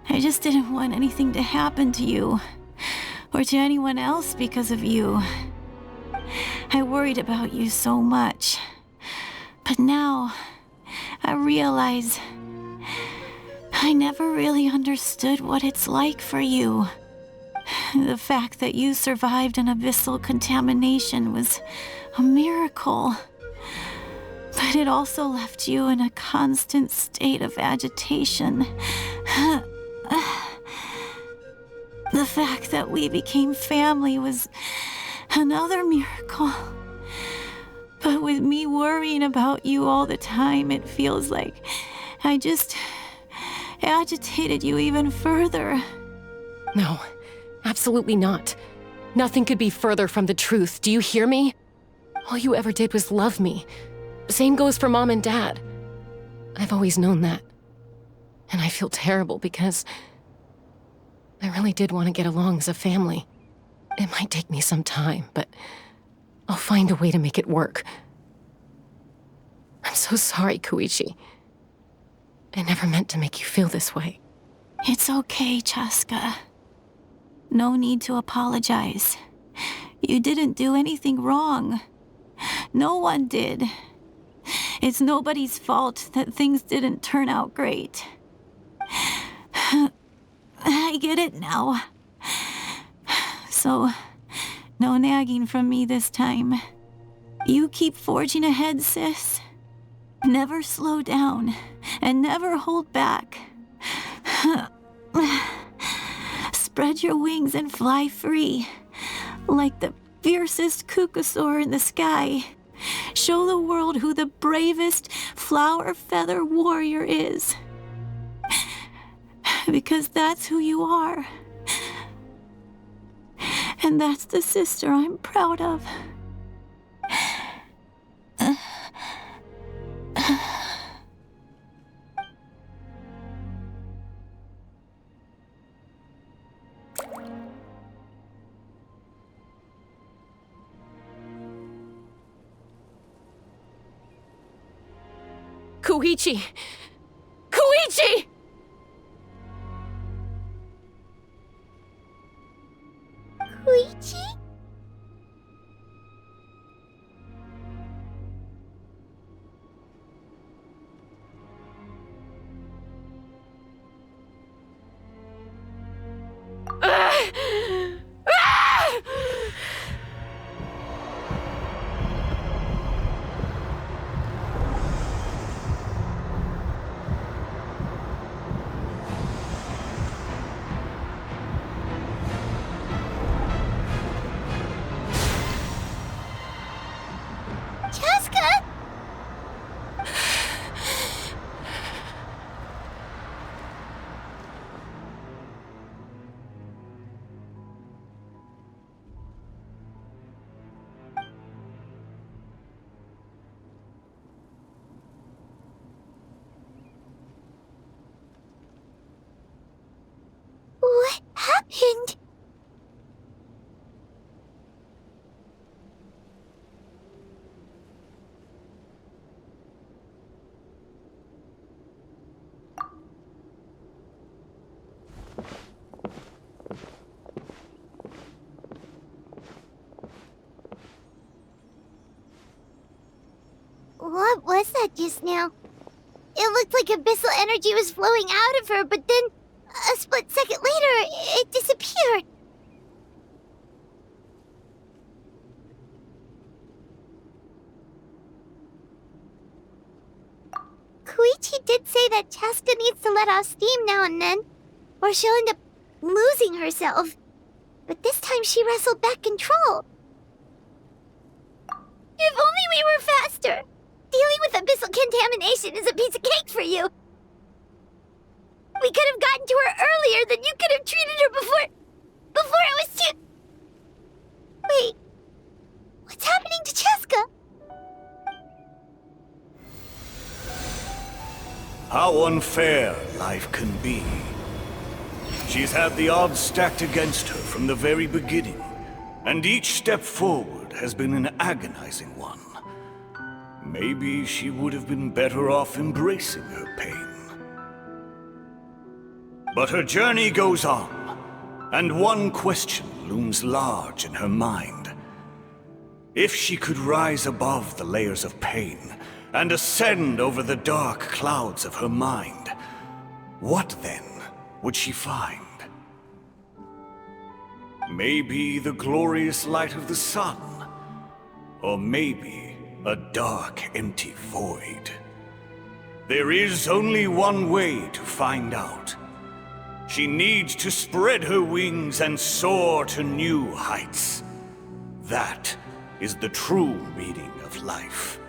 I just didn't want anything to happen to you, or to anyone else because of you. I worried about you so much. But now, I realize I never really understood what it's like for you. The fact that you survived an abyssal contamination was a miracle. But it also left you in a constant state of agitation. The fact that we became family was another miracle. But with me worrying about you all the time, it feels like I just agitated you even further. No, absolutely not. Nothing could be further from the truth. Do you hear me? All you ever did was love me. Same goes for Mom and Dad. I've always known that. And I feel terrible because I really did want to get along as a family. It might take me some time, but I'll find a way to make it work. I'm so sorry, Koichi. I never meant to make you feel this way. It's okay, Cheska. No need to apologize. You didn't do anything wrong. No one did. It's nobody's fault that things didn't turn out great. I get it now. So, no nagging from me this time. You keep forging ahead, sis. Never slow down, and never hold back. Spread your wings and fly free, like the fiercest kukasaur in the sky. Show the world who the bravest flower feather warrior is. Because that's who you are. And that's the sister I'm proud of. Koichi! Koichi! happened? What was that just now? It looked like abyssal energy was flowing out of her, but then a split second later, it disappeared. Koichi did say that Chaska needs to let off steam now and then, or she'll end up losing herself. But this time she wrestled back control. If only we were faster! Dealing with abyssal contamination is a piece of cake for you. We could have gotten to her earlier, then you could have treated her before it was too... Wait, what's happening to Chaska? How unfair life can be. She's had the odds stacked against her from the very beginning, and each step forward has been an agonizing one. Maybe she would have been better off embracing her pain. But her journey goes on, and one question looms large in her mind. If she could rise above the layers of pain and ascend over the dark clouds of her mind, what then would she find? Maybe the glorious light of the sun, or maybe a dark, empty void. There is only one way to find out. She needs to spread her wings and soar to new heights. That is the true meaning of life.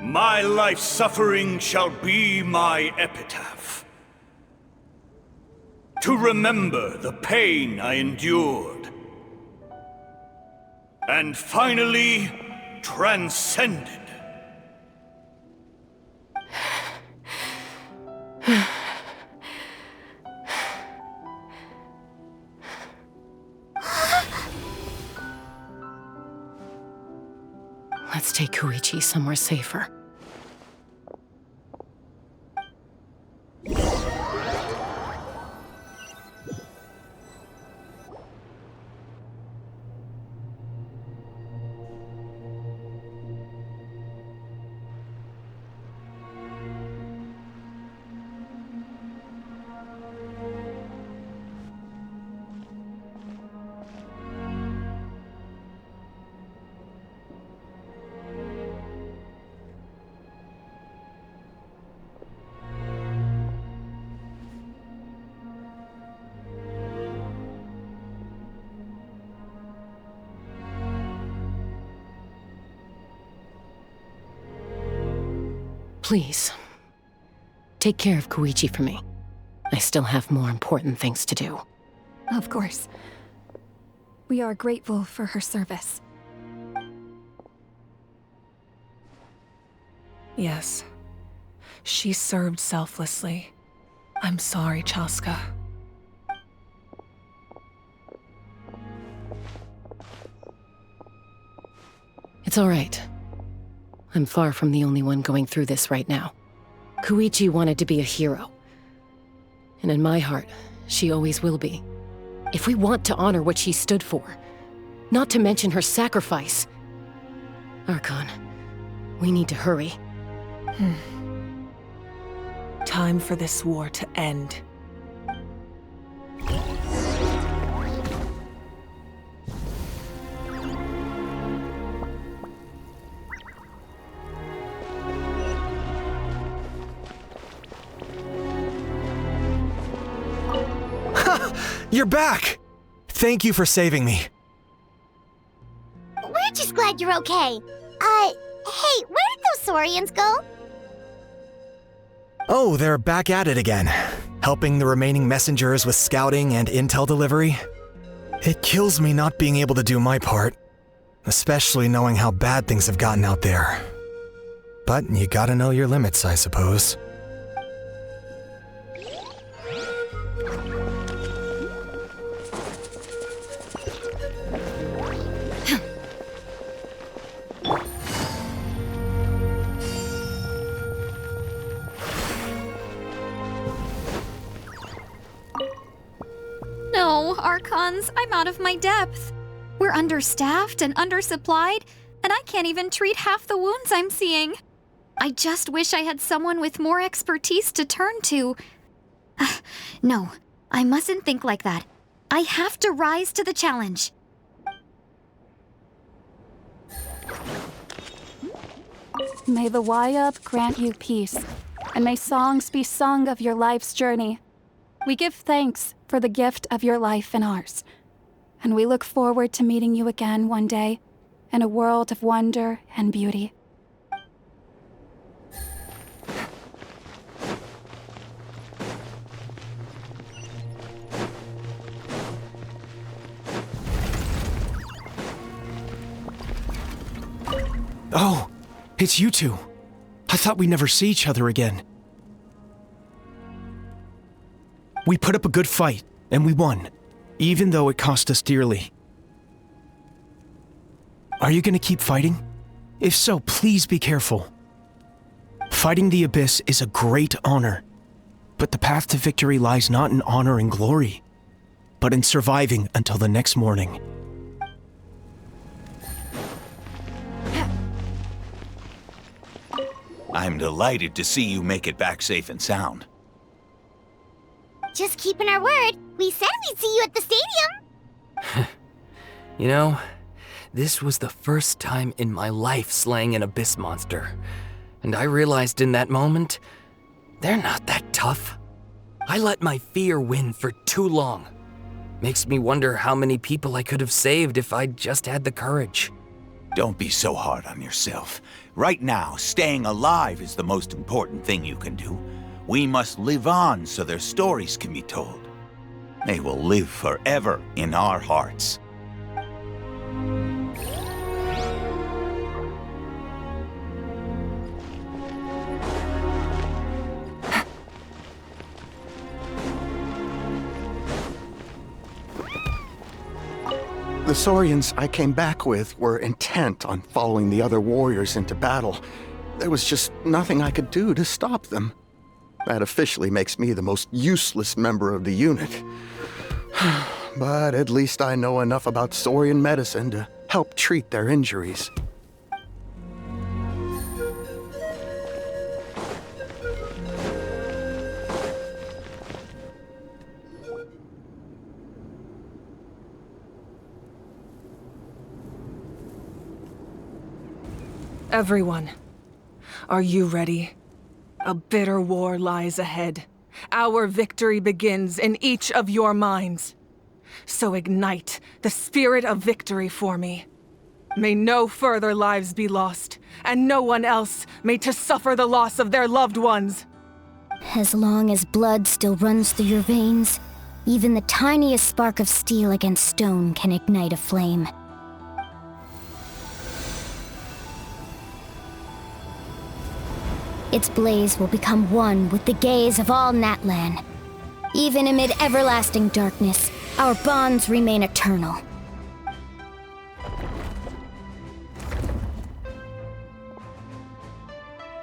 My life's suffering shall be my epitaph. To remember the pain I endured, and finally transcended. Let's take Koichi somewhere safer. Please, take care of Koichi for me. I still have more important things to do. Of course. We are grateful for her service. Yes. She served selflessly. I'm sorry, Chaska. It's all right. I'm far from the only one going through this right now. Koichi wanted to be a hero. And in my heart, she always will be. If we want to honor what she stood for, not to mention her sacrifice. Archon, we need to hurry. Time for this war to end. You're back! Thank you for saving me. We're just glad you're okay. Hey, where did those Saurians go? Oh, they're back at it again, helping the remaining messengers with scouting and intel delivery. It kills me not being able to do my part, especially knowing how bad things have gotten out there. But you gotta know your limits, I suppose. No, Archons, I'm out of my depth. We're understaffed and undersupplied, and I can't even treat half the wounds I'm seeing. I just wish I had someone with more expertise to turn to. No, I mustn't think like that. I have to rise to the challenge. May the Wayub grant you peace, and may songs be sung of your life's journey. We give thanks for the gift of your life and ours, and we look forward to meeting you again one day in a world of wonder and beauty. Oh, it's you two. I thought we'd never see each other again. We put up a good fight, and we won, even though it cost us dearly. Are you gonna keep fighting? If so, please be careful. Fighting the Abyss is a great honor, but the path to victory lies not in honor and glory, but in surviving until the next morning. I'm delighted to see you make it back safe and sound. Just keeping our word. We said we'd see you at the stadium. You know, this was the first time in my life slaying an abyss monster. And I realized in that moment, they're not that tough. I let my fear win for too long. Makes me wonder how many people I could have saved if I'd just had the courage. Don't be so hard on yourself. Right now, staying alive is the most important thing you can do. We must live on so their stories can be told. They will live forever in our hearts. The Saurians I came back with were intent on following the other warriors into battle. There was just nothing I could do to stop them. That officially makes me the most useless member of the unit. But at least I know enough about Saurian medicine to help treat their injuries. Everyone, are you ready? A bitter war lies ahead. Our victory begins in each of your minds. So ignite the spirit of victory for me. May no further lives be lost, and no one else may to suffer the loss of their loved ones. As long as blood still runs through your veins, even the tiniest spark of steel against stone can ignite a flame. Its blaze will become one with the gaze of all Natlan. Even amid everlasting darkness, our bonds remain eternal.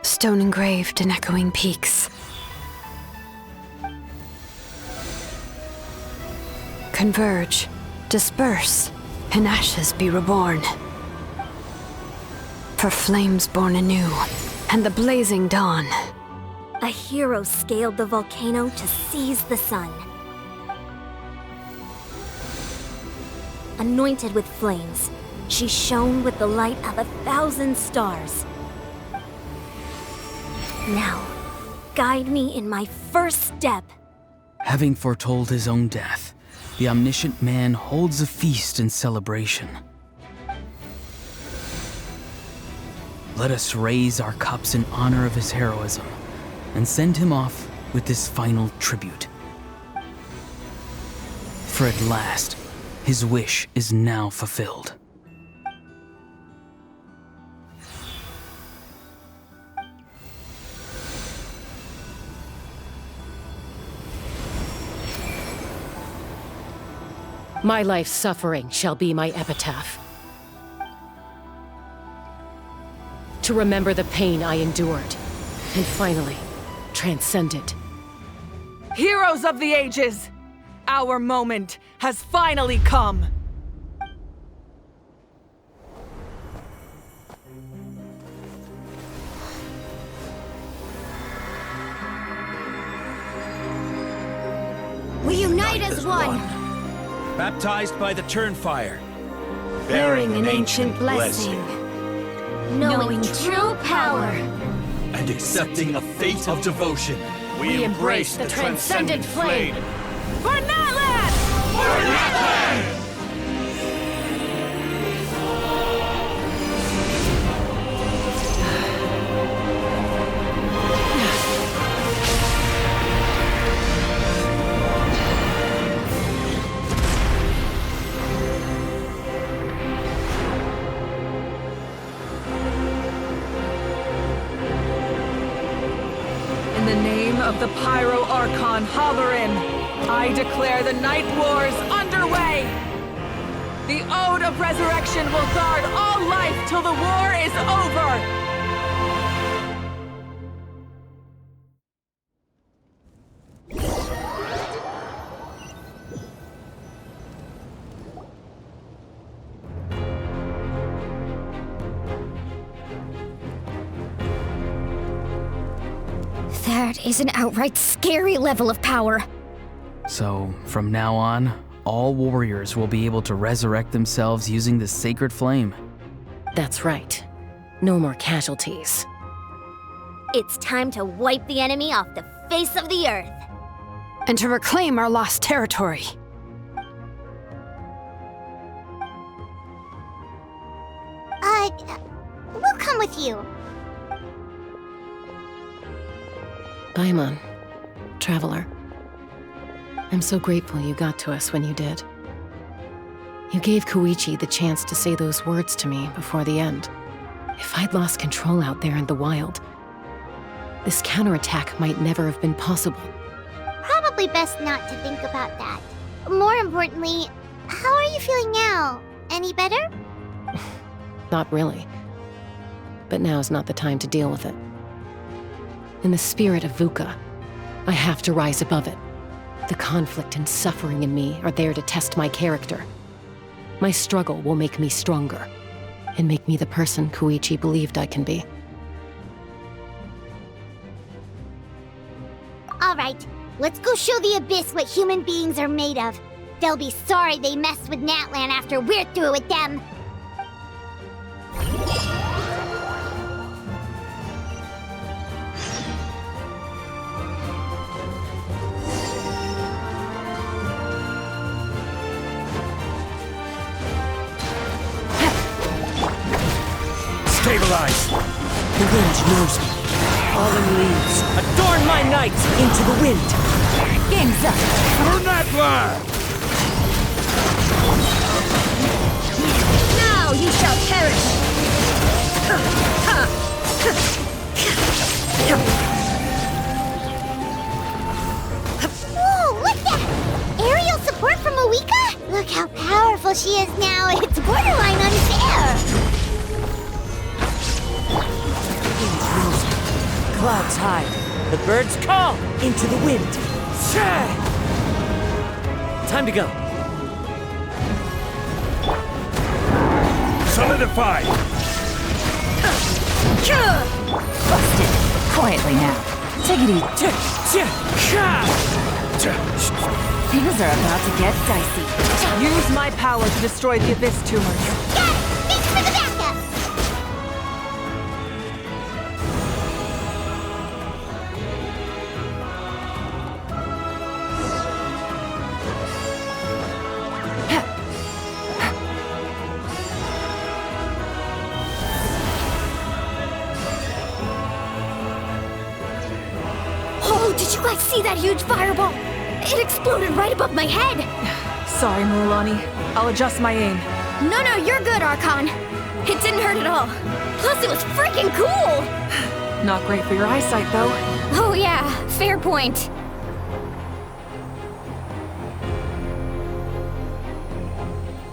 Stone engraved in echoing peaks. Converge, disperse, in ashes be reborn. For flames born anew, and the blazing dawn. A hero scaled the volcano to seize the sun. Anointed with flames, she shone with the light of 1,000 stars. Now, guide me in my first step. Having foretold his own death, the omniscient man holds a feast in celebration. Let us raise our cups in honor of his heroism and send him off with this final tribute. For at last, his wish is now fulfilled. My life's suffering shall be my epitaph. To remember the pain I endured, and finally, transcend it. Heroes of the ages! Our moment has finally come! We unite as one! Baptized by the Turnfire. Bearing an ancient blessing. Knowing true power. And accepting a fate of devotion. We embrace the transcendent flame. For Natlan! For Natlan! In the name of the Pyro Archon Halloran, I declare the Night Wars underway! The Ode of Resurrection will guard all life till the war is over! That is an outright scary level of power. So, from now on, all warriors will be able to resurrect themselves using the sacred flame. That's right. No more casualties. It's time to wipe the enemy off the face of the earth. And to reclaim our lost territory. We'll come with you. Paimon, Traveler. I'm so grateful you got to us when you did. You gave Koichi the chance to say those words to me before the end. If I'd lost control out there in the wild, this counterattack might never have been possible. Probably best not to think about that. More importantly, how are you feeling now? Any better? Not really. But now's not the time to deal with it. In the spirit of VUCA, I have to rise above it. The conflict and suffering in me are there to test my character. My struggle will make me stronger, and make me the person Koichi believed I can be. All right, let's go show the Abyss what human beings are made of. They'll be sorry they messed with Natlan after we're through with them. Stabilize! The wind knows me. Fallen leaves, adorn my night into the wind. Game's up. For Natlan! Now you shall perish. Whoa, look that! Aerial support from Awika? Look how powerful she is now. It's borderline unfair. Clouds high, the birds call into the wind. Time to go. Solidified! Busted. Quietly now. Take it easy. Things are about to get dicey. Use my power to destroy the Abyss tumors. Got it! Thanks for the backup! Oh, did you guys see that huge fireball? It exploded right above my head. Sorry, Mulani. I'll adjust my aim. No, you're good, Archon. It didn't hurt at all. Plus, it was freaking cool. Not great for your eyesight, though. Oh yeah, fair point.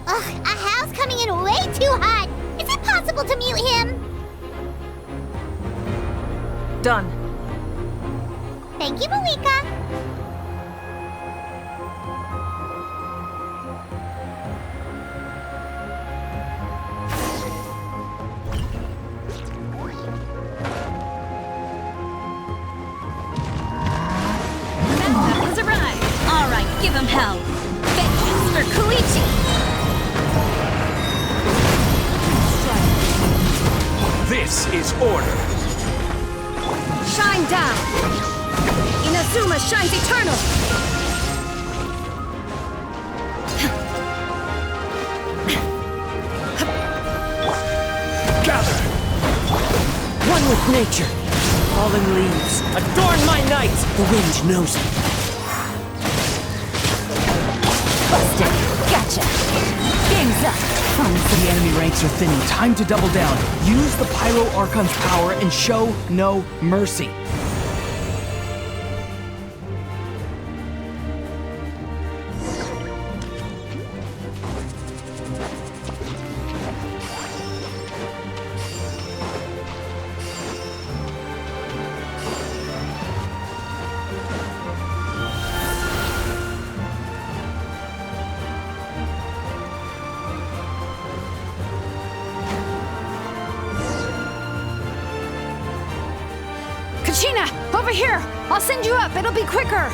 Ugh, Ahal's coming in way too hot. Is it possible to mute him? Done. Thank you, Malika. hell. Vengeance for Koichi! This is order. Shine down! Inazuma shines eternal! Gather! One with nature. Fallen leaves, adorn my night! The wind knows me. Busted! Gotcha! Game's up! The enemy ranks are thinning. Time to double down. Use the Pyro Archon's power and show no mercy. Kachina, over here! I'll send you up, it'll be quicker!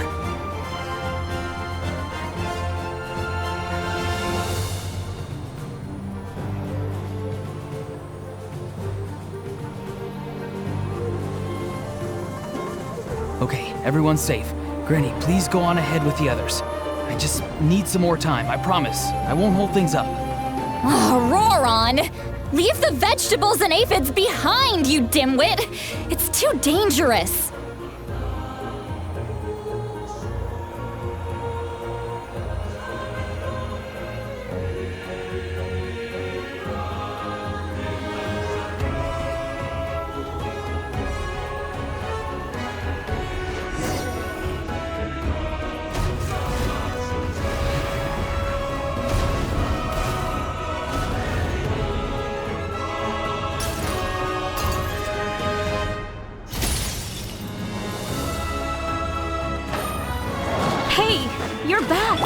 Okay, everyone's safe. Granny, please go on ahead with the others. I just need some more time, I promise. I won't hold things up. Oh, Roron! Leave the vegetables and aphids behind, you dimwit! It's too dangerous! Hey, you're back!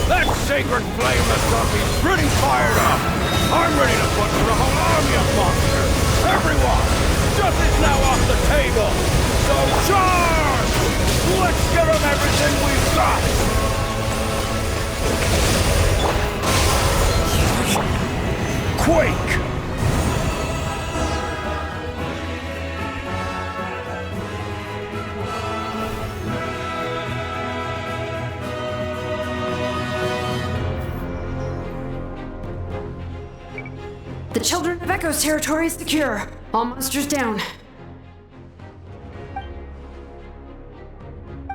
That sacred flame has got me pretty fired up! I'm ready to put through a whole army of monsters! Everyone! Stuff is now off the table! So charge! Let's give them everything we've got! Quake! The Children of Echo's territory is secure. All monsters down.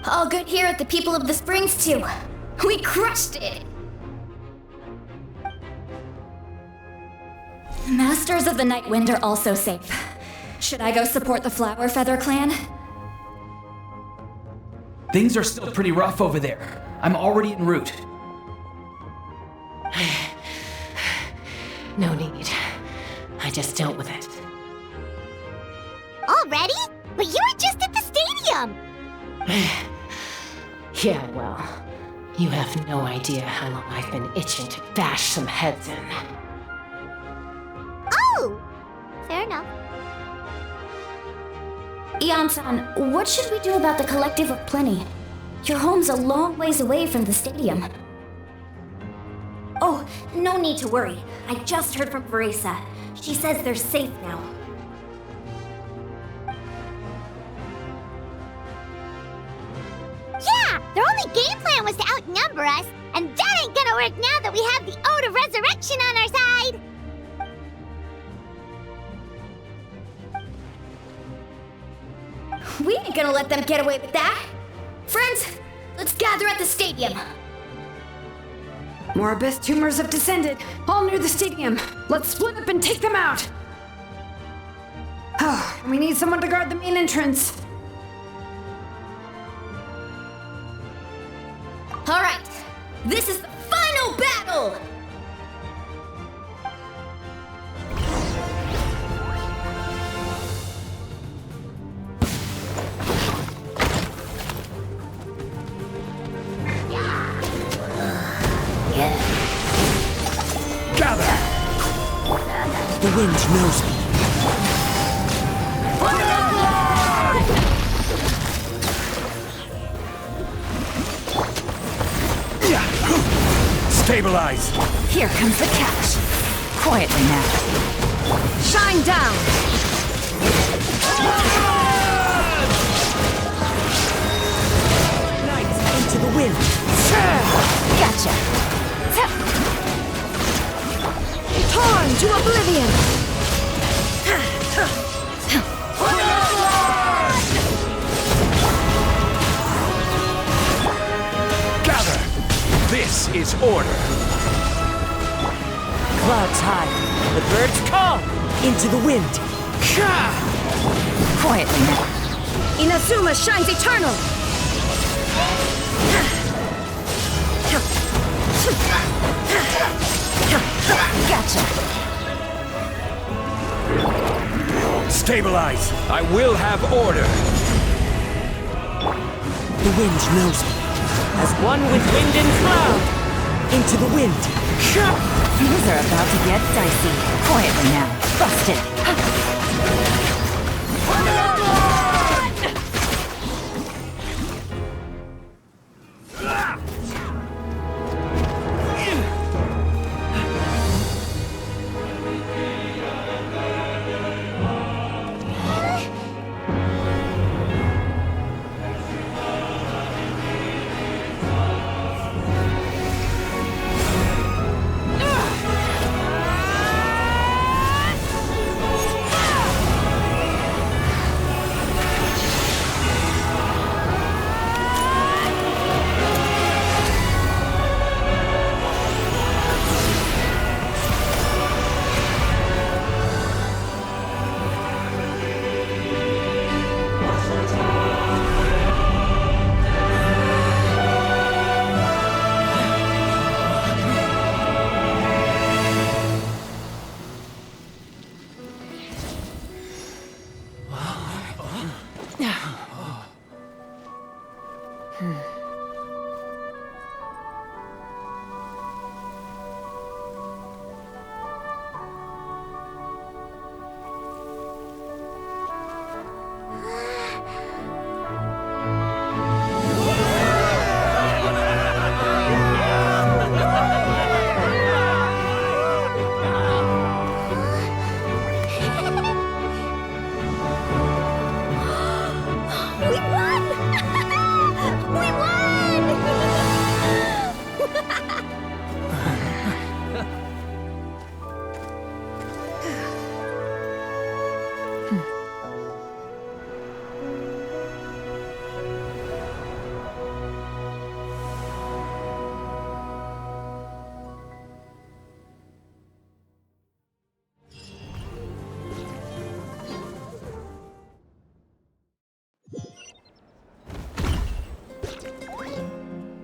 All good here at the People of the Springs, too. We crushed it! Masters of the Night Wind are also safe. Should I go support the Flower Feather clan? Things are still pretty rough over there. I'm already en route. No need. I just dealt with it. Already? But you were just at the stadium! Yeah, well, you have no idea how long I've been itching to bash some heads in. Oh! Fair enough. Ian-san, what should we do about the Collective of Plenty? Your home's a long ways away from the stadium. Oh, no need to worry. I just heard from Veresa. She says they're safe now. Yeah! Their only game plan was to outnumber us, and that ain't gonna work now that we have the Ode of Resurrection on our side! We ain't gonna let them get away with that! Friends, let's gather at the stadium! More abyss tumors have descended, all near the stadium. Let's split up and take them out. Oh, we need someone to guard the main entrance. Alright, this is the final battle! Gather! The wind knows me. Stabilize! Here comes the catch. Quietly now. Shine down! Into the wind. Gotcha. Torn to oblivion! Gather! This is order! Clouds high. The birds call. Into the wind. Quietly now. Inazuma shines eternal! Gotcha. Stabilize! I will have order! The wind knows me. As one with wind and cloud. Into the wind. Things are about to get dicey. Quietly now. Busted.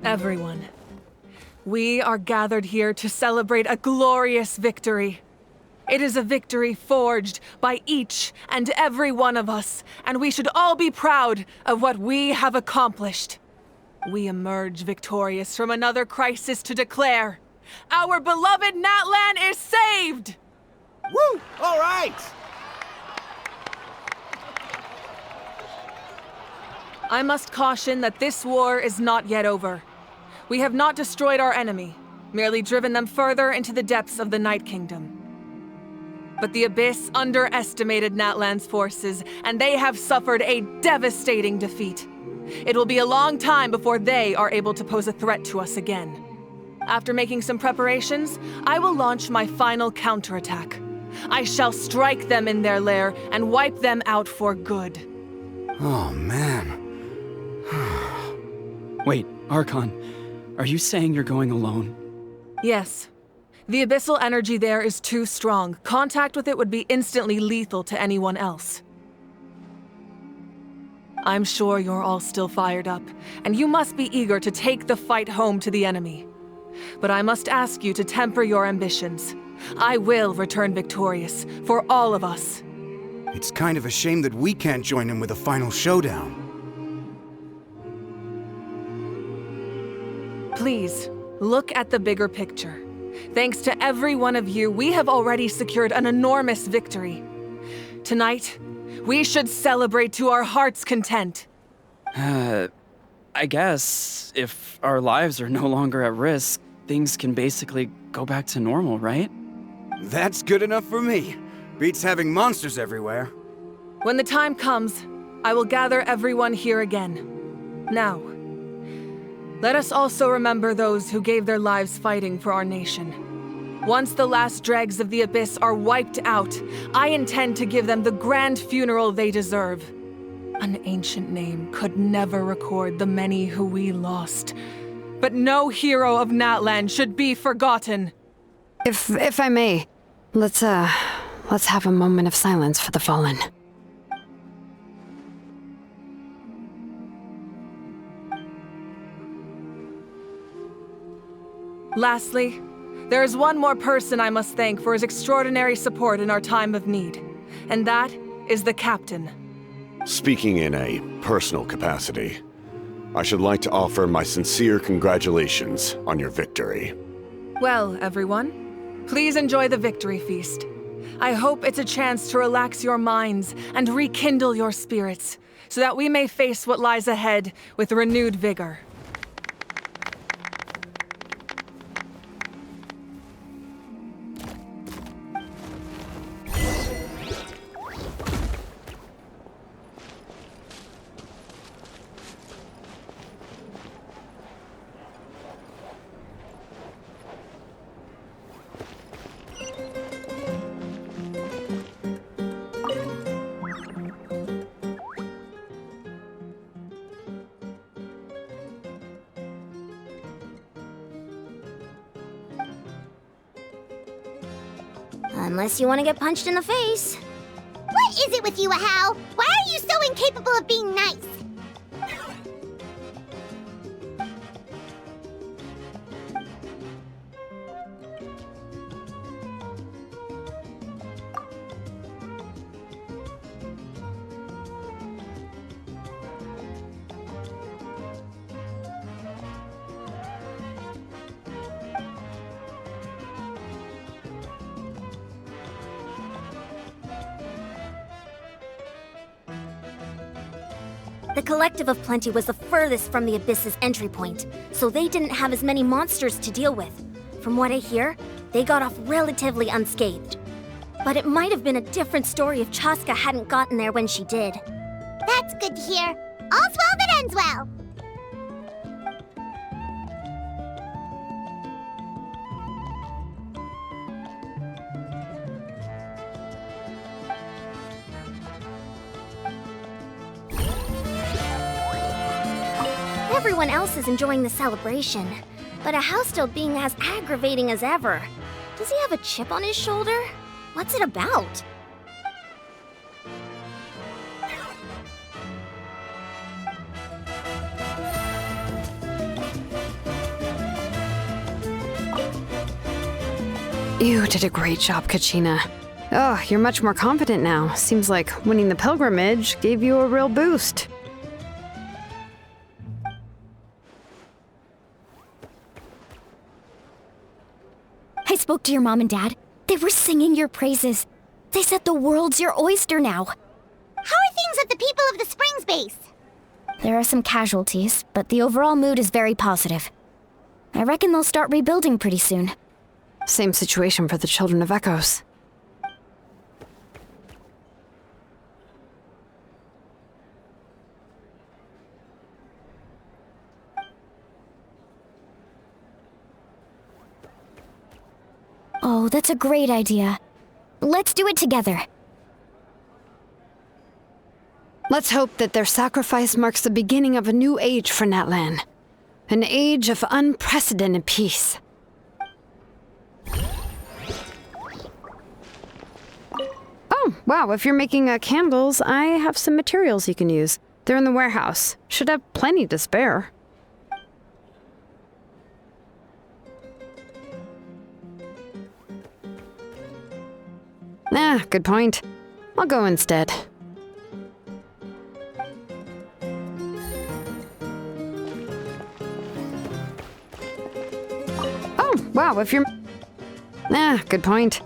Everyone, we are gathered here to celebrate a glorious victory. It is a victory forged by each and every one of us, and we should all be proud of what we have accomplished. We emerge victorious from another crisis to declare, our beloved Natlan is saved! Woo! All right! I must caution that this war is not yet over. We have not destroyed our enemy, merely driven them further into the depths of the Night Kingdom. But the Abyss underestimated Natlan's forces, and they have suffered a devastating defeat. It will be a long time before they are able to pose a threat to us again. After making some preparations, I will launch my final counterattack. I shall strike them in their lair and wipe them out for good. Oh, man. Wait, Archon, are you saying you're going alone? Yes. The abyssal energy there is too strong. Contact with it would be instantly lethal to anyone else. I'm sure you're all still fired up, and you must be eager to take the fight home to the enemy. But I must ask you to temper your ambitions. I will return victorious, for all of us. It's kind of a shame that we can't join him with a final showdown. Please, look at the bigger picture. Thanks to every one of you, we have already secured an enormous victory. Tonight, we should celebrate to our heart's content. I guess if our lives are no longer at risk, things can basically go back to normal, right? That's good enough for me. Beats having monsters everywhere. When the time comes, I will gather everyone here again. Now, let us also remember those who gave their lives fighting for our nation. Once the last dregs of the Abyss are wiped out, I intend to give them the grand funeral they deserve. An ancient name could never record the many who we lost. But no hero of Natlan should be forgotten. If I may, let's have a moment of silence for the fallen. Lastly, there is one more person I must thank for his extraordinary support in our time of need, and that is the Captain. Speaking in a personal capacity, I should like to offer my sincere congratulations on your victory. Well, everyone, please enjoy the victory feast. I hope it's a chance to relax your minds and rekindle your spirits, so that we may face what lies ahead with renewed vigor. Unless you want to get punched in the face. What is it with you, Ahau? Why are you so incapable of being nice? The Collective of Plenty was the furthest from the Abyss's entry point, so they didn't have as many monsters to deal with. From what I hear, they got off relatively unscathed. But it might have been a different story if Chaska hadn't gotten there when she did. That's good to hear. All's well that ends well. Everyone else is enjoying the celebration, but Ahau's still being as aggravating as ever. Does he have a chip on his shoulder? What's it about? You did a great job, Kachina. Oh, you're much more confident now. Seems like winning the pilgrimage gave you a real boost. I spoke to your mom and dad. They were singing your praises. They said the world's your oyster now. How are things at the People of the Springs base? There are some casualties, but the overall mood is very positive. I reckon they'll start rebuilding pretty soon. Same situation for the Children of Echoes. Oh, that's a great idea. Let's do it together. Let's hope that their sacrifice marks the beginning of a new age for Natlan. An age of unprecedented peace. Oh, wow, if you're making candles, I have some materials you can use. They're in the warehouse. Should have plenty to spare. Ah, good point. I'll go instead. Oh, wow, if you're... Ah, good point.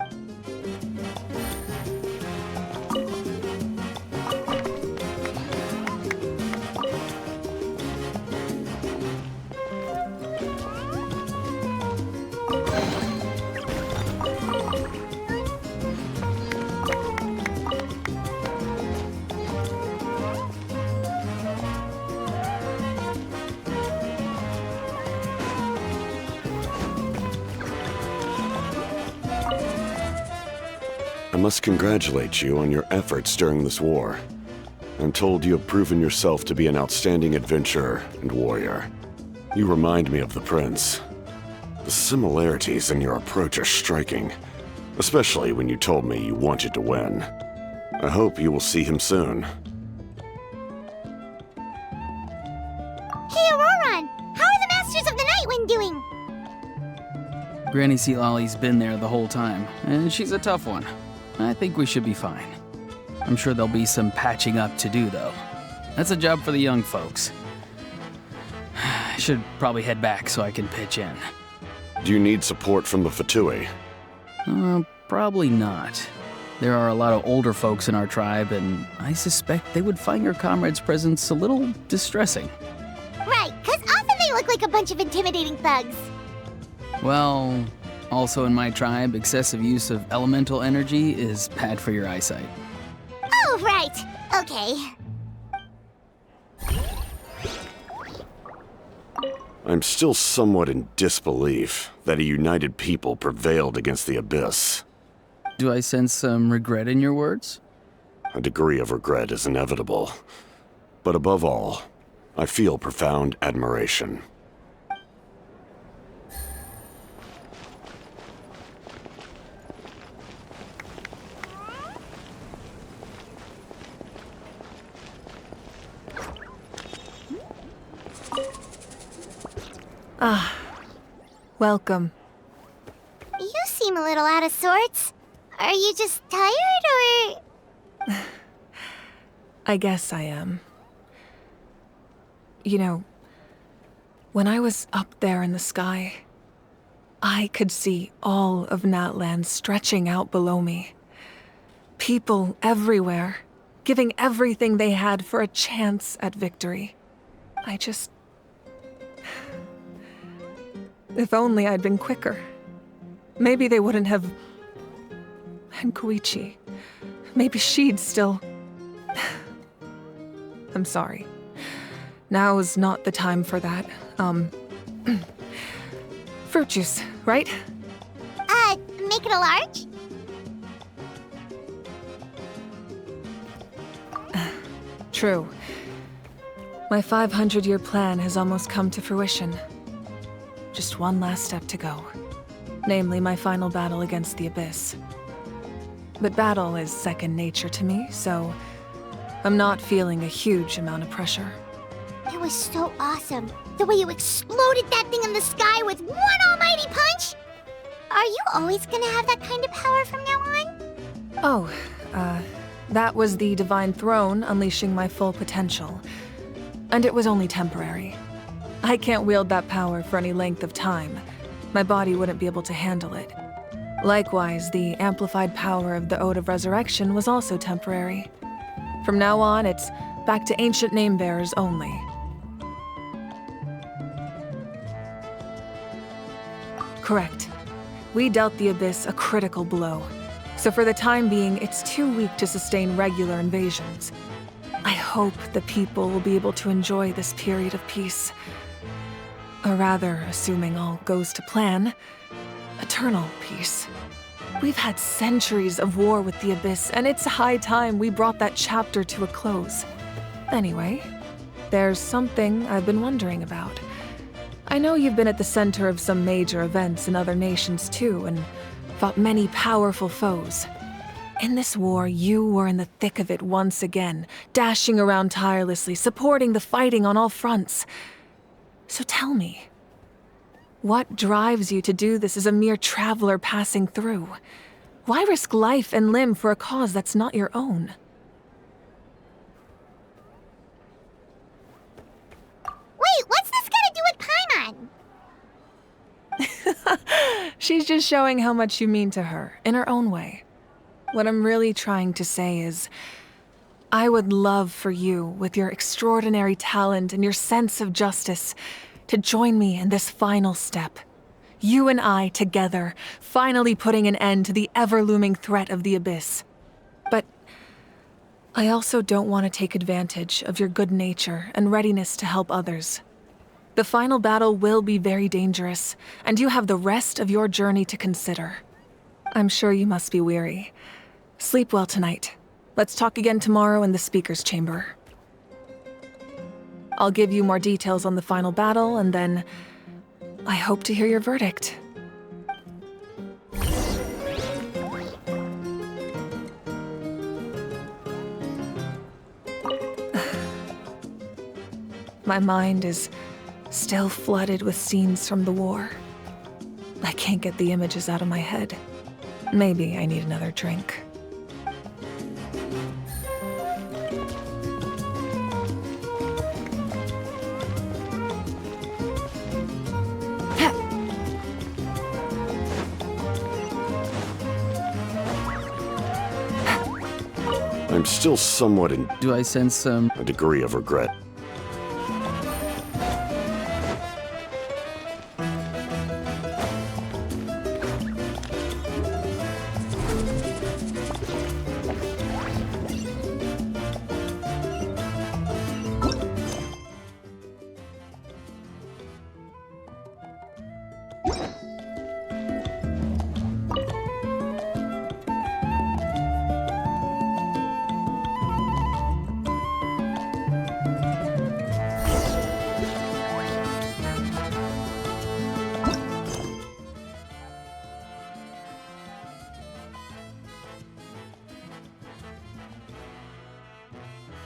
must congratulate you on your efforts during this war. I'm told you have proven yourself to be an outstanding adventurer and warrior. You remind me of the Prince. The similarities in your approach are striking, especially when you told me you wanted to win. I hope you will see him soon. Hey, Auroron! How are the Masters of the Nightwind doing? Granny Sealolly's been there the whole time, and she's a tough one. I think we should be fine. I'm sure there'll be some patching up to do, though. That's a job for the young folks. I should probably head back so I can pitch in. Do you need support from the Fatui? Probably not. There are a lot of older folks in our tribe, and I suspect they would find your comrade's presence a little distressing. Right, 'cause often they look like a bunch of intimidating thugs. Well, also in my tribe, excessive use of elemental energy is bad for your eyesight. Oh, right. Okay. I'm still somewhat in disbelief that a united people prevailed against the Abyss. Do I sense some regret in your words? A degree of regret is inevitable. But above all, I feel profound admiration. Ah, welcome. You seem a little out of sorts. Are you just tired, or...? I guess I am. You know, when I was up there in the sky, I could see all of Natland stretching out below me. People everywhere, giving everything they had for a chance at victory. I just... If only I'd been quicker. Maybe they wouldn't have... And Koichi. Maybe she'd still... I'm sorry. Now is not the time for that. Fruit juice, right? Make it a large? True. My 500-year plan has almost come to fruition. Just one last step to go. Namely, my final battle against the Abyss. But battle is second nature to me, so I'm not feeling a huge amount of pressure. It was so awesome. The way you exploded that thing in the sky with one almighty punch! Are you always gonna have that kind of power from now on? Oh, that was the Divine Throne unleashing my full potential. And it was only temporary. I can't wield that power for any length of time. My body wouldn't be able to handle it. Likewise, the amplified power of the Ode of Resurrection was also temporary. From now on, it's back to ancient name-bearers only. Correct. We dealt the Abyss a critical blow. So for the time being, it's too weak to sustain regular invasions. I hope the people will be able to enjoy this period of peace. Or rather, assuming all goes to plan, eternal peace. We've had centuries of war with the Abyss, and it's high time we brought that chapter to a close. Anyway, there's something I've been wondering about. I know you've been at the center of some major events in other nations too, and fought many powerful foes. In this war, you were in the thick of it once again, dashing around tirelessly, supporting the fighting on all fronts. So tell me, what drives you to do this as a mere traveler passing through? Why risk life and limb for a cause that's not your own? Wait, what's this got to do with Paimon? She's just showing how much you mean to her, in her own way. What I'm really trying to say is, I would love for you, with your extraordinary talent and your sense of justice, to join me in this final step. You and I together, finally putting an end to the ever-looming threat of the Abyss. But I also don't want to take advantage of your good nature and readiness to help others. The final battle will be very dangerous, and you have the rest of your journey to consider. I'm sure you must be weary. Sleep well tonight. Let's talk again tomorrow in the speaker's chamber. I'll give you more details on the final battle, and then I hope to hear your verdict. My mind is still flooded with scenes from the war. I can't get the images out of my head. Maybe I need another drink. I'm still somewhat in... Do I sense some... a degree of regret.